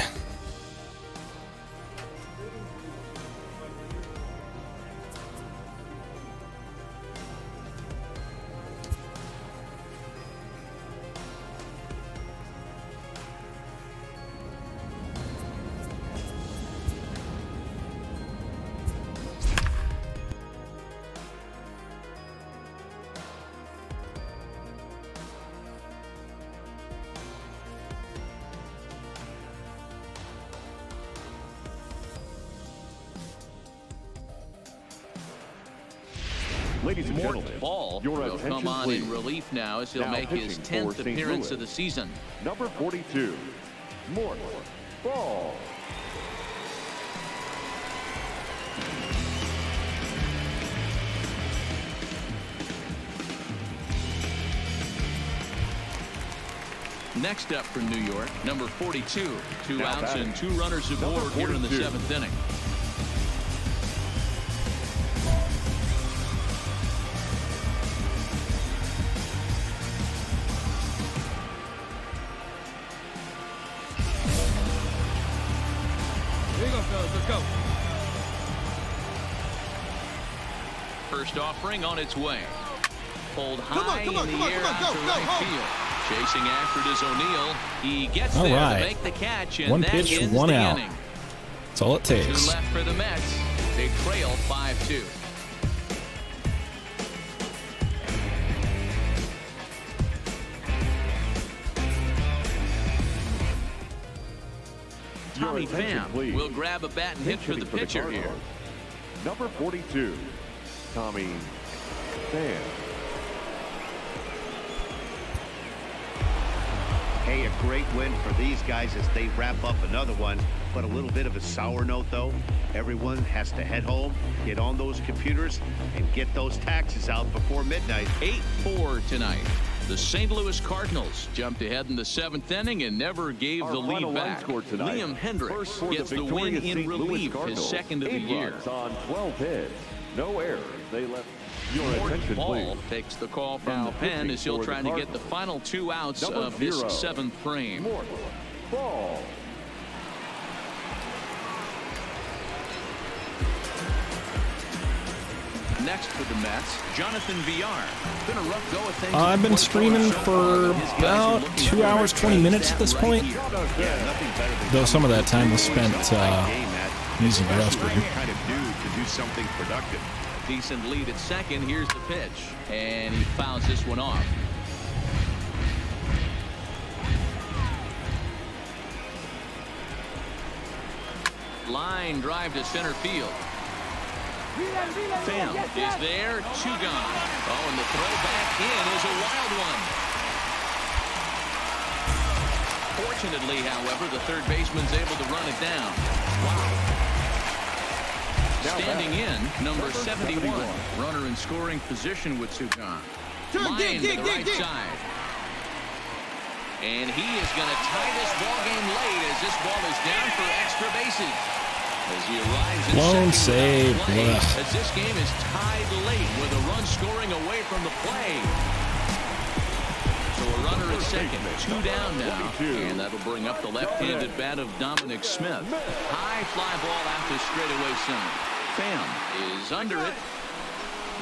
Ladies and Mort gentlemen, Ball your will attention, come on please. in relief now as he'll Now make his pitching for 10th St. appearance Louis, of the season. number 42, Morse. Ball. Next up for New York, number 42. Two Now outs batting. and 2 runners aboard here in the 7th inning. Here you go, fellas. Let's go. First offering on its way. Pulled Come on, high come on, in the come on, air come on, out go, to go, right home. field. Chasing after it is O'Neal. He gets All there right. to make the catch, and One that pitch, ends one the out. inning. That's all it 2 takes. left for the Mets. They trail 5-2. Tommy Pham will grab a bat and hit for the pitcher here. Number 42, Tommy Pham. Hey, a great win for these guys as they wrap up another one. But a little bit of a sour note, though. Everyone has to head home, get on those computers, and get those taxes out before midnight. 8-4 tonight. The St. Louis Cardinals jumped ahead in the 7th inning and never gave Our the lead final line back. score tonight. Liam Hendricks First for gets the win victorious in St. Louis relief, his Cardinals. 2nd of the 8 year. runs on 12 hits. No errors. They left your Morton attention, Ball please. takes the call from Now the pen pitching as he'll for try the to get the Cardinals. final 2 outs Number of this 0. 7th frame. Morse. Ball. Next for the Mets, Jonathan Villar. Been a rough go of things. I've been streaming for about 2 hours, 20 minutes at this point. Yeah, nothing better than Though some of that time was spent game, Matt. using the That's what restroom. you kind of do to do something productive. Decent lead at second. Here's the pitch. And he fouls this one off. Line drive to center field. Pham is there. 2 gone. Oh, and the throw back in is a wild one. Fortunately, however, the third baseman's able to run it down. Wow. Standing in, number 71. Runner in scoring position with 2 gone. Line to the right side. And he is going to tie this ball game late as this ball is down for extra bases. As he arrives in Lone second save. without play, Ugh. as this game is tied late with a run scoring away from the play. So a runner at second, 2 down now, and that'll bring up the left-handed bat of Dominic Smith. High fly ball out to straightaway center. Pham is under it.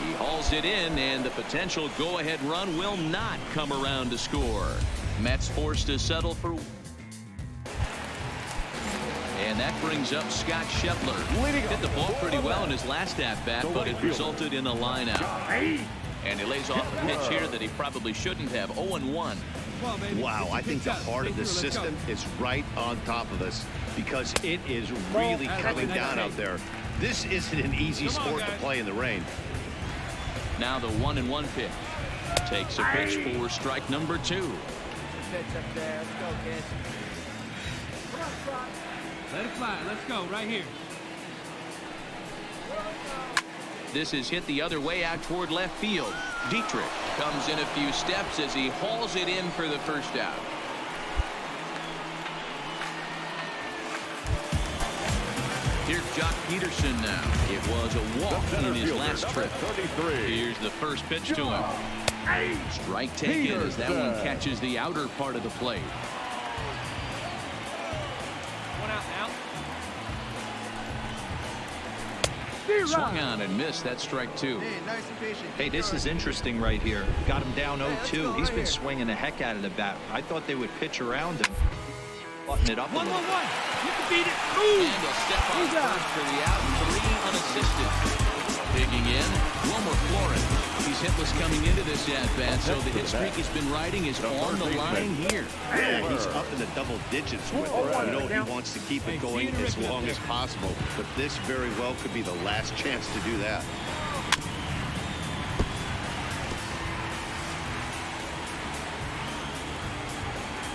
He hauls it in, and the potential go-ahead run will not come around to score. Mets forced to settle for. And that brings up Scott Scheffler. Hit the ball pretty well in his last at-bat, but it resulted in a line out. And he lays off a pitch here that he probably shouldn't have. 0-1. Wow, I think the heart of this system is right on top of us because it is really coming down out there. This isn't an easy sport to play in the rain. Now the 1-1 pitch. Takes a pitch for strike number 2. Pitch up there. Let's go, kid. Let it fly. Let's go right here. This is hit the other way out toward left field. Dietrich comes in a few steps as he hauls it in for the first out. Here's Jock Peterson now. It was a walk in his last trip. Here's the first pitch to him. Strike taken as that one catches the outer part of the plate. Swung on and missed. That strike 2. Hey, nice and patient. Hey, this is interesting right here. Got him down 0-2. He's been swinging the heck out of the bat. I thought they would pitch around him. Button it up a little. 1-1-1. You can beat it. And a step on first for the out, and 3 unassisted. Digging in, Wilmer Florin. He's hitless coming into this at-bat, so the hit streak he's been riding is on the line here. Yeah, he's up in the double digits with it. You know, he wants to keep it going as long as possible, but this very well could be the last chance to do that.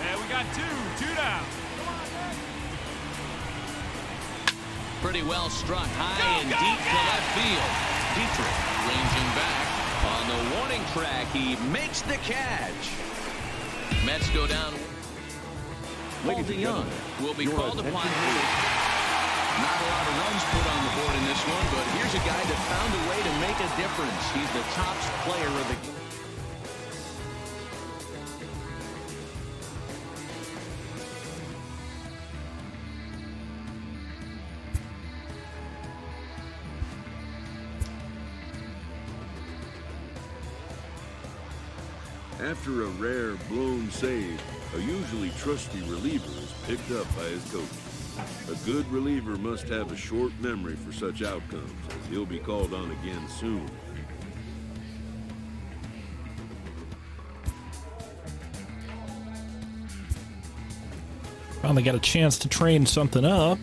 Yeah, we got 2 down. pretty well struck high and deep to left field. Dietrich ranging back on the warning track. He makes the catch. Mets go down. Walter Young will be called upon. Not a lot of runs put on the board in this one, but here's a guy that found a way to make a difference. He's the top player of the game. After a rare blown save, a usually trusty reliever is picked up by his coach. A good reliever must have a short memory for such outcomes, as he'll be called on again soon. Finally got a chance to train something up.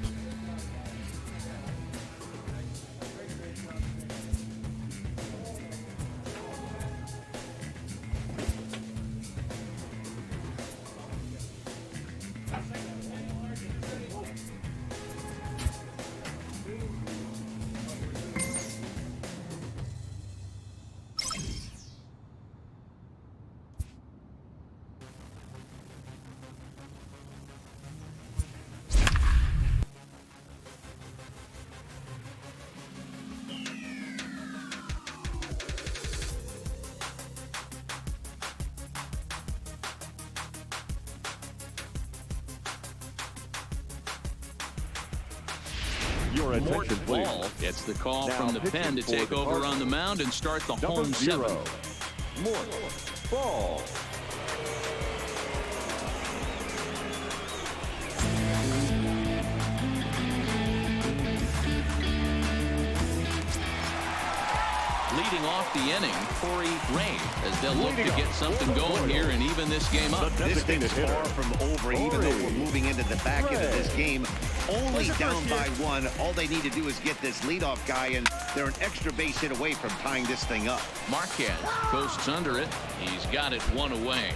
Your attention, please. Ball gets the call Now from the pen to take over on the mound and start the home 7. Mort Ball. Leading off the inning, Corey Ray, as they'll look to get something going here and even this game up. This thing's far from over, even though we're moving into the back end of this game. Only down by 1. All they need to do is get this leadoff guy, and they're an extra base hit away from tying this thing up. Marquez coasts under it. He's got it 1 away.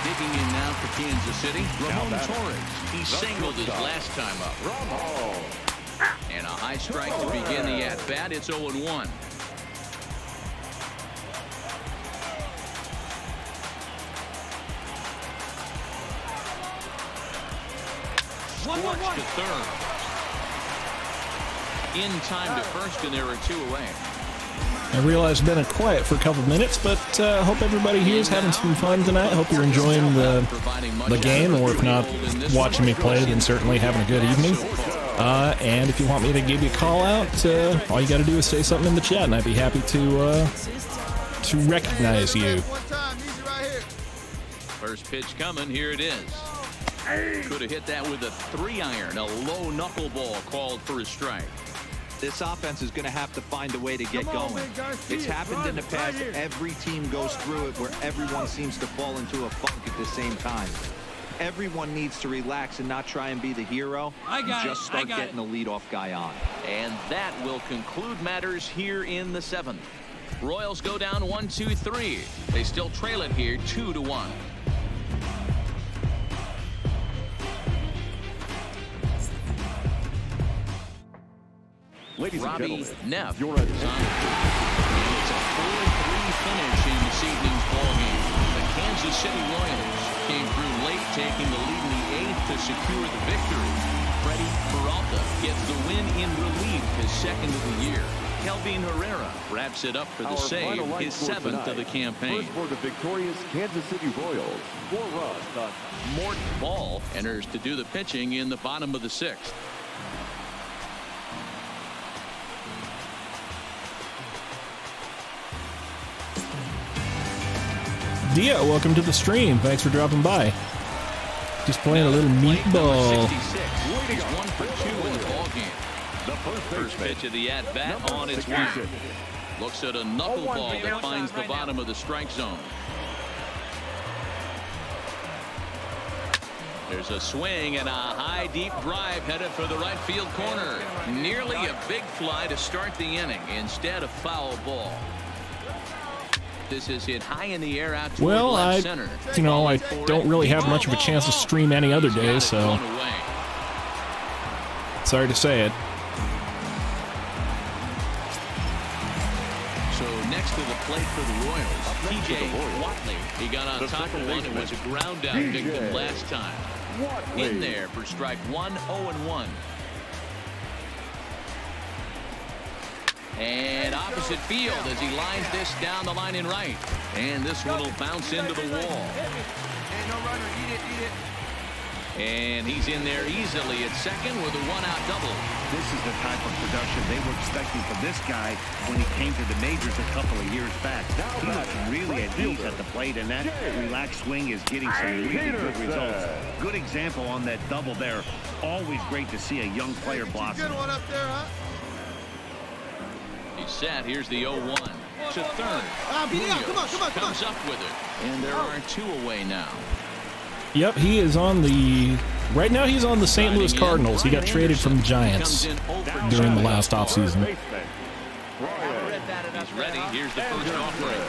Digging in now for Kansas City, Ramon Torres. He singled his last time up. And a high strike to begin the at-bat. It's 0-1. Scorch to third. In time to first, and there are 2 away. I realize I've been quiet for a couple minutes, but hope everybody here is having some fun tonight. Hope you're enjoying the game, or if not, watching me play, then certainly having a good evening. And if you want me to give you a call out, all you got to do is say something in the chat, and I'd be happy to recognize you. First pitch coming. Here it is. Could have hit that with a 3-iron. A low knuckleball called for a strike. This offense is going to have to find a way to get going. It's happened in the past. Every team goes through it where everyone seems to fall into a funk at the same time. Everyone needs to relax and not try and be the hero. Just start getting the leadoff guy on. And that will conclude matters here in the 7th. Royals go down 1-2-3. They still trail it here 2-1. Ladies and Robbie gentlemen, Neff. your It's a 4-3 finish in this evening's ballgame. The Kansas City Royals came through late, taking the lead in the 8th to secure the victory. Freddie Peralta gets the win in relief, his 2nd of the year. Kelvin Herrera wraps it up for the save, his 7th of the campaign. First for the victorious Kansas City Royals, 4 runs on Mort Ball enters to do the pitching in the bottom of the 6th. Dia, welcome to the stream. Thanks for dropping by. Just playing a little meatball. 66. He's 1 for 2 in the ballgame. the First pitch of the at-bat on its way. Looks at a knuckleball that finds the bottom of the strike zone. There's a swing and a high deep drive headed for the right field corner. Nearly a big fly to start the inning. Instead, a foul ball. This is hit high in the air out toward Well, left center. I don't really have much of a chance to stream any other day, so sorry to say it. So next to the plate for the Royals, T.J. Watley. He got on top of one and was a ground out victim last time. In there for strike one, 0-1. And opposite field as he lines this down the line in right. And this one will bounce into the wall. And he's in there easily at second with a one-out double. This is the type of production they were expecting from this guy when he came to the majors a couple of years back. He looks really at ease at the plate, and that relaxed swing is getting some really good results. Good example on that double there. Always great to see a young player blossom. Good one up there, huh? He's set. Here's the 0-1 to third. Comes up with it. And there are two away now. Yep, he is on the... Right now he's on the St. Louis Cardinals. He got traded from the Giants during the last offseason. He's ready. Here's the first offering.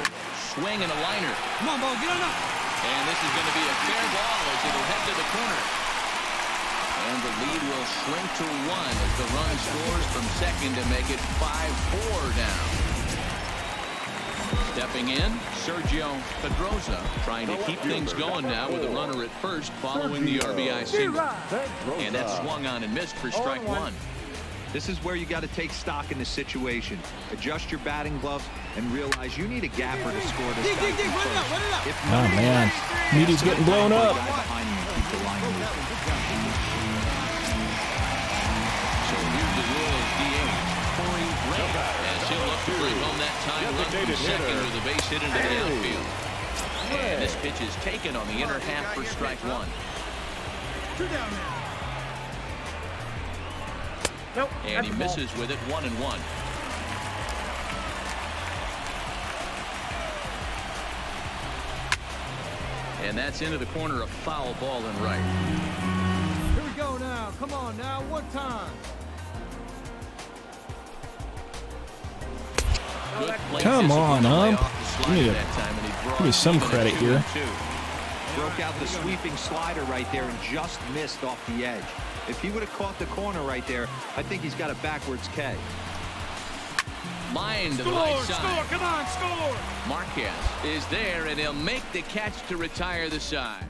Swing and a liner. Come on, ball, get on up. And this is going to be a fair ball as it'll head to the corner. And the lead will shrink to 1 as the run scores from second to make it 5-4 down. Stepping in, Sergio Pedroza trying to keep things going now with a runner at first following the RBI single. And that's swung on and missed for strike one. This is where you got to take stock in the situation. Adjust your batting gloves and realize you need a gapper to score this guy. Oh, man. Meaty's getting blown up. So here's the Royals DH, Corey Ray, as he'll look to bring home that time run from second with a base hit into the outfield. And this pitch is taken on the inner half for strike one. And he misses with it, 1-1. And that's into the corner, a foul ball and right. Here we go now. Come on now, one time. Come on, give me some credit here. Broke out the sweeping slider right there and just missed off the edge. If he would have caught the corner right there, I think he's got a backwards K. Line to the right side. Score, come on, score! Marquez is there, and he'll make the catch to retire the side.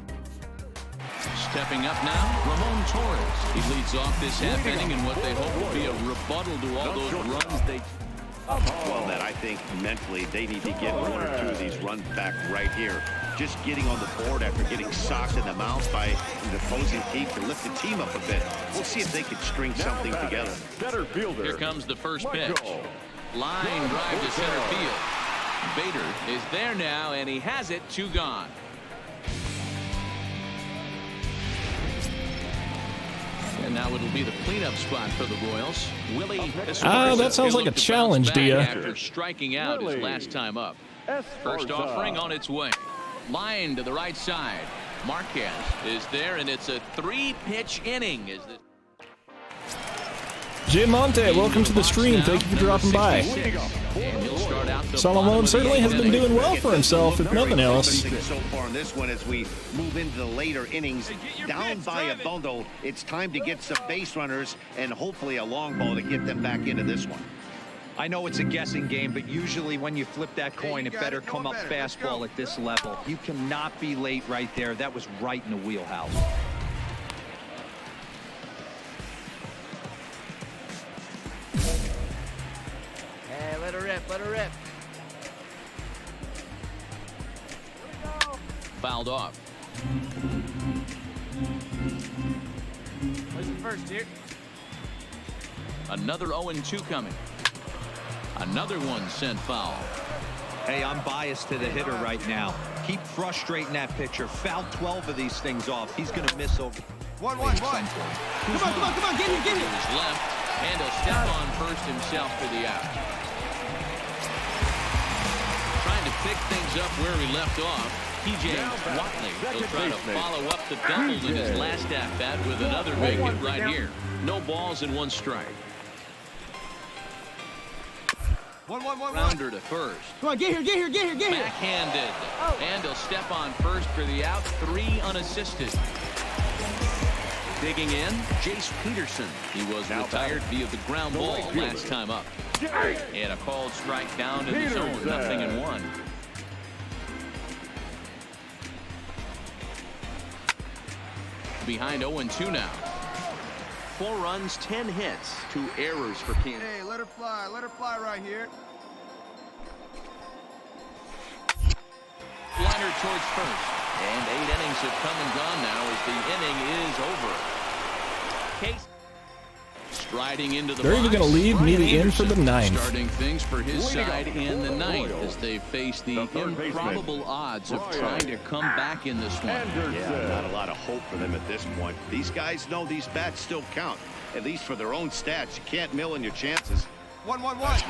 Stepping up now, Ramon Torres. He leads off this half inning in what they hope will be a rebuttal to all those runs they... Well, that I think mentally they need to get one or two of these runs back right here. Just getting on the board after getting socked in the mouth by the opposing team to lift the team up a bit. We'll see if they can string something together. Here comes the first pitch. Line drive to center field. Bader is there now, and he has it, 2 gone. And now it'll be the cleanup spot for the Royals. Willie Escobar. That sounds like a challenge to you. After striking out his last time up. First offering on its way. Line to the right side. Marquez is there, and it's a 3-pitch inning. Jim Monte, welcome to the stream. Thank you for dropping by. Solomon certainly has been doing well for himself, if nothing else. So far in this one, as we move into the later innings, down by a bundle, it's time to get some base runners and hopefully a long ball to get them back into this one. I know it's a guessing game, but usually when you flip that coin, it better come up fastball at this level. You cannot be late right there. That was right in the wheelhouse. Hey, let her rip, let her rip. Fouled off. Listen first, here. Another 0-2 coming. Another one sent foul. Hey, I'm biased to the hitter right now. Keep frustrating that pitcher. Foul 12 of these things off. He's going to miss over. One. Come on, get him. His left, and he'll step on first himself for the out. Trying to pick things up where he left off. T.J. Watley will try to follow up the double in his last at-bat with another big hit right here. No balls and 1 strike. Rounder to first. Come on, get here. Backhanded. And he'll step on first for the out. 3 unassisted. Digging in, Jace Peterson. He was retired via the ground ball last time up. And a called strike down in the zone. 0-1. Behind 0-2 now. 4 runs, 10 hits, 2 errors for Kansas. Hey, let her fly right here. Liner towards first. And 8 innings have come and gone now as the inning is over. Case striding into the They're even going to leave me in for the 9th. Starting things for his side in the 9th as they face the improbable odds of trying to come back in this one. Yeah, not a lot of hope for them at this point. These guys know these bats still count, at least for their own stats. You can't mill in your chances. 1-1-1.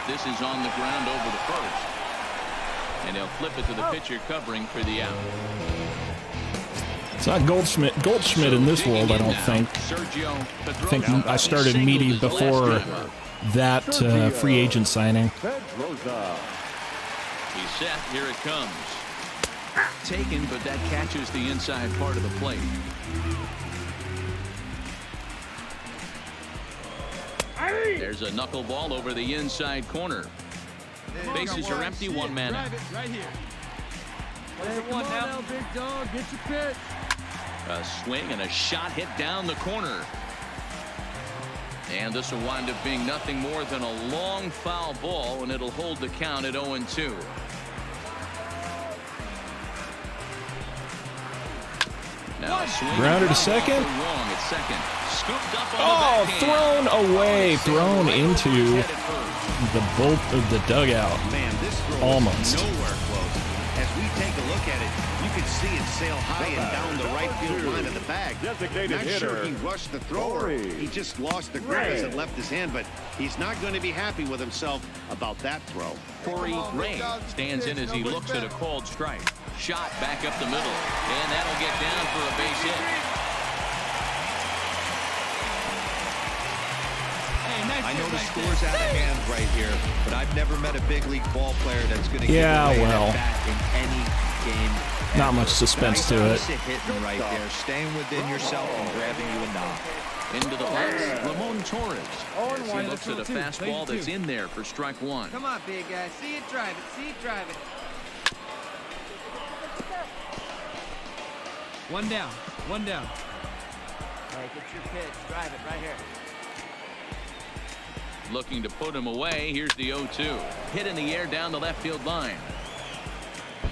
This is on the ground over the first. And they'll flip it to the pitcher covering for the out. It's not Goldschmidt in this world, I don't think. I think I started Meaty before that free agent signing. He's set. Here it comes. Taken, but that catches the inside part of the plate. There's a knuckleball over the inside corner. Bases are empty, 1 man out. Right here. Hey, come on now, big dog. Get your pitch. A swing and a shot hit down the corner. And this will wind up being nothing more than a long foul ball, and it'll hold the count at 0-2. Now Grounder to second. Wrong at second. Scooped up Oh, on the thrown away, thrown into the bolt of the dugout. Man, this throw Almost. is nowhere close. As we take a look at it, you can see it sail high and down the right field line of the bag. Not sure he rushed the thrower. He just lost the grip as it left his hand, but he's not going to be happy with himself about that throw. Corey Ray stands in as he looks at a called strike. Shot back up the middle, and that'll get down for a base hit. I know the score's out of hand right here, but I've never met a big league ball player that's going to give away that bat in any game. Not much suspense to it. Hitting right there, staying within yourself and grabbing you a knock. Into the box, Ramon Torres. As he looks at a fastball that's in there for strike 1. Come on, big guy. See it, drive it. See it, drive it. 1 down. 1 down. Hey, get your pitch. Drive it right here. Looking to put him away. Here's the 0-2. Hit in the air down the left field line.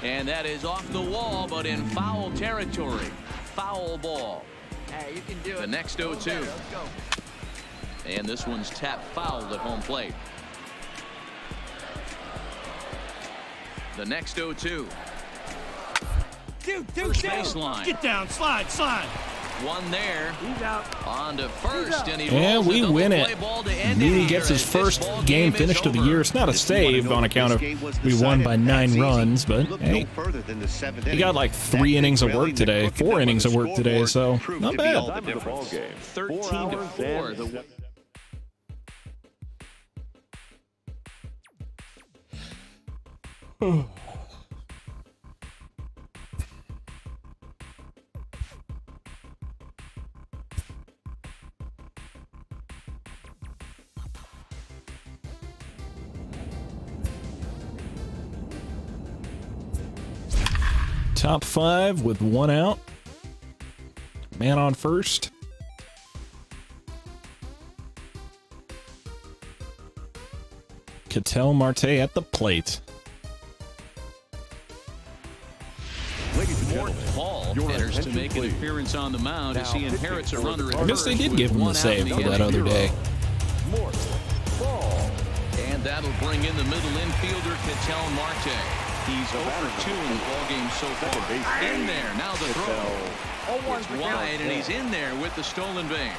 And that is off the wall, but in foul territory. Foul ball. Hey, you can do it. The next 0-2. Let's go. And this one's tapped fouled at home plate. The next 0-2. First baseline. Get down, slide. One there. He's out. On to first, and he And rolls we a double win play it. ball to end Meaty it gets here his as this first ball game is finished of the over. year. It's not a save on account of we won by 9 runs, but hey, he got like 3 innings of work today, 4 innings of work today, so not bad. 13-4. Top 5 with 1 out. Man on first. Ketel Marte at the plate. Paul enters to make an appearance on the mound as he inherits a runner at I guess they first did give with him the 1 out save in for the that inning. other day. And that'll bring in the middle infielder, Ketel Marte. He's 0 for 2 in the ballgame so far. In there, now the throw. It's wide, and he's in there with the stolen base.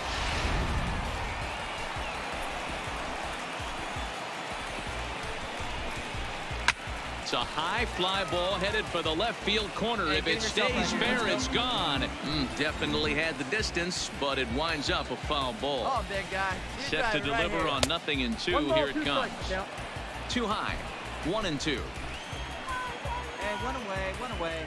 It's a high fly ball headed for the left field corner. If it stays fair, it's gone. Definitely had the distance, but it winds up a foul ball. Oh, big guy. Set to deliver on 0-2. Here it comes. too high. 1-2. Hey, one away, one away.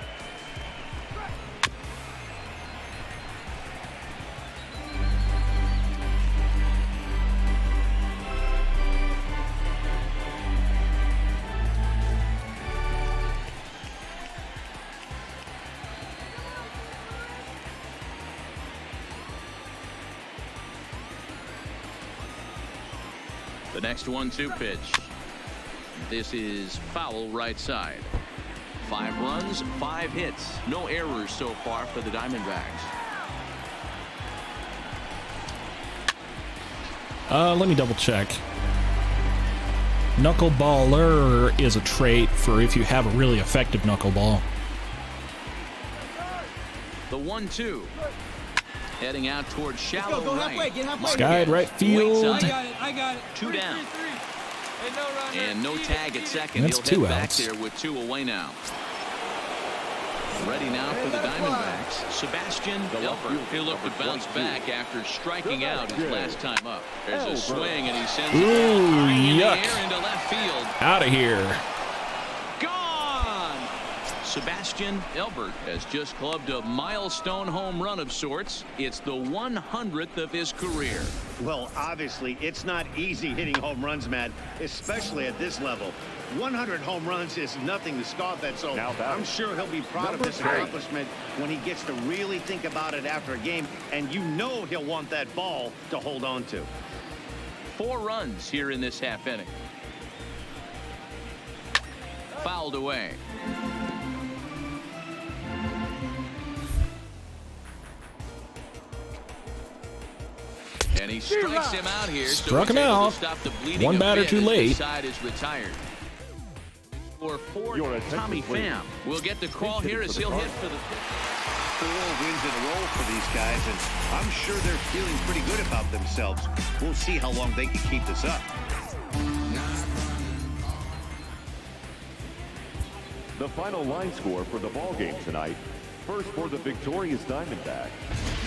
The next 1-2 pitch. This is foul right side. 5 runs, 5 hits. No errors so far for the Diamondbacks. Let me double check. Knuckleballer is a trait for if you have a really effective knuckleball. The 1-2. Heading out towards shallow go right. halfway, get halfway. Skied right field. I got it. 2 down. Hey, no runner. And no tag at second. That's He'll 2 head back outs. there with 2 away now. Ready now for the Diamondbacks. Sebastian Delper. He'll look to bounce back after striking out his last time up. There's a swing and he sends it high in the air into left field. Out of here. Gone! Sebastian Elbert has just clubbed a milestone home run of sorts. It's the 100th of his career. Well, obviously, it's not easy hitting home runs, Matt, especially at this level. 100 home runs is nothing to scoff at, so I'm sure he'll be proud of this accomplishment when he gets to really think about it after a game, and you know he'll want that ball to hold on to. 4 runs here in this half inning. Fouled away. And he strikes him out here. Struck so him out. Stop the bleeding. One batter too late. This side is retired. For Tommy Pham will get the call here as he'll hit for the 4 wins in a row for these guys, and I'm sure they're feeling pretty good about themselves. We'll see how long they can keep this up. The final line score for the ball game tonight. First for the victorious Diamondbacks.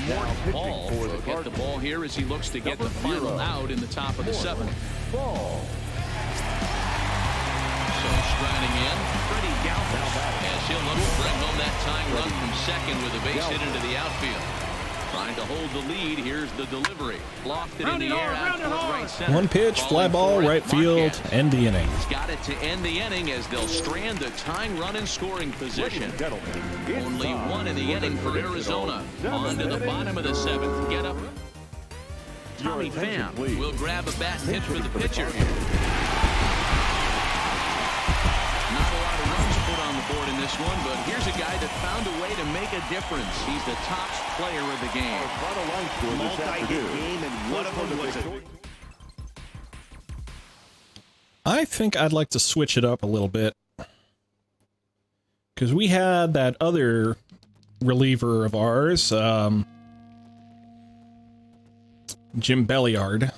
Now pitching Ball for will the get the Cardinals. ball here as he looks to get the Number final 0. out in the top of the 7th. Ball. So striding in, Freddie Galvis, as he'll look to bring home that tying run from second with a base hit into the outfield. Trying to hold the lead. Here's the delivery. Lofted in the air out towards right center. One pitch, fly ball, right field, end the inning. He's got it to end the inning as they'll strand the tying run in scoring position. Only 1 in the inning for Arizona. On to the bottom of the 7th. Get up. Tommy Pham will grab a bat and hit for the pitcher here. Not a lot of runs put on the board in this one, but here's a guy that found a way to make a difference. He's the top player of the game. Multi-hit game, and one of them was a... I think I'd like to switch it up a little bit. Because we had that other reliever of ours, Jim Belliard.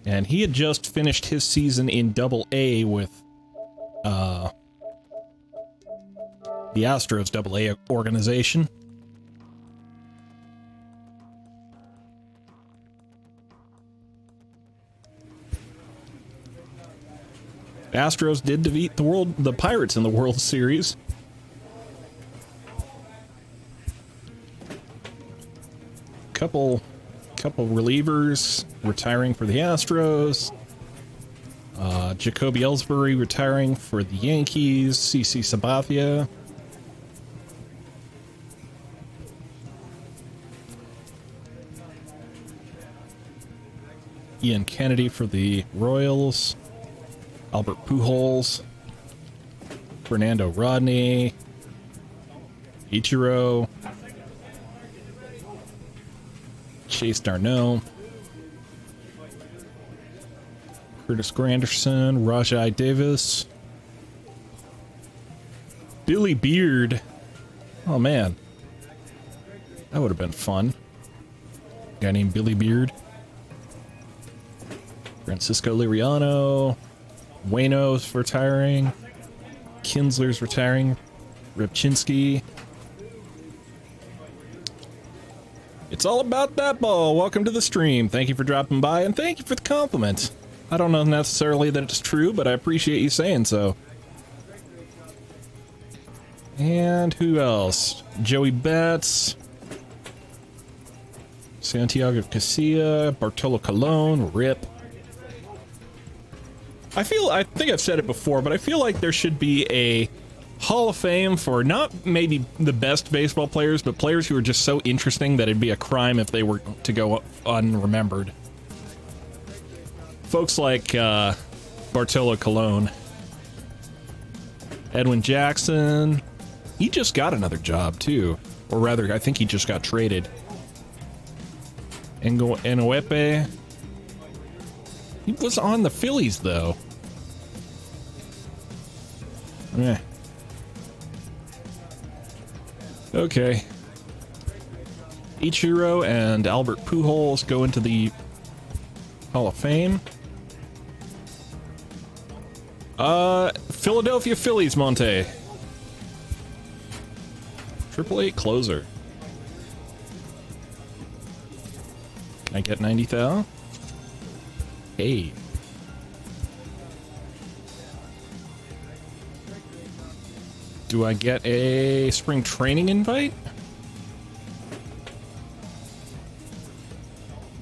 And he had just finished his season in Double-A with the Astros Double-A organization. Astros did defeat the Pirates in the World Series. Couple relievers retiring for the Astros. Jacoby Ellsbury retiring for the Yankees. CC Sabathia. Ian Kennedy for the Royals. Albert Pujols. Fernando Rodney. Ichiro. Chase Darno. Curtis Granderson. Rajai Davis. Billy Beard. Oh man. That would have been fun. A guy named Billy Beard. Francisco Liriano. Wayno's retiring. Kinsler's retiring. Rybczynski. It's all about that ball. Welcome to the stream. Thank you for dropping by, and thank you for the compliment. I don't know necessarily that it's true, but I appreciate you saying so. And who else? Joey Betts, Santiago Casilla, Bartolo Colon, Rip. I think I've said it before, but I feel like there should be a Hall of Fame for not maybe the best baseball players, but players who are just so interesting that it'd be a crime if they were to go unremembered. Folks like Bartolo Colon, Edwin Jackson. He just got another job too, or rather, I think he just got traded. Enoepe. He was on the Phillies though. Eh. Okay. Ichiro and Albert Pujols go into the Hall of Fame. Philadelphia Phillies, Monte. AAA closer. Can I get 90,000? Hey. Do I get a spring training invite?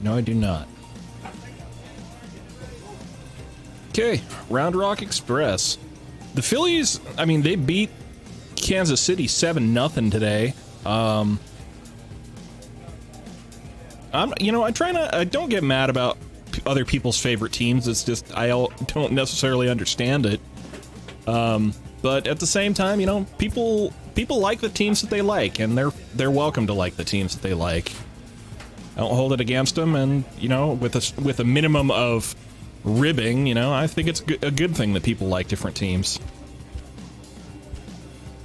No, I do not. Okay, Round Rock Express. The Phillies, I mean, they beat Kansas City 7-0 today. I don't get mad about other people's favorite teams. It's just I don't necessarily understand it. But at the same time, people like the teams that they like, and they're welcome to like the teams that they like. I don't hold it against them, and with a minimum of ribbing, I think it's a good thing that people like different teams.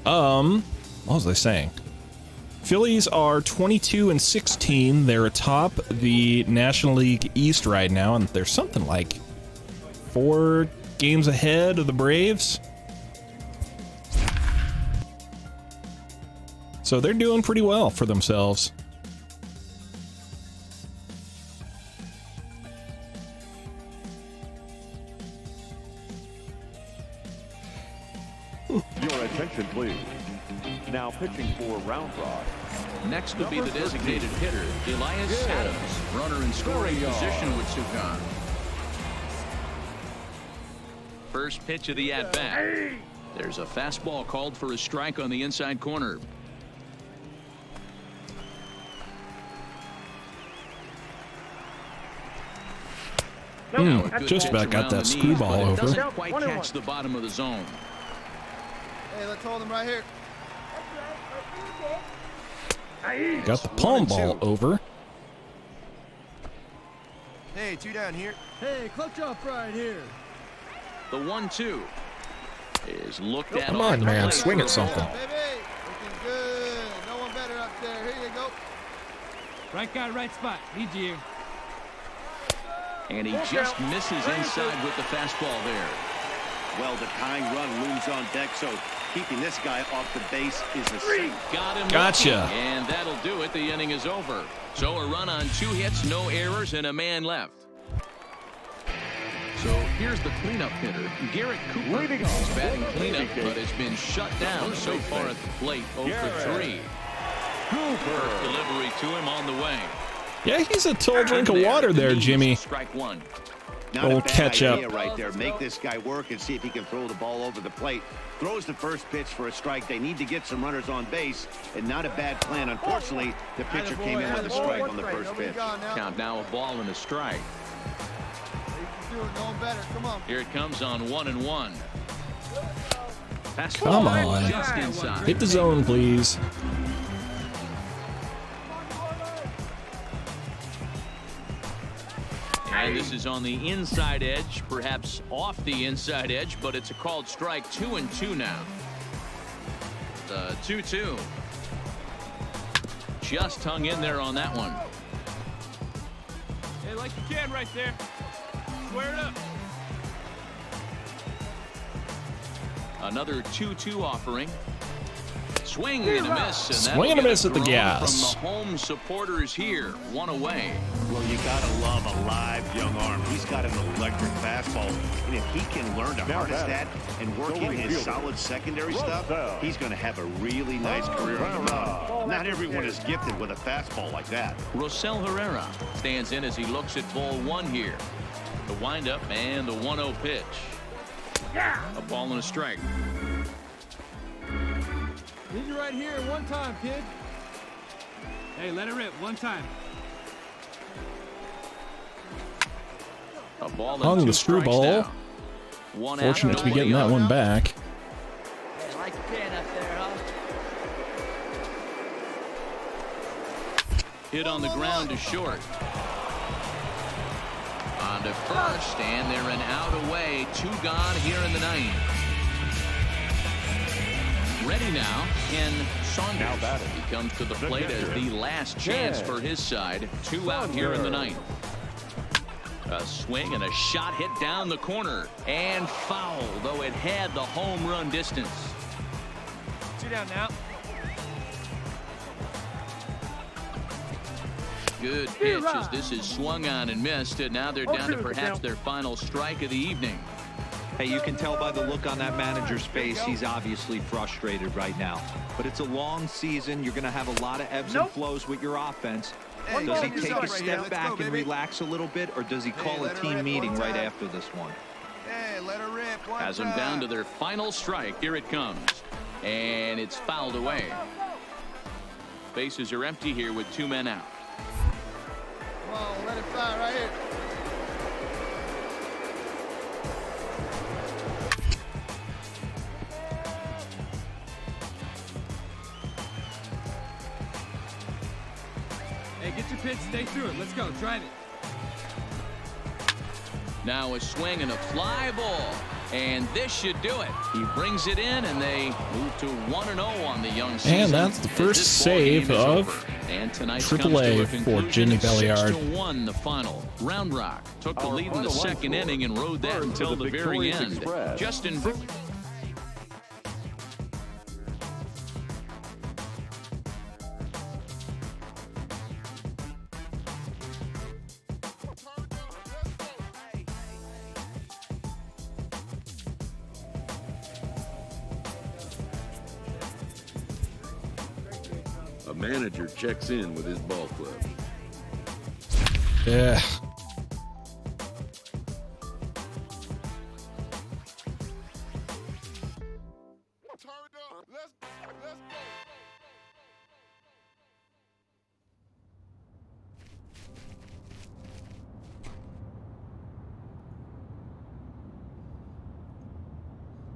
What was I saying? Phillies are 22-16. They're atop the National League East right now, and they're something like 4 games ahead of the Braves. So they're doing pretty well for themselves. Your attention, please. Now pitching for Round Rock. Next will be the designated hitter, Elias Adams. Runner in scoring position with Sukan. First pitch of the at-bat. There's a fastball called for a strike on the inside corner. Just about got that screwball over. Doesn't quite catch the bottom of the zone. Hey, let's hold him right here. Got the palm ball over. Hey, 2 down here. Hey, clutch up right here. The 1-2 is looked at. Come on, man, swing at something. Baby, looking good. No one better up there. Here you go. Right guy, right spot. Need you. And he just misses inside with the fastball there. Well, the tying run looms on deck, so keeping this guy off the base is a safe. Got him. Gotcha. Lucky, and that'll do it. The inning is over. So a run on 2 hits, no errors, and a man left. So here's the cleanup hitter, Garrett Cooper. He's batting cleanup, but has been shut down so far at the plate. 0 for 3. First delivery to him on the way. Yeah, he's a tall drink of water there, Jimmy. Strike 1. Not Old a bad catch-up. idea right there. Make this guy work and see if he can throw the ball over the plate. Throws the first pitch for a strike. They need to get some runners on base, and not a bad plan. Unfortunately, the pitcher came in with a strike on the first pitch. Count now, a ball and a strike. Here it comes on 1-1. Come on. Just inside. Hit the zone, please. And this is on the inside edge, perhaps off the inside edge, but it's a called strike. 2-2 now. The 2-2. Just hung in there on that one. Hey, like you can right there. Square it up. Another 2-2 offering. Swing and a miss. And Swing and a miss at the gas. From the home supporters here, one away. Well, you gotta love a live young arm. He's got an electric fastball, and if he can learn to harness that and work in his solid secondary stuff, he's going to have a really nice career on the mound. Not everyone is gifted with a fastball like that. Rosel Herrera stands in as he looks at ball one here. The windup and the 1-0 pitch. A ball and a strike. Need you right here one time, kid. Hey, let it rip one time. A ball and Hung 2 the strikes screwball. now. One out, Fortunate to be nobody getting that on. one back. Hey, like your pin up there, huh? Hit on the ground to short. On to first, and they're an out away. 2 gone here in the 9th. Ready now, Ken Saunders. Now batting. He comes to the plate as the last chance for his side. 2 out here in the 9th. A swing and a shot hit down the corner. And foul, though it had the home run distance. 2 down now. Good pitch as this is swung on and missed. And now they're down to perhaps their final strike of the evening. Hey, you can tell by the look on that manager's face, he's obviously frustrated right now. But it's a long season. You're going to have a lot of ebbs and flows with your offense. Hey, does he get take yourself a right step here. back Let's go, and baby. relax a little bit, or does he call a let her team rip meeting one right time. after this one? Hey, let her rip one Has them down to their final strike. Here it comes. And it's fouled away. Bases are empty here with 2 men out. Come on, let it fly right here. Hey, get your pitch, stay through it. Let's go, drive it. Now a swing and a fly ball. And this should do it. He brings it in, and they move to 1-0 on the young season. And that's the as first this ball save game is of over. And tonight's AAA comes to a for conclusion. Jimmy Belliard. 6-1 the final. Round Rock took the Our lead in the final line second score. inning and rode that First until for the the very Victorious end. Express. Justin. A manager checks in with his ball club. Yeah.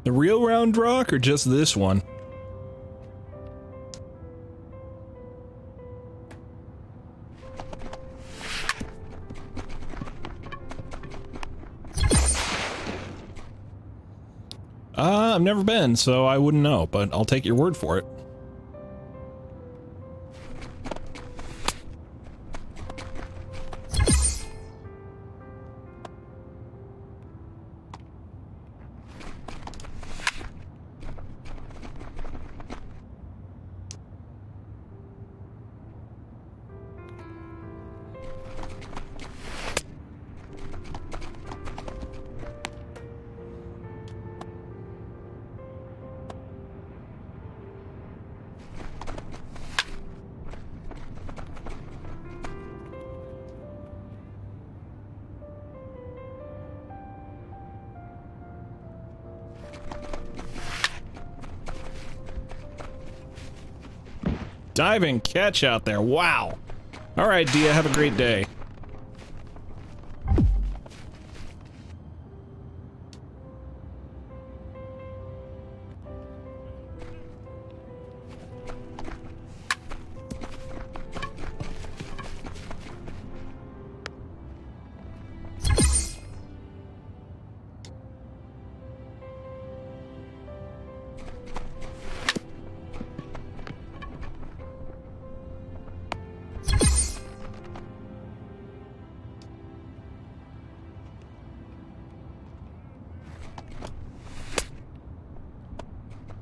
The real round rock or just this one? I've never been, so I wouldn't know, but I'll take your word for it. Diving catch out there. Wow. All right, Dia, have a great day.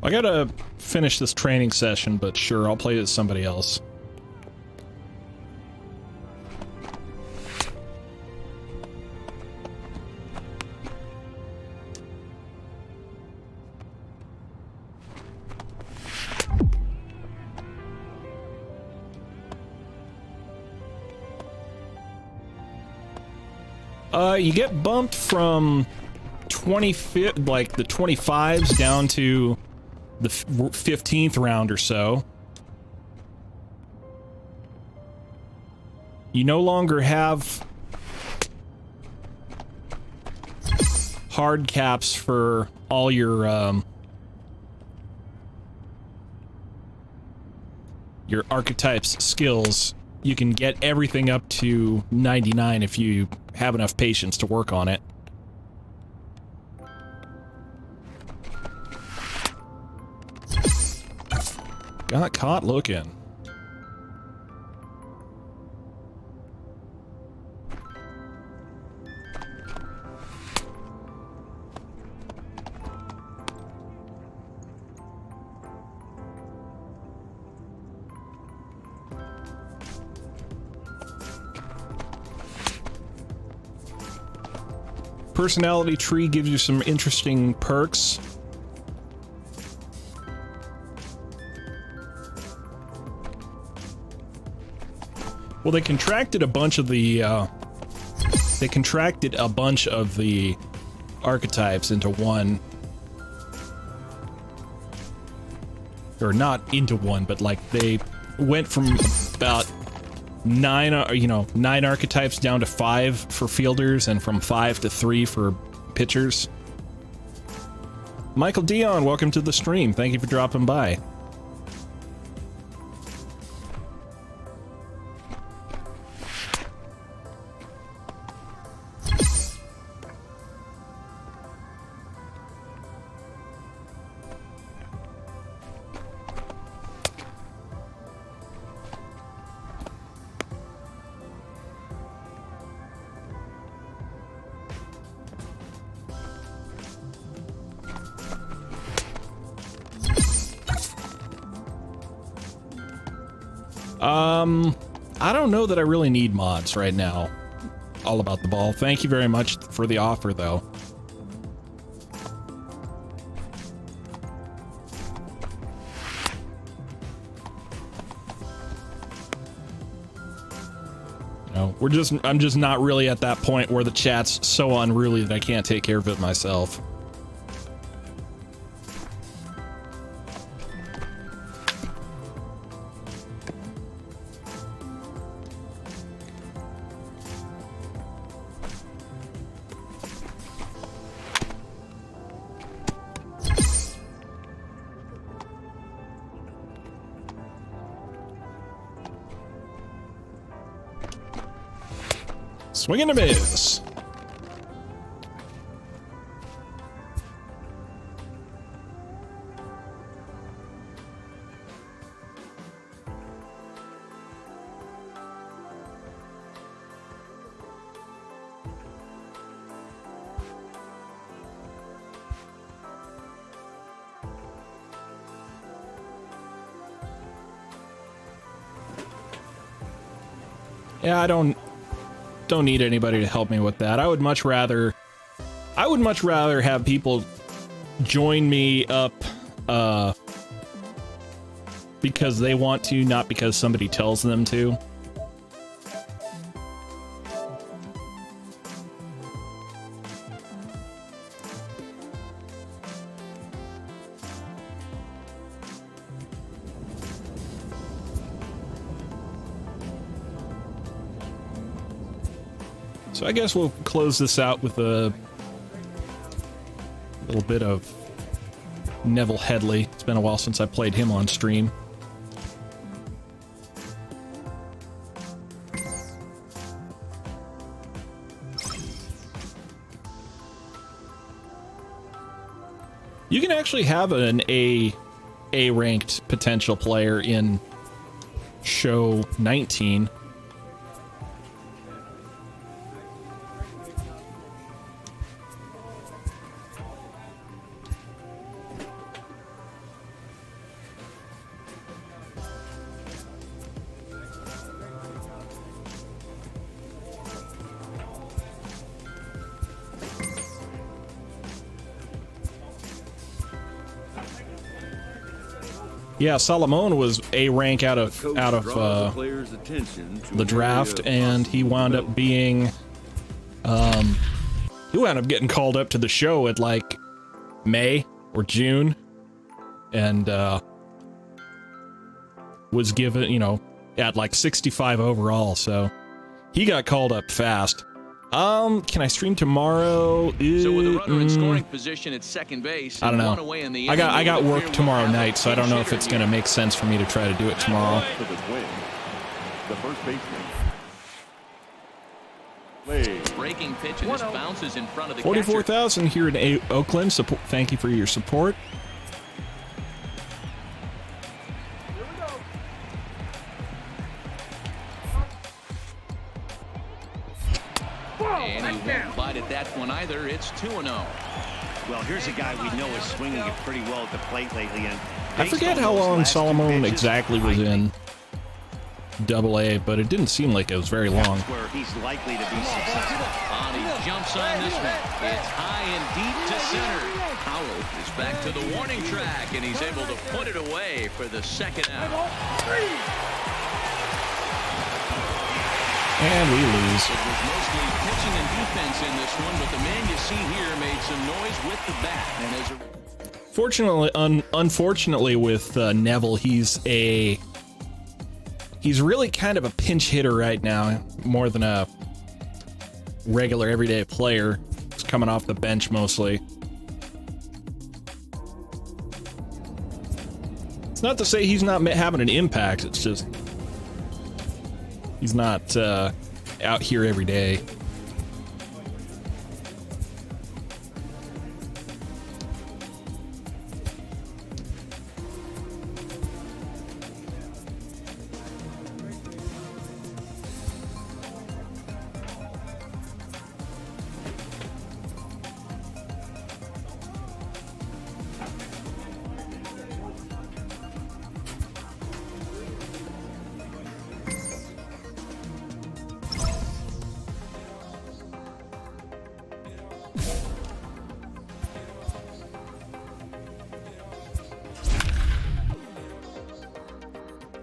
I got a finish this training session, but sure, I'll play as somebody else. You get bumped from 25, like the 25s down to the 15th round or so. You no longer have hard caps for all your archetypes skills. You can get everything up to 99 if you have enough patience to work on it. Got caught looking. Personality tree gives you some interesting perks. Well, they contracted a bunch of the archetypes into one. Or not into one, but like they went from about 9 archetypes down to 5 for fielders and from 5 to 3 for pitchers. Michael Dion, welcome to the stream. Thank you for dropping by. I don't know that I really need mods right now. All about the ball. Thank you very much for the offer, though. No, I'm just not really at that point where the chat's so unruly that I can't take care of it myself. Swing and a miss. Yeah, I don't need anybody to help me with that. I would much rather have people join me up because they want to, not because somebody tells them to. So I guess we'll close this out with a little bit of Neville Headley. It's been a while since I played him on stream. You can actually have an A-ranked potential player in show 19. Yeah, Solomon was a rank out of the draft, and he wound up being he wound up getting called up to the show at like May or June, and was given, you know, at like 65 overall, so he got called up fast. Can I stream tomorrow? So with a runner in scoring position at second base, I don't know. away in the I got work tomorrow night, so I don't know if it's gonna make sense for me to try to do it tomorrow. For the win, the first baseman. Play. Breaking pitch, and this bounces in front of the 44,000 here in Oakland. Thank you for your support. And he won't bite at that one either. It's 2-0. Well, here's a guy we know is swinging it pretty well at the plate lately. And I forget how long Solomon exactly was in Double-A, but it didn't seem like it was very long. Where he's likely to be successful. He jumps on this one. It's high and deep to center. Howell is back to the warning track, and he's able to put it away for the second out. And we lose. It was mostly pitching and defense in this one, but the man you see here made some noise with the bat. And as unfortunately with Neville, he's really kind of a pinch hitter right now, more than a regular everyday player. He's coming off the bench mostly. It's not to say he's not having an impact, it's just he's not out here every day.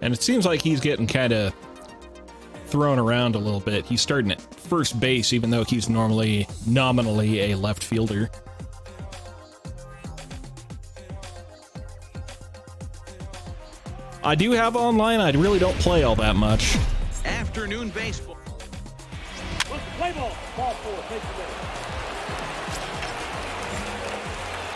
And it seems like he's getting kind of thrown around a little bit. He's starting at first base, even though he's nominally a left fielder. I do have online. I really don't play all that much. afternoon baseball. Play ball. Ball four. Take the ball.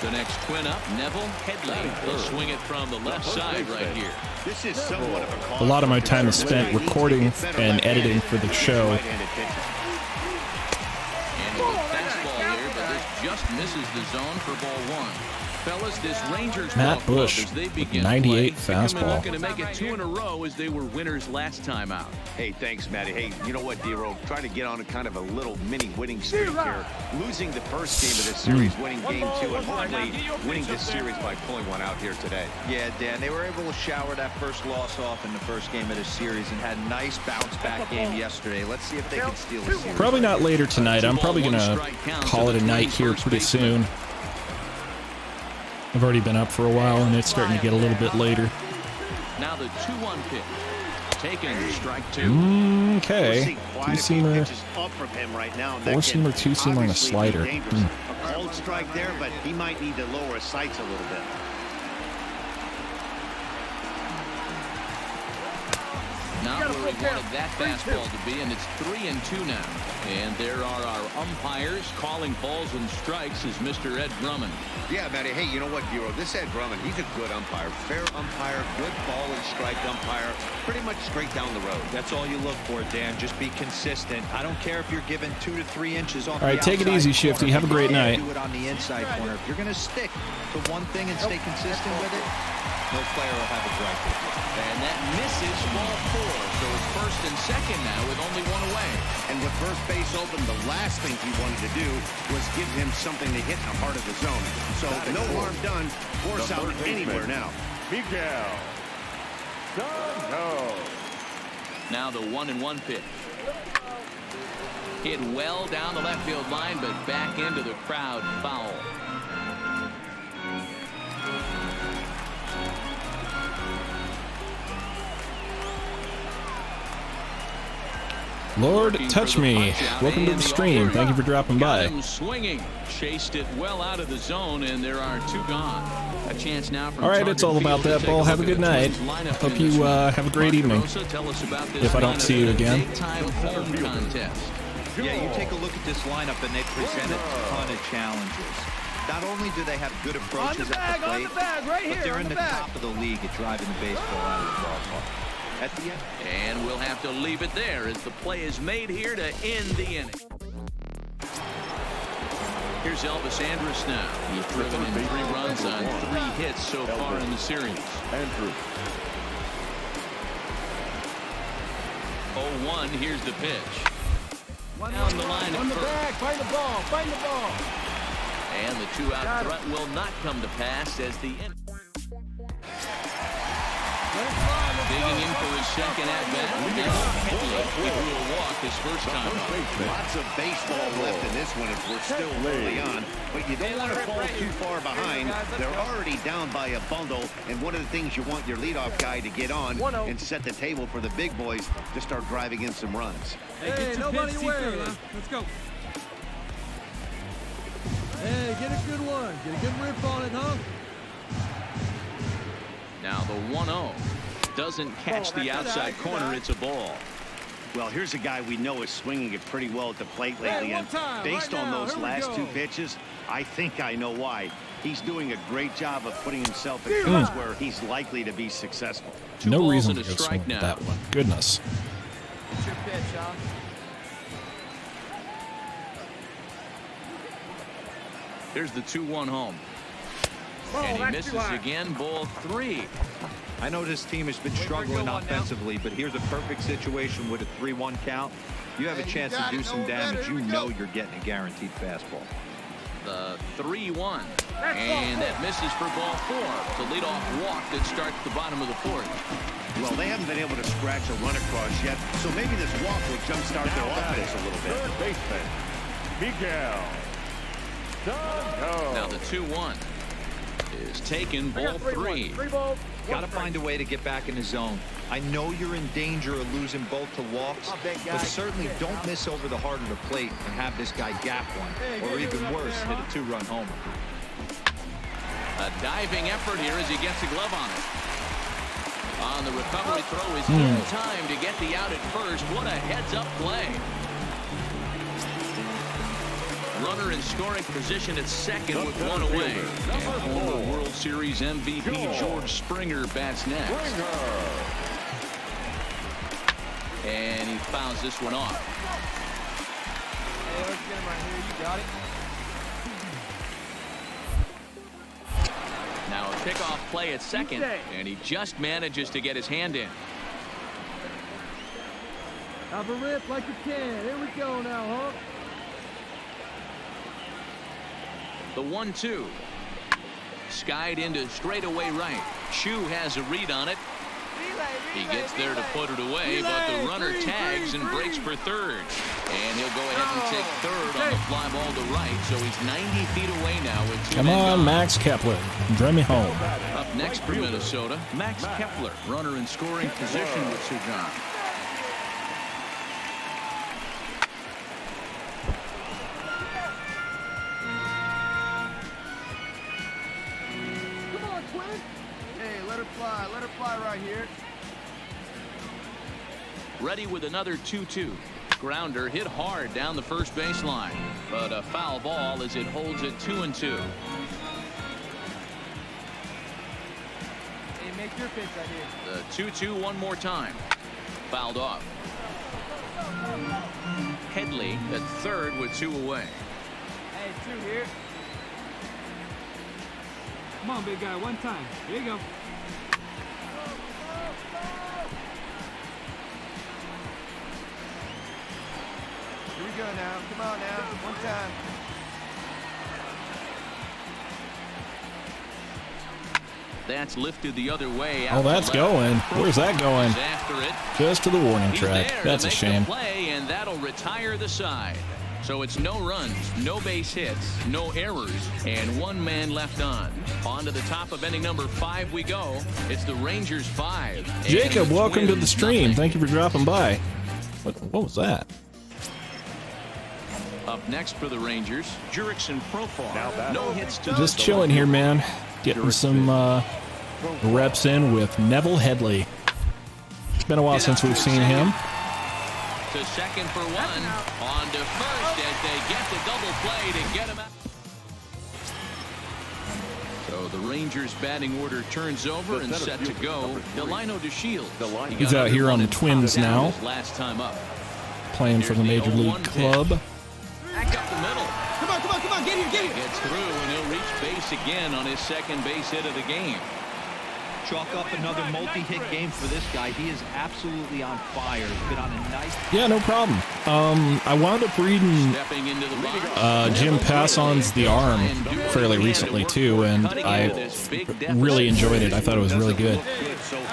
The next twin up, Neville Headley. He'll swing it from the left side right here. This is somewhat of a call. A lot of my time is spent recording and editing for the show. And a good fastball here, but this just misses the zone for ball one. Fellas, this Rangers Matt Bush, as they begin 98 play, fastball. Looking to make it 2 in a row as they were winners last time out. Hey, thanks, Matty. Hey, you know what, D-Row? Trying to get on a kind of a little mini winning streak here. Losing the first game of this series, winning game 2, and hopefully winning this series by pulling one out here today. Yeah, Dan, they were able to shower that first loss off in the first game of this series and had a nice bounce-back game yesterday. Let's see if they can steal the series. Probably not later tonight. I'm probably going to call it a night here pretty soon. I've already been up for a while, and it's starting to get a little bit later. Now the 2-1 pitch. Taken, strike 2. Okay. Two-seamer, four-seamer, two-seamer, and a slider. A cold strike there, but he might need to lower his sights a little bit. Not where he wanted that fastball to be, and it's 3-2 now. And there are our umpires calling balls and strikes is Mr. Ed Drummond. Yeah, Matty. Hey, you know what, Giro? This Ed Drummond, he's a good umpire. Fair umpire, good ball and strike umpire. Pretty much straight down the road. That's all you look for, Dan. Just be consistent. I don't care if you're given 2 to 3 inches off the outside. All right, take it easy, Shifty. Have a great night. Do it on the inside corner. If you're going to stick to one thing and stay consistent with it, no player will have a gripe with you. And that misses ball 4. So it's first and second now with only 1 away. And with first base open, the last thing he wanted to do was give him something to hit in the heart of the zone. So no harm done. Force out anywhere now. Miguel. No. Now the 1-1 pitch. Hit well down the left field line, but back into the crowd, foul. Lord, touch me. Welcome to the stream. Thank you for dropping by. Got him swinging. Chased it well out of the zone, and there are 2 gone. A chance now for All right, it's all about that ball. Have a good night. Hope you have a great evening. If I don't see you again. Yeah, you take a look at this lineup, and they present a ton of challenges. Not only do they have good approaches at the plate, but they're in the top of the league at driving the baseball out of the ballpark. At the end. And we'll have to leave it there as the play is made here to end the inning. Here's Elvis Andrus now. He's driven in 3 runs on 3 hits so far in the series. Andrew. 0-1, here's the pitch. Down the line at first. Find the ball. Find the ball. And the 2-out threat will not come to pass as the inning. Digging in for his second at-bat. He threw a walk his first time up. Lots of baseball left in this one if we're still early on, but you don't want to fall too far behind. They're already down by a bundle, and one of the things you want your leadoff guy to get on and set the table for the big boys to start driving in some runs. Hey, nobody away. Let's go. Hey, get a good one. Get a good rip on it, huh? Now the 1-0 doesn't catch the outside corner. It's a ball. Well, here's a guy we know is swinging it pretty well at the plate lately, and based on those last 2 pitches, I think I know why. He's doing a great job of putting himself in spots where he's likely to be successful. No reason to go swing with that one. Goodness. It's your pitch, huh? Here's the 2-1 home. And he misses again, ball 3. I know this team has been struggling offensively, but here's a perfect situation with a 3-1 count. You have a chance to do some damage. You know you're getting a guaranteed fastball. The 3-1. And that misses for ball 4. The leadoff walk that starts the bottom of the 4th. Well, they haven't been able to scratch a run across yet, so maybe this walk will jumpstart their offense a little bit. Third baseman, Miguel. Now the 2-1 is taken, ball 3. Got to find a way to get back in the zone. I know you're in danger of losing both to walks, but certainly don't miss over the heart of the plate and have this guy gap one, or even worse, hit a 2-run homer. A diving effort here as he gets a glove on it. On the recovery throw is in time to get the out at first. What a heads-up play. Runner in scoring position at second with 1 away. And former World Series MVP George Springer bats next. And he fouls this one off. Hey, let's get him right here. You got it. Now a pickoff play at second, and he just manages to get his hand in. Have a rip like you can. Here we go now, huh? The 1-2. Skied into straightaway right. Chu has a read on it. He gets there to put it away, but the runner tags and breaks for third. And he'll go ahead and take third on the fly ball to right, so he's 90 feet away now with 2 Come men on, gone. Max Kepler. Drive me home. Up next for Minnesota, Max Kepler, runner in scoring position with 2 gone. Let her fly right here. Ready with another 2-2. Grounder hit hard down the first baseline, but a foul ball as it holds it 2-2. Hey, make your pitch right here. The 2-2 one more time. Fouled off. Headley at third with 2 away. Hey, 2 here. Come on, big guy, one time. Here you go. Here we go now. Come on now. One time. That's lifted the other way. Oh, that's going. Where's that going? After it. Just to the warning He's track. there That's to a make shame. the play, and that'll retire the side. So it's no runs, no base hits, no errors, and 1 man left on. On to the top of inning number 5 we go. It's the Rangers 5. Jacob, welcome to the stream. Thank you for dropping by. What was that? Up next for the Rangers, Jurickson Profar. No hits to Just chilling here, man. Getting some reps in with Neville Headley. It's been a while since we've seen him. To second for one. On to first as they get the double play to get him out. So the Rangers batting order turns over and set to go. Delino DeShields. He's out here on the Twins now. Last time up. Playing for the Major League Club. Back up the middle. Come on, get here. Gets through and he'll reach base again on his second base hit of the game. Chalk up another multi-hit game for this guy. He is absolutely on fire. He's been on a nice... Yeah, no problem. I wound up reading Jim Passon's The Arm fairly recently, too, and I really enjoyed it. I thought it was really good.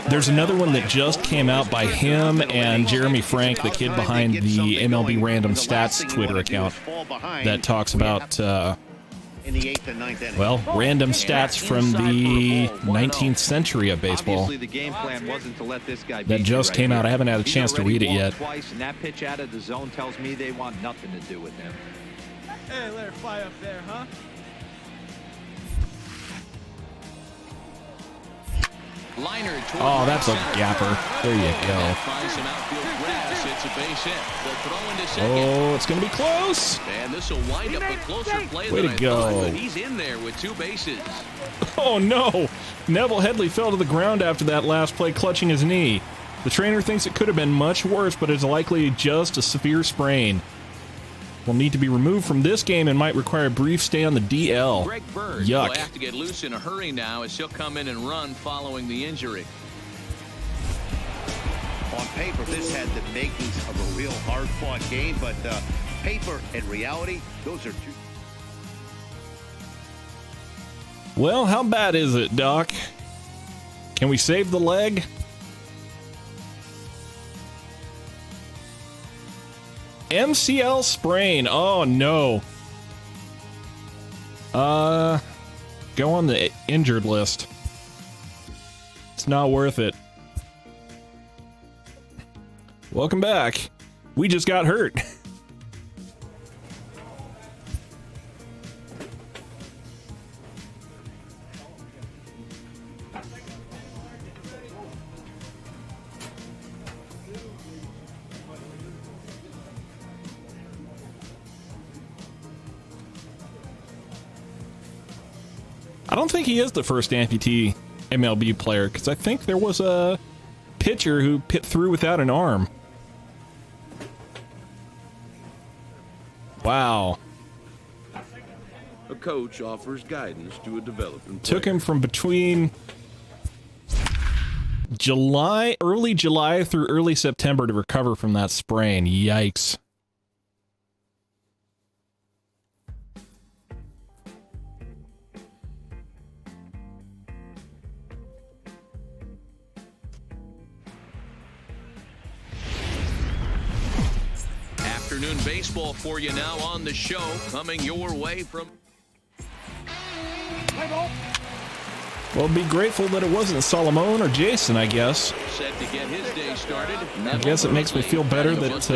There's another one that just came out by him and Jeremy Frank, the kid behind the MLB Random Stats Twitter account, that talks about... in the 8th and 9th inning. Well, random stats from the 19th century of baseball. Obviously, the game plan wasn't to let this guy that just came out. I haven't had a chance to read it yet. Twice, and that pitch out of the zone tells me they want nothing to do with him. Hey, let her fly up there, huh? Liner oh, that's a gapper. There you go. Finds some outfield grass. It's a base hit. The throw into second. Oh, it's going to be close. And this will wind up a closer play Way than to I go. thought, but he's in there with 2 bases. Oh, no. Neville Headley fell to the ground after that last play, clutching his knee. The trainer thinks it could have been much worse, but it's likely just a severe sprain. Will need to be removed from this game and might require a brief stay on the DL. Greg Bird Yuck. will have to get loose in a hurry now as he'll come in and run following the injury. On paper, this had the makings of a real hard-fought game, but paper and reality, those are two. Well, how bad is it, Doc? Can we save the leg? MCL sprain. Oh, no. Go on the injured list. It's not worth it. Welcome back. We just got hurt. I don't think he is the first amputee MLB player, because I think there was a pitcher who pit through without an arm. Wow. A coach offers guidance to a developing player. Took him from between early July through early September to recover from that sprain. Yikes. Afternoon baseball for you now on the show, coming your way from... Well, be grateful that it wasn't Solomon or Jason, I guess. Set to get his day started. I guess it makes me feel better that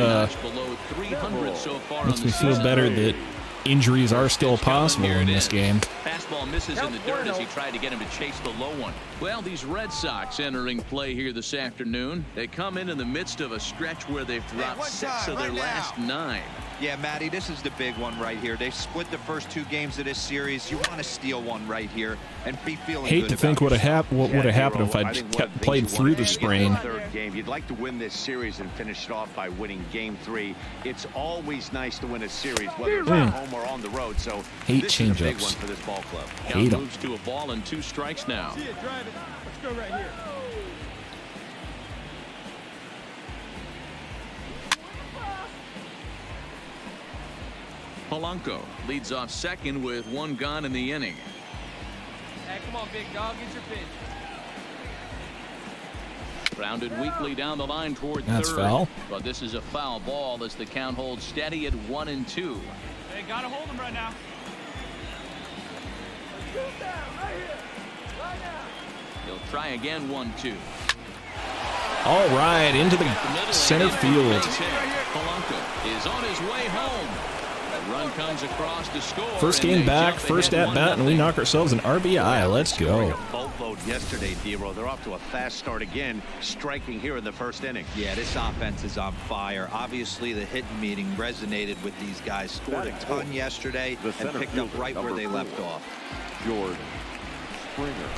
injuries are still possible in this game. Fastball misses in the dirt as he tried to get him to chase the low one. Well, these Red Sox entering play here this afternoon. They come in the midst of a stretch where they've dropped 6 of their last 9. Yeah, Matty, this is the big one right here. They've split the first 2 games of this series. You want to steal one right here and be feeling Hate good to think what would have happened if I'd played through the sprain. Third game, you'd like to win this series and finish it off by winning Game 3. It's always nice to win a series, whether it's at home or on the road. So Hate this is a big changeups. one for this ball club. Hate 'em. Moves to a ball and 2 strikes now. See it, drive it. Let's go right here. Polanco leads off second with 1 gone in the inning. Hey, come on, big dog, get your pitch. Grounded weakly down the line toward That's third. foul. But this is a foul ball as the count holds steady at 1-2. Hey, gotta hold him right now. He'll try again 1-2. All right, into the center field. Polanco is on his way home. That run comes across to score. First game back, first at bat, and we knock ourselves an RBI. Let's go. Boatload yesterday, D-Row. They're off to a fast start again, striking here in the first inning. Yeah, this offense is on fire. Obviously, the hitting meeting resonated with these guys. Scored a ton yesterday and picked up right where they left off. George Springer.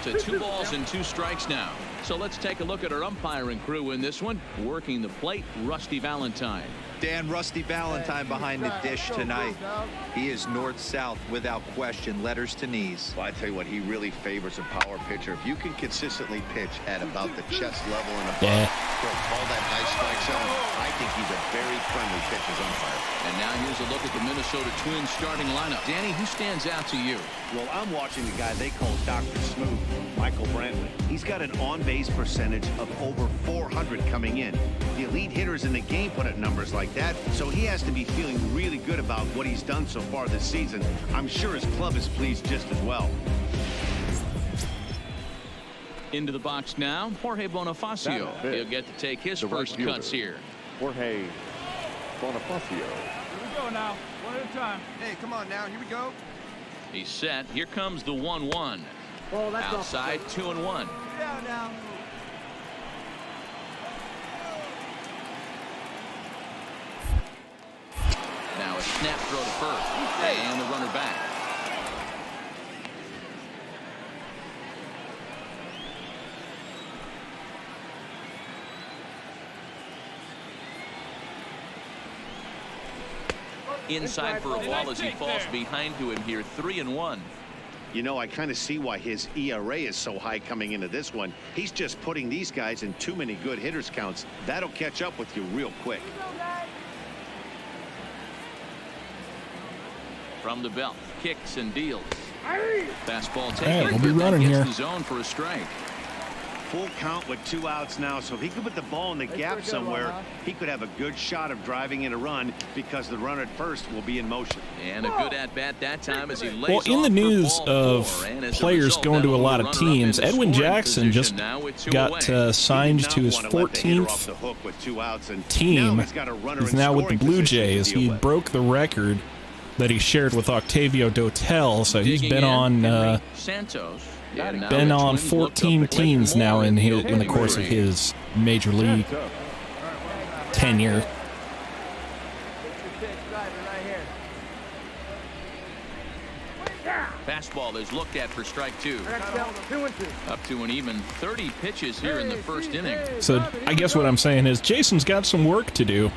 To 2 balls and 2 strikes now. So let's take a look at our umpiring crew in this one. Working the plate, Rusty Valentine. Dan, Rusty Valentine behind the dish tonight. He is north-south without question, letters to knees. Well, I tell you what, he really favors a power pitcher. If you can consistently pitch at about the chest level and above, call that high strike zone, I think he's a very friendly pitcher's umpire. And now here's a look at the Minnesota Twins starting lineup. Danny, who stands out to you? Well, I'm watching the guy they call Dr. Smooth, Michael Brantley. He's got an on-base percentage of over 400 coming in. The elite hitters in the game put up numbers like that, so he has to be feeling really good about what he's done so far this season. I'm sure his club is pleased just as well. Into the box now, Jorge Bonifacio. He'll get to take his first cuts here. Jorge Bonifacio. Here we go now. One at a time. Hey, come on now. Here we go. He's set. Here comes the 1-1. Oh, that's outside, 2-1. Down now. Now a snap throw to first. And the runner back. Inside for a ball as he falls behind to him here, 3-1. You know, I kind of see why his ERA is so high coming into this one. He's just putting these guys in too many good hitters counts. That'll catch up with you real quick. From the belt, kicks and deals. Fastball taken. Hey, we'll be running here. The zone for a strike. Full count with 2 outs now, so if he could put the ball in the gap somewhere, he could have a good shot of driving in a run because the runner at first will be in motion. And a good at-bat that time as he lays Well, in the news of players going to a lot of teams, Edwin Jackson just got signed to his 14th team. He's now with the Blue Jays. He broke the record that he shared with Octavio Dotel, so he's been on Santos. 14 teams now in the course of his major league tenure. Fastball is looked at for strike 2. Up to an even 30 pitches here in the first inning. So I guess what I'm saying is Jason's got some work to do.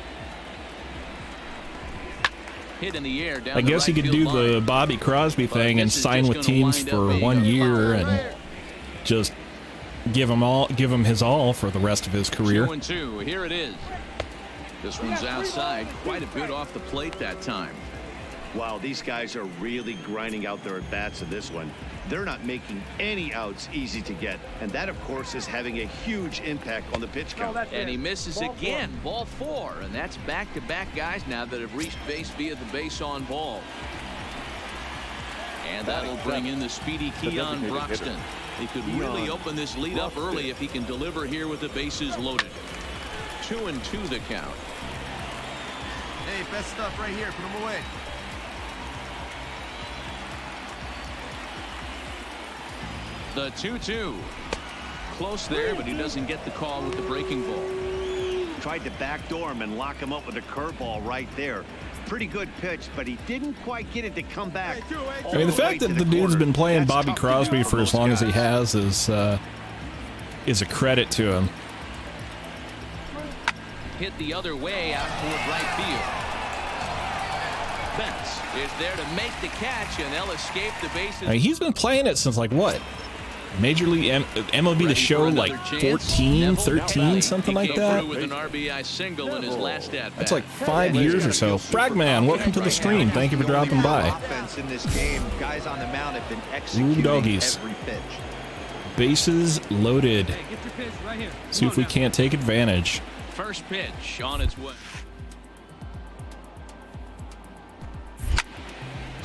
Hit in the air down I guess he could do the Bobby Crosby thing and sign with teams for 1 year and just give him his all for the rest of his career. 2-2. Here it is. This one's outside. Quite a bit off the plate that time. Wow, these guys are really grinding out their at-bats in this one. They're not making any outs easy to get, and that, of course, is having a huge impact on the pitch count. And he misses again. Ball 4, and that's back-to-back guys now that have reached base via the base on ball. And that'll bring in the speedy Keon Broxton. He could really open this lead up early if he can deliver here with the bases loaded. 2-2 the count. Hey, best stuff right here. Put them away. The 2-2. Close there, but he doesn't get the call with the breaking ball. Tried to backdoor him and lock him up with a curveball right there. Pretty good pitch, but he didn't quite get it to come back. I mean, the fact that the dude's been playing Bobby Crosby for as long as he has is a credit to him. Hit the other way out toward right field. Betts is there to make the catch, and they'll escape the bases. I mean, he's been playing it since, like, what? Major League MLB The Show, like 14, 13, something like that. With an RBI single in his last at-bat. That's like 5 years or so. Fragman, welcome to the stream. Thank you for dropping by. Offense in this game, guys on the mound have been executing doggies. every pitch. Bases loaded. Hey, get your pitch right here. See if we can't take advantage. First pitch on its way.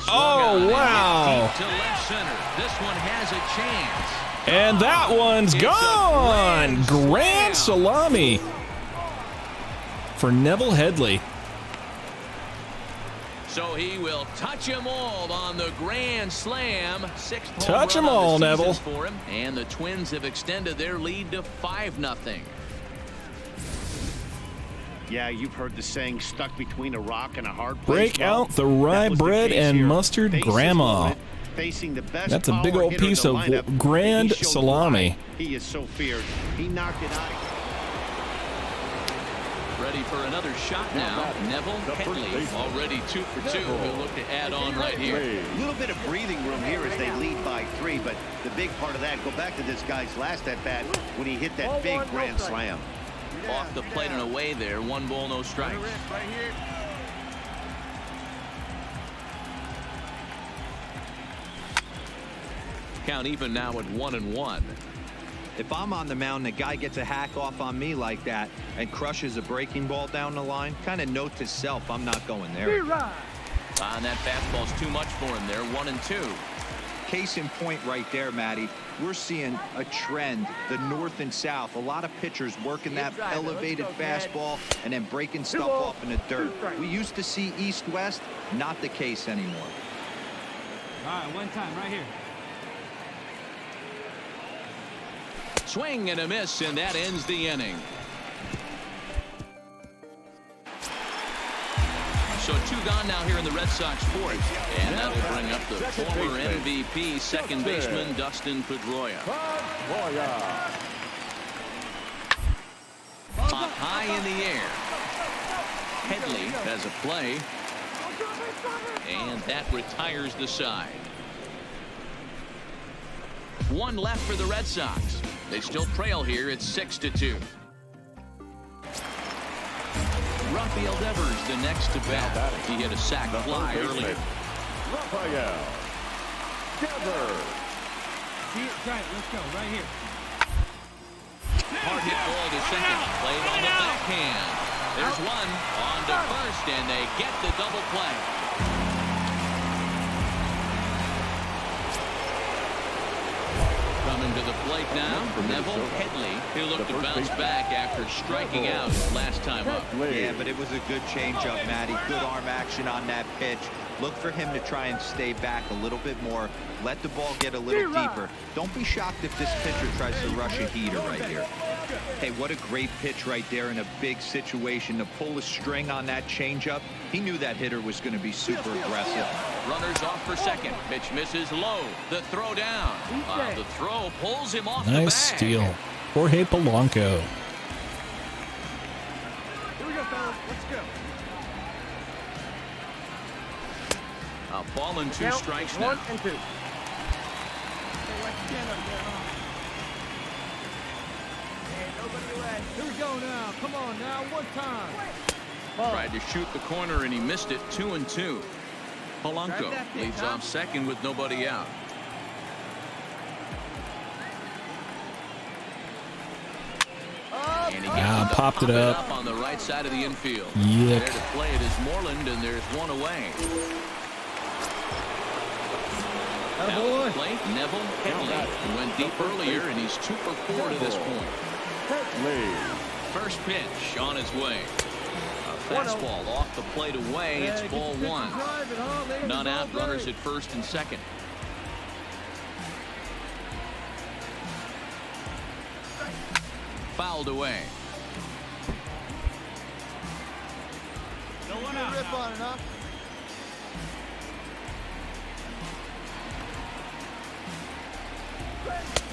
Oh, wow. To left center. This one has a chance. And that one's gone. Grand salami for Neville Headley. So he will touch them all on the grand slam. Touch them all, Neville. For him. And the Twins have extended their lead to 5-0. Yeah, you've heard the saying, stuck between a rock and a hard place. Break out the rye bread and mustard grandma. Facing the best. That's a big old piece of grand salami. He is so feared. He knocked it out. Ready for another shot now. Neville Headley already 2 for 2. He'll look to add on right here. A little bit of breathing room here as they lead by 3, but the big part of that, go back to this guy's last at bat when he hit that big grand slam. Off the plate and away there. 1 ball, no strikes. Count even now at 1-1. If I'm on the mound, the guy gets a hack off on me like that and crushes a breaking ball down the line, kind of note to self, I'm not going there. And that fastball's too much for him there. 1-2. Case in point right there, Matty. We're seeing a trend, the north and south. A lot of pitchers working that elevated fastball and then breaking stuff off in the dirt. We used to see east-west, not the case anymore. All right, one time right here. Swing and a miss, and that ends the inning. So 2 gone now here in the Red Sox 4th. And that'll bring up the former MVP second baseman Dustin Pedroia. Up high in the air. Headley has a play. And that retires the side. 1 left for the Red Sox. They still trail here at 6-2. Rafael Devers the next to bat. He hit a sac fly earlier. Rafael Devers. See it tight. Let's go right here. Hard hit ball to second. Played on the backhand. There's one on to first, and they get the double play. Coming to the plate now, Neville Headley. He'll look to bounce back after striking out last time up. Yeah, but it was a good changeup, Matty. Good arm action on that pitch. Look for him to try and stay back a little bit more. Let the ball get a little deeper. Don't be shocked if this pitcher tries to rush a heater right here. Hey, what a great pitch right there in a big situation. To pull a string on that changeup, he knew that hitter was going to be super aggressive. Runners off for second. Pitch misses low. The throw down. The throw pulls him off the bag. Nice steal. Jorge Polanco. Here we go, fellas. Let's go. A ball and 2 strikes now. 1 and 2. Here we go now. Come on now. One time. Tried to shoot the corner and he missed it. 2-2. Polanco leads off second with nobody out. And he popped it up on the right side of the infield. Yuck. There to play it is Moreland, and there's 1 away. Now to play, Neville Headley. He went deep earlier, and he's 2 for 4 to this point. First pitch on his way. A fastball off the plate away. It's ball 1. None out. Runners at first and second. Fouled away. No one out. Rip on it, huh?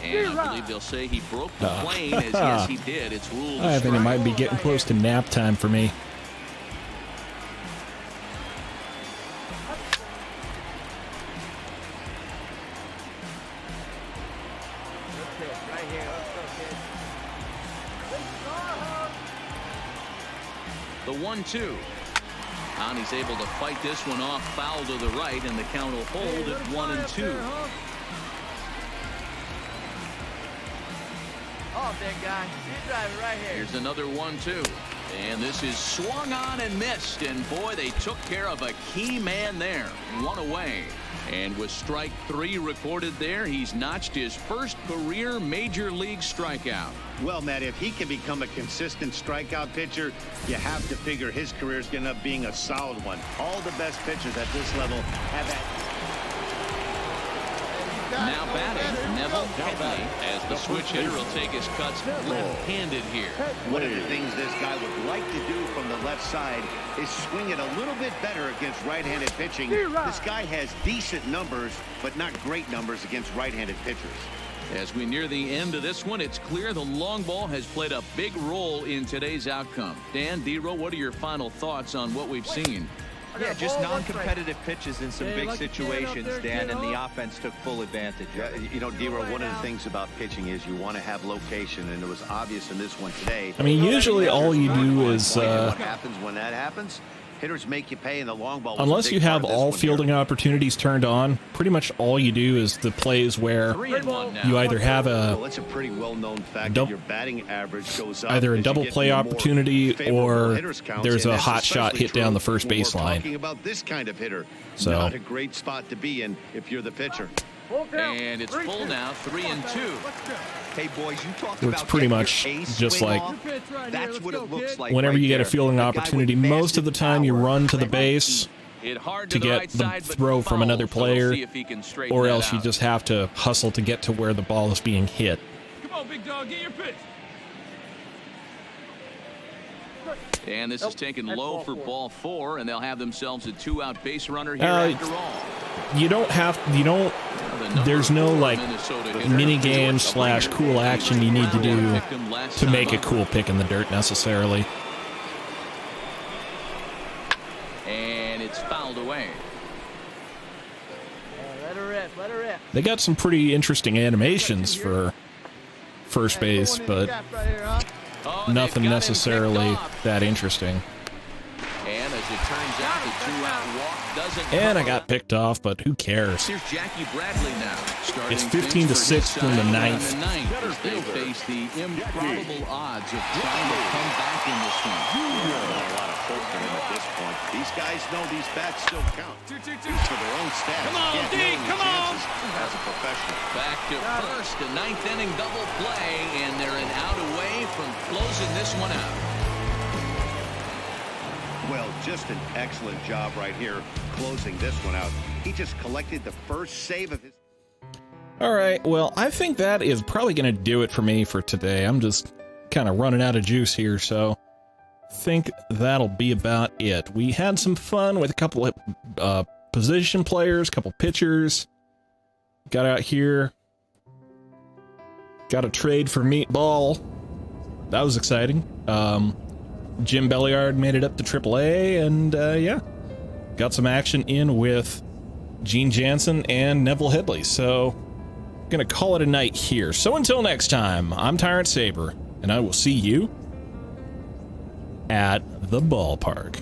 And I believe they'll say he broke the plane, as yes, he did. It's ruled a I think it strike. might be getting close to nap time for me. The 1-2. And he's able to fight this one off, foul to the right, and the count will hold at 1-2. on, big guy. You drive it right here. Here's another 1-2. And this is swung on and missed. And boy, they took care of a key man there. One away. And with strike 3 recorded there, he's notched his first career major league strikeout. Well, Matt, if he can become a consistent strikeout pitcher, you have to figure his career is going to end up being a solid one. All the best pitchers at this level have that. Now batting, Neville Headley, as the switch hitter will take his cuts left-handed here. One of the things this guy would like to do from the left side is swing it a little bit better against right-handed pitching. This guy has decent numbers, but not great numbers against right-handed pitchers. As we near the end of this one, it's clear the long ball has played a big role in today's outcome. Dan, D-Row, what are your final thoughts on what we've seen? Yeah, just non-competitive pitches in some big situations, Dan, and the offense took full advantage. Yeah, you know, D-Row, one of the things about pitching is you want to have location, and it was obvious in this one today. I mean, usually all you do is what happens when that happens? Hitters make you pay in the long ball. Unless you have all fielding opportunities turned on, pretty much all you do is the plays where you either have it's a pretty well-known fact that your batting average goes up. Either a double play opportunity or there's a hot shot hit down the first baseline. Talking about this kind of hitter, so not a great spot to be in if you're the pitcher. And it's full now, 3-2. Hey boys, you talked about it's pretty much just like that's what it looks like. Whenever you get a fielding opportunity, most of the time you run to the base to get the throw from another player, or else you just have to hustle to get to where the ball is being hit. Come on, big dog, get your pitch. And this is taken low for ball 4, and they'll have themselves a 2-out base runner here after all. There's no like mini game / cool action you need to do to make a cool pick in the dirt necessarily. And it's fouled away. Let her rip, let her rip. They got some pretty interesting animations for first base, but nothing necessarily that interesting. And as it turns out, the 2-out walk doesn't. And I got picked off, but who cares? Here's Jackie Bradley now. It's 15-6 in the ninth. As they face the improbable odds of trying to come back in this one. A lot of hope for him at this point. These guys know these bats still count. These for their own stats. Come on, D, come on! As a professional. Back to first, a 9th inning double play, and they're an out away from closing this one out. Well, just an excellent job right here closing this one out. He just collected the first save of his. All right, well, I think that is probably going to do it for me for today. I'm just kind of running out of juice here, so I think that'll be about it. We had some fun with a couple of position players, a couple pitchers. Got out here. Got a trade for Meatball. That was exciting. Jim Belliard made it up to AAA, and yeah, got some action in with Gene Jansen and Neville Headley. So, gonna call it a night here. So until next time, I'm Tyrant Saber, and I will see you at the ballpark.